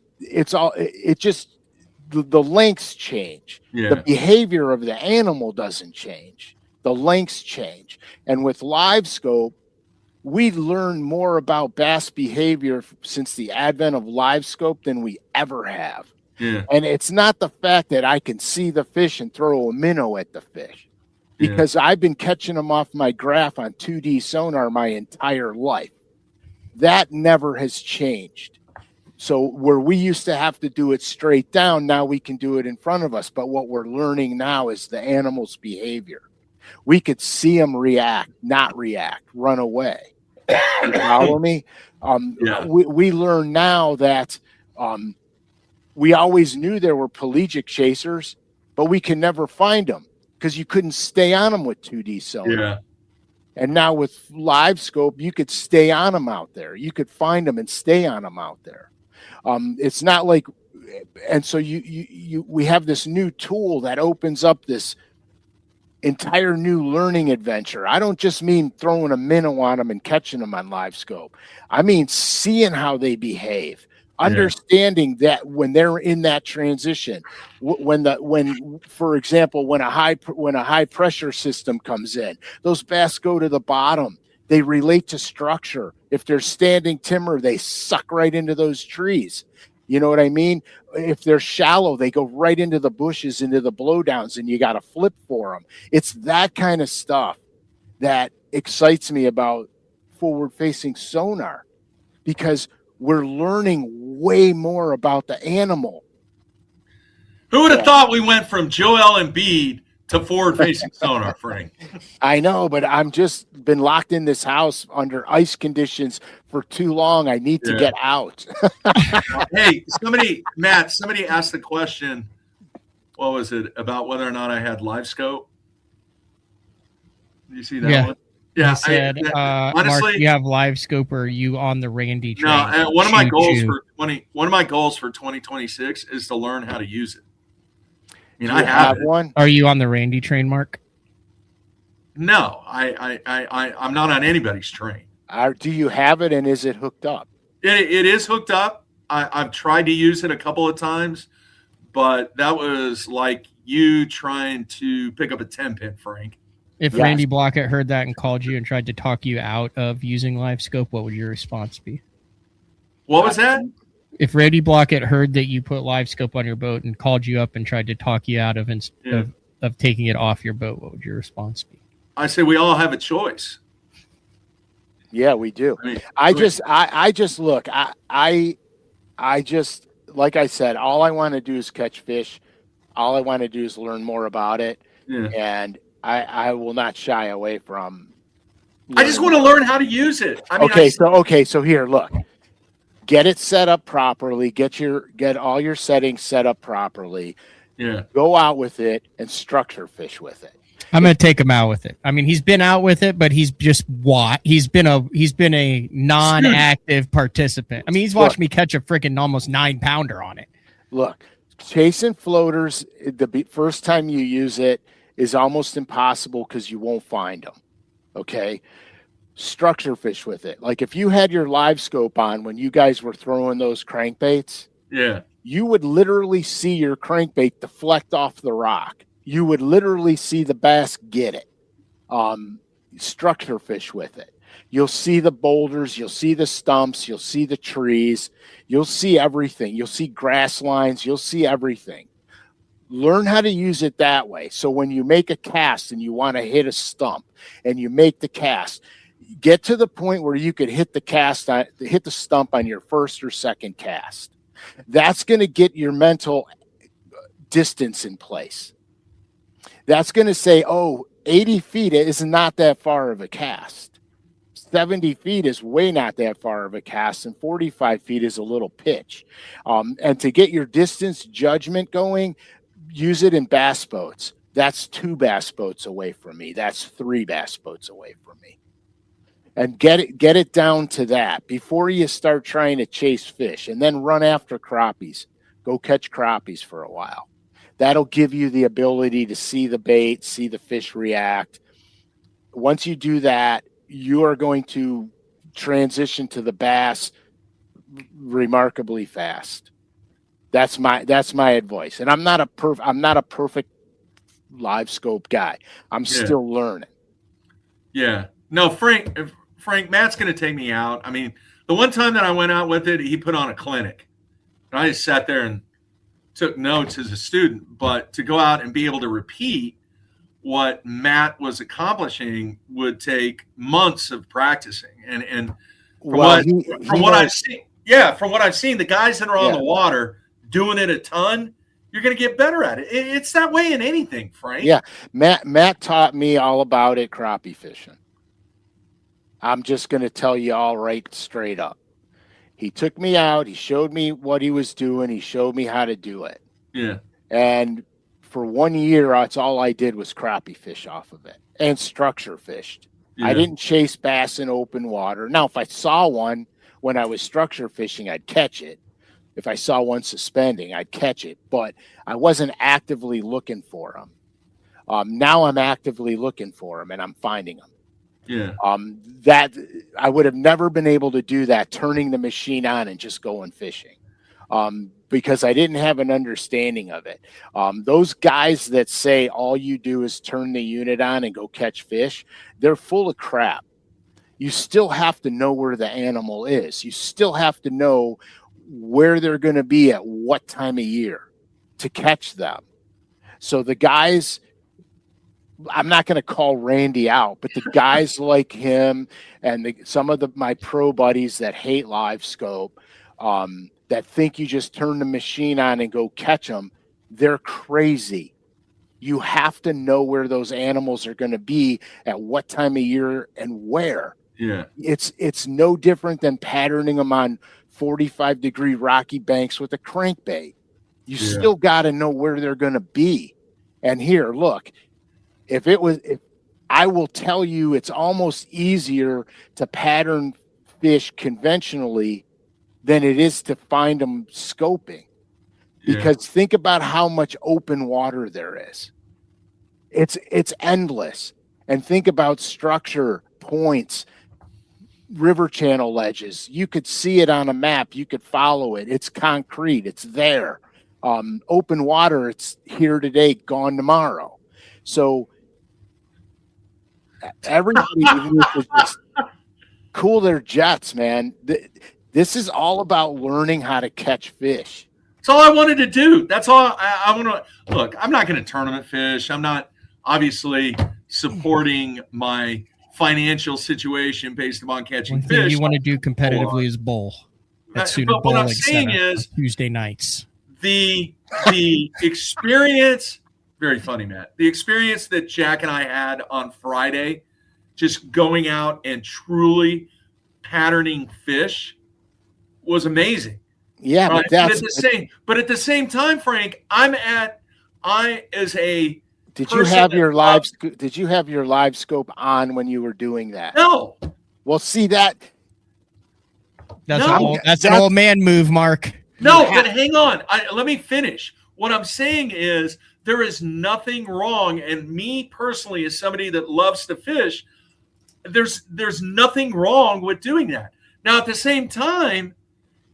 lengths change. Yeah. The behavior of the animal doesn't change. The lengths change. And with live scope, we learn more about bass behavior since the advent of live scope than we ever have. Yeah. And it's not the fact that I can see the fish and throw a minnow at the fish. Because I've been catching them off my graph on 2D sonar my entire life. That never has changed. So where we used to have to do it straight down, now we can do it in front of us. But what we're learning now is the animal's behavior. We could see them react, not react, run away. You follow me? We learn now that we always knew there were pelagic chasers, but we can never find them because you couldn't stay on them with 2D sonar. Yeah. And now with live scope, you could stay on them out there. You could find them and stay on them out there. It's not like, and so we have this new tool that opens up this entire new learning adventure. I don't just mean throwing a minnow on them and catching them on live scope. I mean seeing how they behave, understanding that when they're in that transition, for example, when a high pressure system comes in, those bass go to the bottom. They relate to structure. If they're standing timber, they suck right into those trees. You know what I mean? If they're shallow, they go right into the bushes, into the blowdowns, and you got to flip for them. It's that kind of stuff that excites me about forward-facing sonar, because we're learning way more about the animal. Who would have thought we went from Joel Embiid to forward-facing sonar, Frank? I know, but I'm just been locked in this house under ice conditions for too long. I need to get out. Hey, somebody asked the question, what was it, about whether or not I had live scope? Do you see that one? Yeah, I said, honestly, Mark, you have live scope, or are you on the Randy train? No, one of my goals for 2026 is to learn how to use it. I mean, I have one. Are you on the Randy train, Mark? No, I'm not on anybody's train. Do you have it, and is it hooked up? It is hooked up. I've tried to use it a couple of times, but that was like you trying to pick up a 10-pin, Frank. If Randy Blockett heard that and called you and tried to talk you out of using live scope, what would your response be? What was that? If Randy Blockett heard that you put live scope on your boat and called you up and tried to talk you out of taking it off your boat, what would your response be? I say we all have a choice. Yeah, we do. I just look, like I said, all I want to do is catch fish. All I want to do is learn more about it. Yeah. And I will not shy away from. I just want to learn how to use it. I mean, so here, look, get it set up properly. Get all your settings set up properly. Yeah. Go out with it and structure fish with it. I'm going to take him out with it. I mean, he's been out with it, but he's just he's been a non-active participant. I mean, he's watched me catch a freaking almost 9-pounder on it. Look, chasing floaters, the first time you use it is almost impossible because you won't find them. Okay. Structure fish with it. Like if you had your live scope on when you guys were throwing those crankbaits, you would literally see your crankbait deflect off the rock. You would literally see the bass get it. Structure fish with it. You'll see the boulders, you'll see the stumps, you'll see the trees, you'll see everything. You'll see grass lines, you'll see everything. Learn how to use it that way. So when you make a cast and you want to hit a stump and you make the cast, get to the point where you could hit the stump on your first or second cast. That's going to get your mental distance in place. That's going to say, 80 feet is not that far of a cast. 70 feet is way not that far of a cast, and 45 feet is a little pitch. And to get your distance judgment going, use it in bass boats. That's 2 bass boats away from me. That's 3 bass boats away from me. And get it down to that before you start trying to chase fish, and then run after crappies. Go catch crappies for a while. That'll give you the ability to see the bait, see the fish react. Once you do that, you are going to transition to the bass remarkably fast. That's my advice. And I'm not a perfect live scope guy. I'm still learning. Yeah. No, Frank, Matt's going to take me out. I mean, the one time that I went out with it, he put on a clinic. And I just sat there and took notes as a student. But to go out and be able to repeat what Matt was accomplishing would take months of practicing. And from what I've seen, the guys that are on the water doing it a ton, you're going to get better at it. It's that way in anything, Frank. Yeah. Matt taught me all about it crappie fishing. I'm just going to tell you all right straight up. He took me out. He showed me what he was doing. He showed me how to do it. Yeah. And for 1 year, that's all I did was crappie fish off of it and structure fished. Yeah. I didn't chase bass in open water. Now, if I saw one when I was structure fishing, I'd catch it. If I saw one suspending, I'd catch it. But I wasn't actively looking for them. Now I'm actively looking for them, and I'm finding them. Yeah. That I would have never been able to do that, turning the machine on and just going fishing, because I didn't have an understanding of it. Those guys that say all you do is turn the unit on and go catch fish, they're full of crap. You still have to know where the animal is. You still have to know where they're going to be at what time of year to catch them. So the guys, I'm not going to call Randy out, but the guys like him and some of my pro buddies that hate live scope, that think you just turn the machine on and go catch them, they're crazy. You have to know where those animals are going to be at what time of year and where. Yeah. It's no different than patterning them on 45-degree rocky banks with a crankbait. You still got to know where they're going to be. And here, look, if I will tell you, it's almost easier to pattern fish conventionally than it is to find them scoping. Because think about how much open water there is. It's endless. And think about structure, points, river channel ledges. You could see it on a map. You could follow it. It's concrete. It's there. Open water, it's here today, gone tomorrow. So everybody needs to just cool their jets, man. This is all about learning how to catch fish. That's all I wanted to do. That's all I want to look. I'm not going to tournament fish. I'm not obviously supporting my financial situation based upon catching One thing fish. you want to do competitively is bowl. At But what I'm saying is Tuesday nights. The experience, very funny, Matt. The experience that Jack and I had on Friday, just going out and truly patterning fish, was amazing. Yeah, right? but at the same time, Frank, Did you have your live scope on when you were doing that? No. Well, see that. That's an old man move, Mark. No, but hang on. Let me finish. What I'm saying is there is nothing wrong, and me personally, as somebody that loves to fish, there's nothing wrong with doing that. Now, at the same time,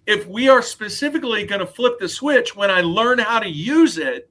if we are specifically going to flip the switch when I learn how to use it,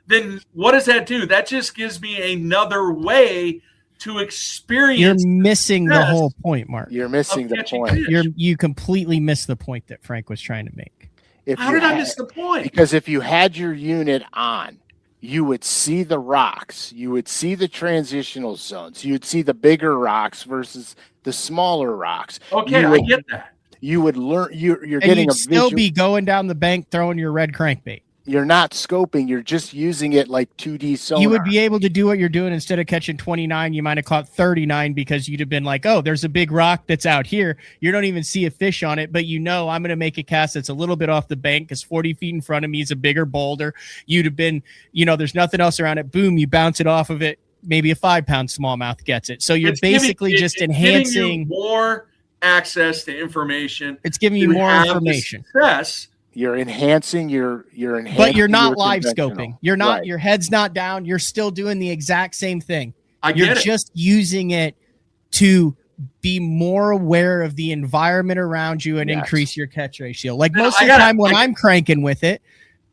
then what does that do? That just gives me another way to experience. You're missing the whole point, Mark. You're missing the point. You completely missed the point that Frank was trying to make. How did I miss the point? Because if you had your unit on, you would see the rocks, you would see the transitional zones, you would see the bigger rocks versus the smaller rocks. Okay, I get that. You would learn. You're and getting you'd a still visual. be going down the bank throwing your red crankbait. You're not scoping. You're just using it like 2D sonar. You would be able to do what you're doing. Instead of catching 29, you might have caught 39 because you'd have been like, oh, there's a big rock that's out here. You don't even see a fish on it, but I'm going to make a cast that's a little bit off the bank because 40 feet in front of me is a bigger boulder. You'd have been, there's nothing else around it. Boom, you bounce it off of it. Maybe a 5-pound smallmouth gets it. So you're basically just enhancing. Giving you more access to information. It's giving you more information. Success. You're enhancing you're enhancing, but you're not live scoping. You're not. Right. Your head's not down. You're still doing the exact same thing. You're just using it to be more aware of the environment around you and increase your catch ratio. Like most of the time when I'm cranking with it,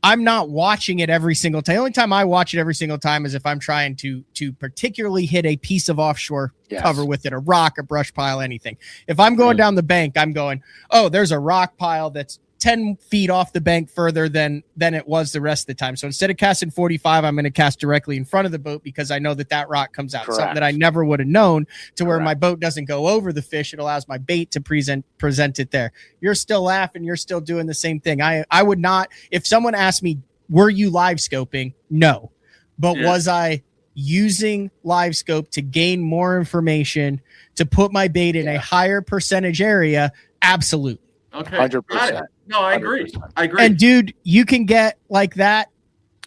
I'm not watching it every single time. The only time I watch it every single time is if I'm trying to particularly hit a piece of offshore cover with it, a rock, a brush pile, anything. If I'm going down the bank, I'm going, oh, there's a rock pile that's 10 feet off the bank further than it was the rest of the time. So instead of casting 45, I'm going to cast directly in front of the boat because I know that rock comes out. Correct. Something that I never would have known to where Correct. my boat doesn't go over the fish. It allows my bait to present it there. You're still laughing. You're still doing the same thing. I would not, if someone asked me, were you live scoping? No. But was I using live scope to gain more information, to put my bait in a higher percentage area? Absolutely. Okay. 100%. No, I agree. I agree. And dude, you can get like that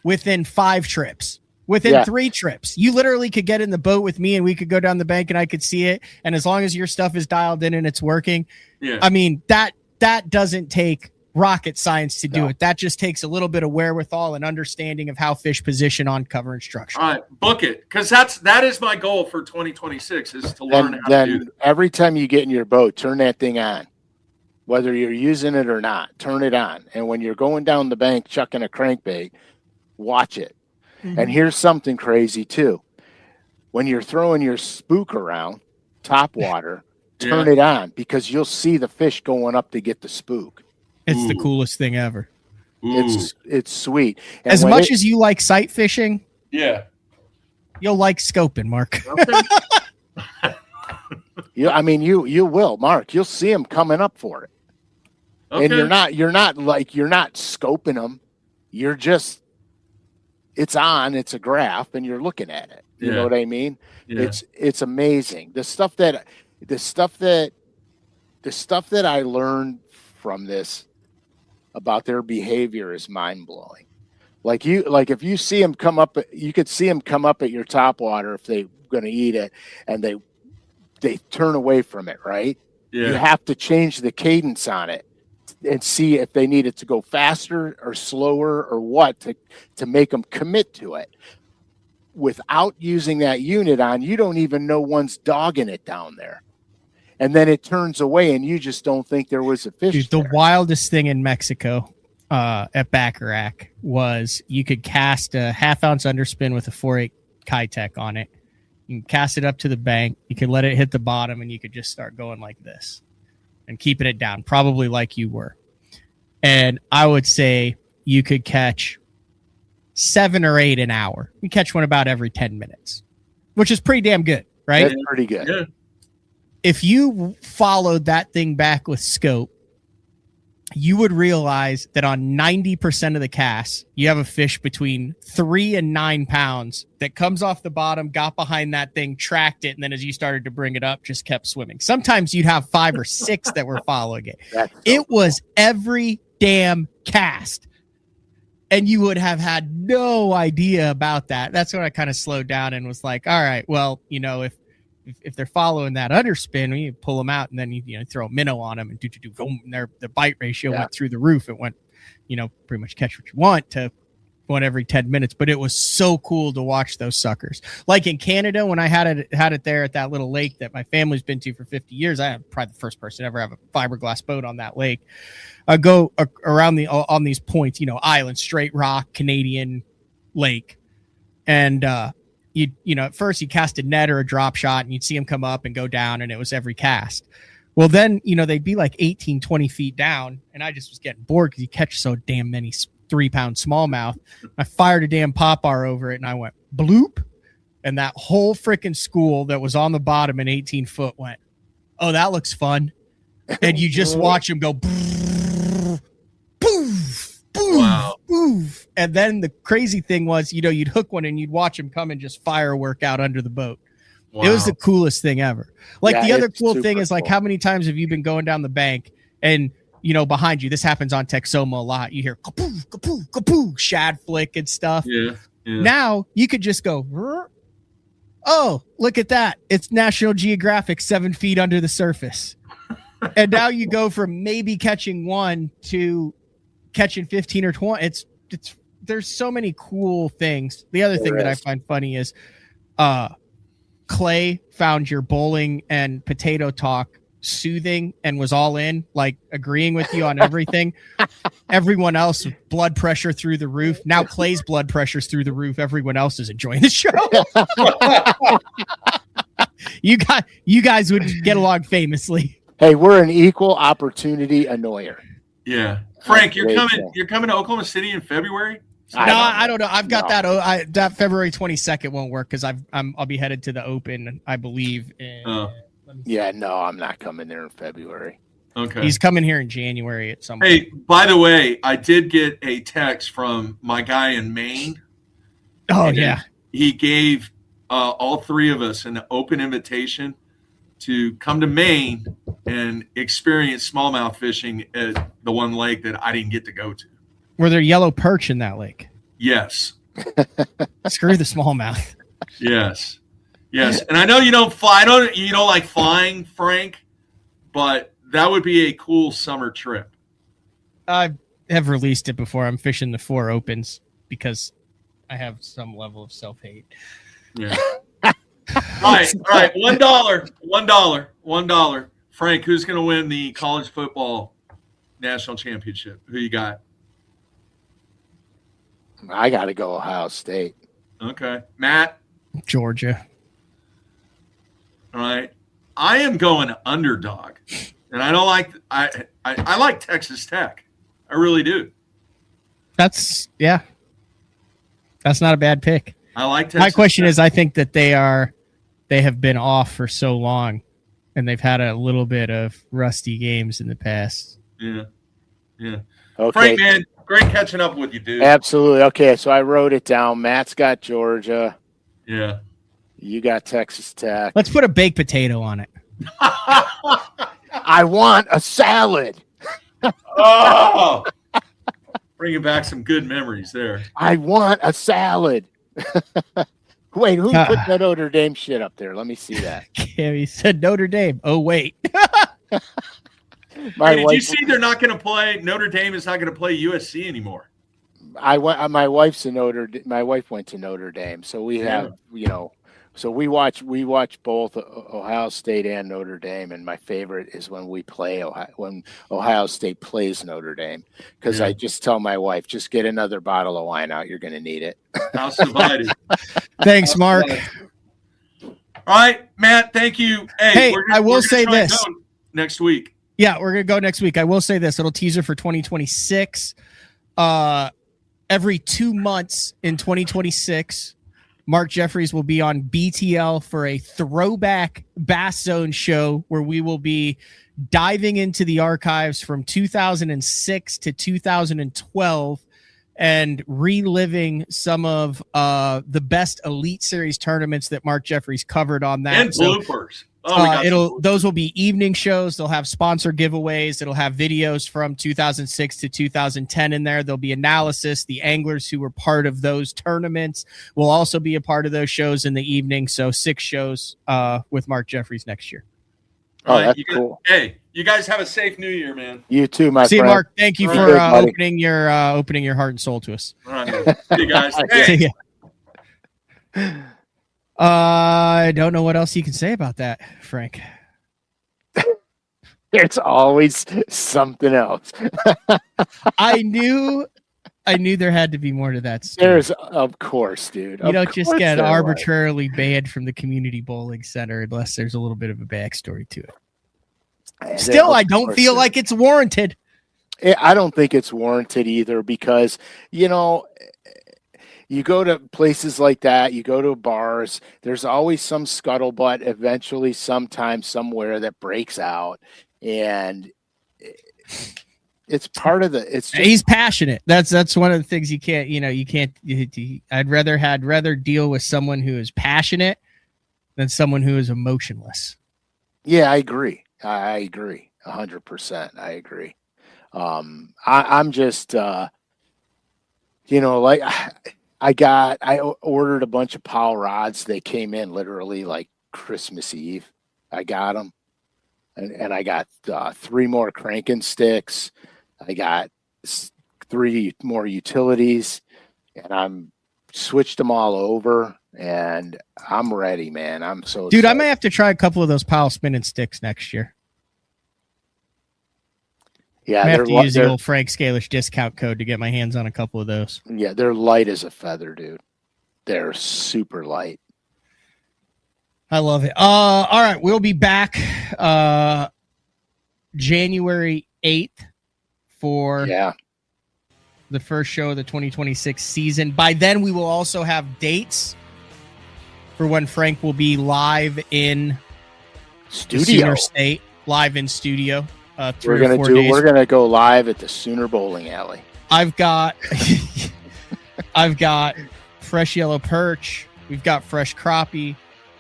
within 5 trips, within 3 trips. You literally could get in the boat with me and we could go down the bank and I could see it. And as long as your stuff is dialed in and it's working, I mean, that doesn't take rocket science to do it. That just takes a little bit of wherewithal and understanding of how fish position on cover and structure. All right, book it, because that is my goal for 2026 is to learn how to do that. Every time you get in your boat, turn that thing on. Whether you're using it or not, turn it on. And when you're going down the bank chucking a crankbait, watch it. Mm-hmm. And here's something crazy too. When you're throwing your spook around, top water, turn it on because you'll see the fish going up to get the spook. It's the coolest thing ever. It's sweet. And as much as you like sight fishing, you'll like scoping, Mark. Okay. You will, Mark. You'll see them coming up for it. Okay. And you're not scoping them. You're just, it's on, it's a graph and you're looking at it. You know what I mean? Yeah. It's amazing. The stuff that I learned from this about their behavior is mind blowing. Like if you see them come up, you could see them come up at your top water if they're going to eat it and they turn away from it. Right. Yeah. You have to change the cadence on it and see if they need it to go faster or slower or what to make them commit to it. Without using that unit on, you don't even know one's dogging it down there. And then it turns away and you just don't think there was a fish. Dude, the wildest thing in Mexico at Bacharach was you could cast a 1/2 ounce underspin with a 4/8 Kitech on it. You can cast it up to the bank. You could let it hit the bottom and you could just start going like this and keeping it down, probably like you were. And I would say you could catch 7 or 8 an hour. You catch one about every 10 minutes, which is pretty damn good, right? That's pretty good. Yeah. If you followed that thing back with scope, you would realize that on 90% of the casts, you have a fish between 3 and 9 pounds that comes off the bottom, got behind that thing, tracked it, and then as you started to bring it up, just kept swimming. Sometimes you'd have 5 or 6 that were following it. It was every damn cast. And you would have had no idea about that. That's when I kind of slowed down and was like, all right, well, if they're following that underspin, you pull them out and then you throw a minnow on them and boom, their bite ratio went through the roof. It went, pretty much catch what you want to one every 10 minutes. But it was so cool to watch those suckers. Like in Canada, when I had it there at that little lake that my family's been to for 50 years, I am probably the first person to ever have a fiberglass boat on that lake. I go around on these points, island, straight rock, Canadian lake. And, at first you cast a net or a drop shot and you'd see them come up and go down and it was every cast. Well, then, they'd be like 18, 20 feet down and I just was getting bored because you catch so damn many 3-pound smallmouth. I fired a damn pop-bar over it and I went bloop. And that whole freaking school that was on the bottom in 18 foot went, oh, that looks fun. And you just watch them go poof, poof, wow. poof. And then the crazy thing was, you'd hook one and you'd watch them come and just firework out under the boat. Wow. It was the coolest thing ever. Like the other cool thing is like, how many times have you been going down the bank and, behind you, this happens on Texoma a lot. You hear kapoo, kapoo, kapoo, shad flick and stuff. Yeah. Now you could just go, oh, look at that. It's National Geographic 7 feet under the surface. And now you go from maybe catching 1 to catching 15 or 20. It's there's so many cool things. The other thing that I find funny is Clay found your bowling and potato talk soothing and was all in, like agreeing with you on everything. Everyone else, blood pressure through the roof. Now Clay's blood pressure's through the roof. Everyone else is enjoying the show. You guys would get along famously. Hey, we're an equal opportunity annoyer. Yeah. Frank, you're Great coming. show. You're coming to Oklahoma City in February. I don't know. I've got No. that February 22nd won't work because I'll be headed to the Open, I believe. And, let me see. Yeah, no, I'm not coming there in February. Okay. He's coming here in January at some point. Hey, by the way, I did get a text from my guy in Maine. Oh And yeah. He gave all three of us an open invitation to come to Maine and experience smallmouth fishing at the one lake that I didn't get to go to. Were there yellow perch in that lake? Yes. Screw the smallmouth. Yes. Yes. And I know you don't fly. I know you don't like flying, Frank, but that would be a cool summer trip. I have released it before. I'm fishing the 4 opens because I have some level of self-hate. Yeah. All right. $1. Frank, who's going to win the college football national championship? Who you got? I got to go Ohio State. Okay. Matt? Georgia. All right. I am going underdog. And I don't like I like Texas Tech. I really do. That's not a bad pick. I like Texas My question Tech. is, I think that they have been off for so long and they've had a little bit of rusty games in the past. Yeah. Okay. Frank, man, great catching up with you, dude. Absolutely. Okay, so I wrote it down. Matt's got Georgia. Yeah. You got Texas Tech. Let's put a baked potato on it. I want a salad. Oh, bringing back some good memories there. I want a salad. Wait, who put that Notre Dame shit up there? Let me see that. He said Notre Dame. Oh, wait. My Hey, did wife, you see they're not going to play? Notre Dame is not going to play USC anymore. I went. My wife's a My wife went to Notre Dame, so we have So we watch both Ohio State and Notre Dame, and my favorite is when when Ohio State plays Notre Dame, because I just tell my wife, just get another bottle of wine out. You're going to need it. House divided. Thanks, Mark. All right, Matt. Thank you. Hey, I will we're say gonna try and this. go next week. Yeah, we're going to go next week. I will say this. Little teaser for 2026. Every 2 months in 2026, Mark Jeffries will be on BTL for a throwback Bass Zone show where we will be diving into the archives from 2006 to 2012 and reliving some of the best Elite Series tournaments that Mark Jeffries covered on that. And bloopers. Those will be evening shows. They'll have sponsor giveaways. It'll have videos from 2006 to 2010 in there. There'll be analysis. The anglers who were part of those tournaments will also be a part of those shows in the evening. So 6 shows with Mark Jeffries next year. Oh, All right, that's cool. Hey, you guys have a safe New Year, man. You too, my See you, friend. Mark. Thank you All for right, buddy. opening your heart and soul to us. All right, see you guys. See Hey, ya. I don't know what else you can say about that, Frank. There's always something else. I knew there had to be more to that story. There's, of course, dude. You don't just get there was. arbitrarily banned from the community bowling center unless there's a little bit of a backstory to it. Still, I don't feel like it's warranted. I don't think it's warranted either because, you go to places like that, you go to bars, there's always some scuttlebutt eventually, sometime, somewhere that breaks out. And it's part of He's passionate. That's one of the things you can't. I'd rather deal with someone who is passionate than someone who is emotionless. Yeah, I agree. 100%. I agree. I'm just, I ordered a bunch of Powell rods. They came in literally like Christmas Eve. I got them. And I got 3 more cranking sticks. I got 3 more utilities. And I'm switched them all over. And I'm ready, man. I'm so Dude, excited. I may have to try a couple of those Powell spinning sticks next year. Yeah, I have to use the old Frank Scalish discount code to get my hands on a couple of those. Yeah, they're light as a feather, dude. They're super light. I love it. All right, we'll be back January 8th for the first show of the 2026 season. By then, we will also have dates for when Frank will be live in studio State, live in studio. We're gonna go live at the Sooner Bowling Alley. I've got fresh yellow perch. We've got fresh crappie.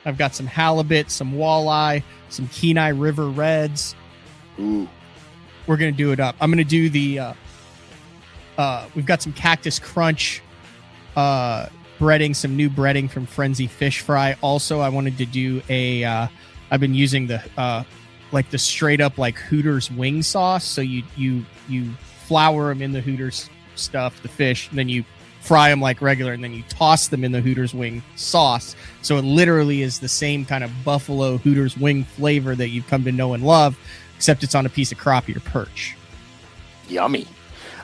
I've got some halibut, some walleye, some Kenai River Reds. Ooh. We're going to do it up. I'm going to do the, we've got some Cactus Crunch breading, some new breading from Frenzy Fish Fry. Also, I wanted to do I've been using the straight up like Hooters wing sauce. So you flour them in the Hooters stuff, the fish, and then you fry them like regular, and then you toss them in the Hooters wing sauce. So it literally is the same kind of buffalo Hooters wing flavor that you've come to know and love, except it's on a piece of crappie or perch. Yummy.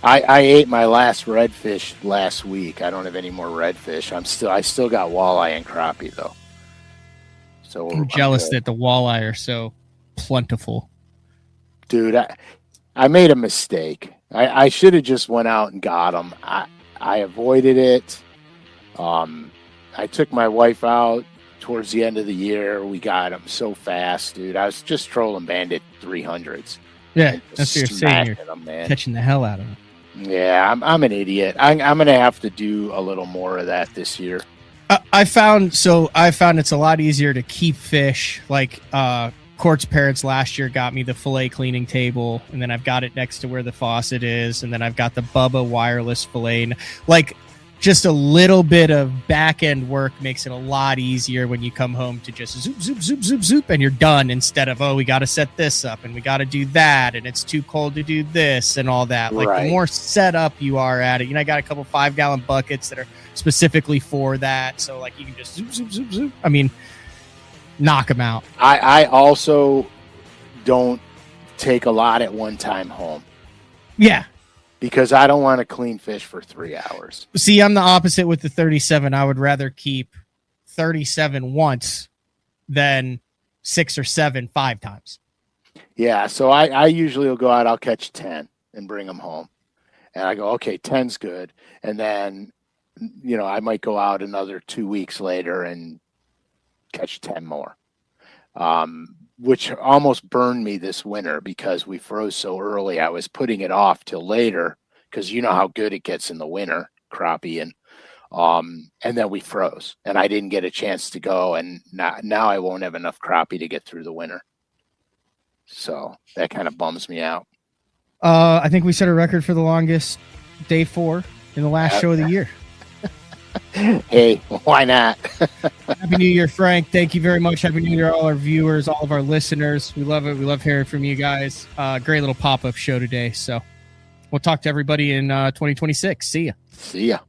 I ate my last redfish last week. I don't have any more redfish. I still got walleye and crappie though. So I'm jealous that the walleye are so plentiful. Dude, I made a mistake. I should have just went out and got them. I avoided it. I took my wife out towards the end of the year. We got them so fast, dude. I was just trolling Bandit 300s. Yeah, that's what you're saying. You're them, man. Catching the hell out of them. Yeah, I'm an idiot. I'm going to have to do a little more of that this year. I found it's a lot easier to keep fish. Like Court's parents last year got me the fillet cleaning table, and then I've got it next to where the faucet is, and then I've got the Bubba wireless fillet. And like just a little bit of back end work makes it a lot easier when you come home to just zoop, zoop, zoop, zoop, zoop, and you're done, instead of, we got to set this up and we got to do that, and it's too cold to do this and all that. Like the more set up you are at it, I got a couple 5-gallon buckets that are specifically for that. So like you can just zoop, zoop, zoop, zoop. I mean, knock them out. I also don't take a lot at one time home. Yeah. Because I don't want to clean fish for 3 hours. See, I'm the opposite with the 37. I would rather keep 37 once than 6 or 7 5 times. Yeah, so I usually will go out, I'll catch 10 and bring them home. And I go, okay, 10's good. And then, I might go out another 2 weeks later and catch 10 more. Which almost burned me this winter because we froze so early. I was putting it off till later because you know how good it gets in the winter, crappie, and then we froze and I didn't get a chance to go, and now I won't have enough crappie to get through the winter. So that kind of bums me out. I think we set a record for the longest day 4 in the last show of the year. Hey, why not? Happy New Year, Frank. Thank you very much. Happy New Year, all our viewers, all of our listeners. We love it. We love hearing from you guys. Great little pop-up show today. So we'll talk to everybody in 2026. See ya. See ya.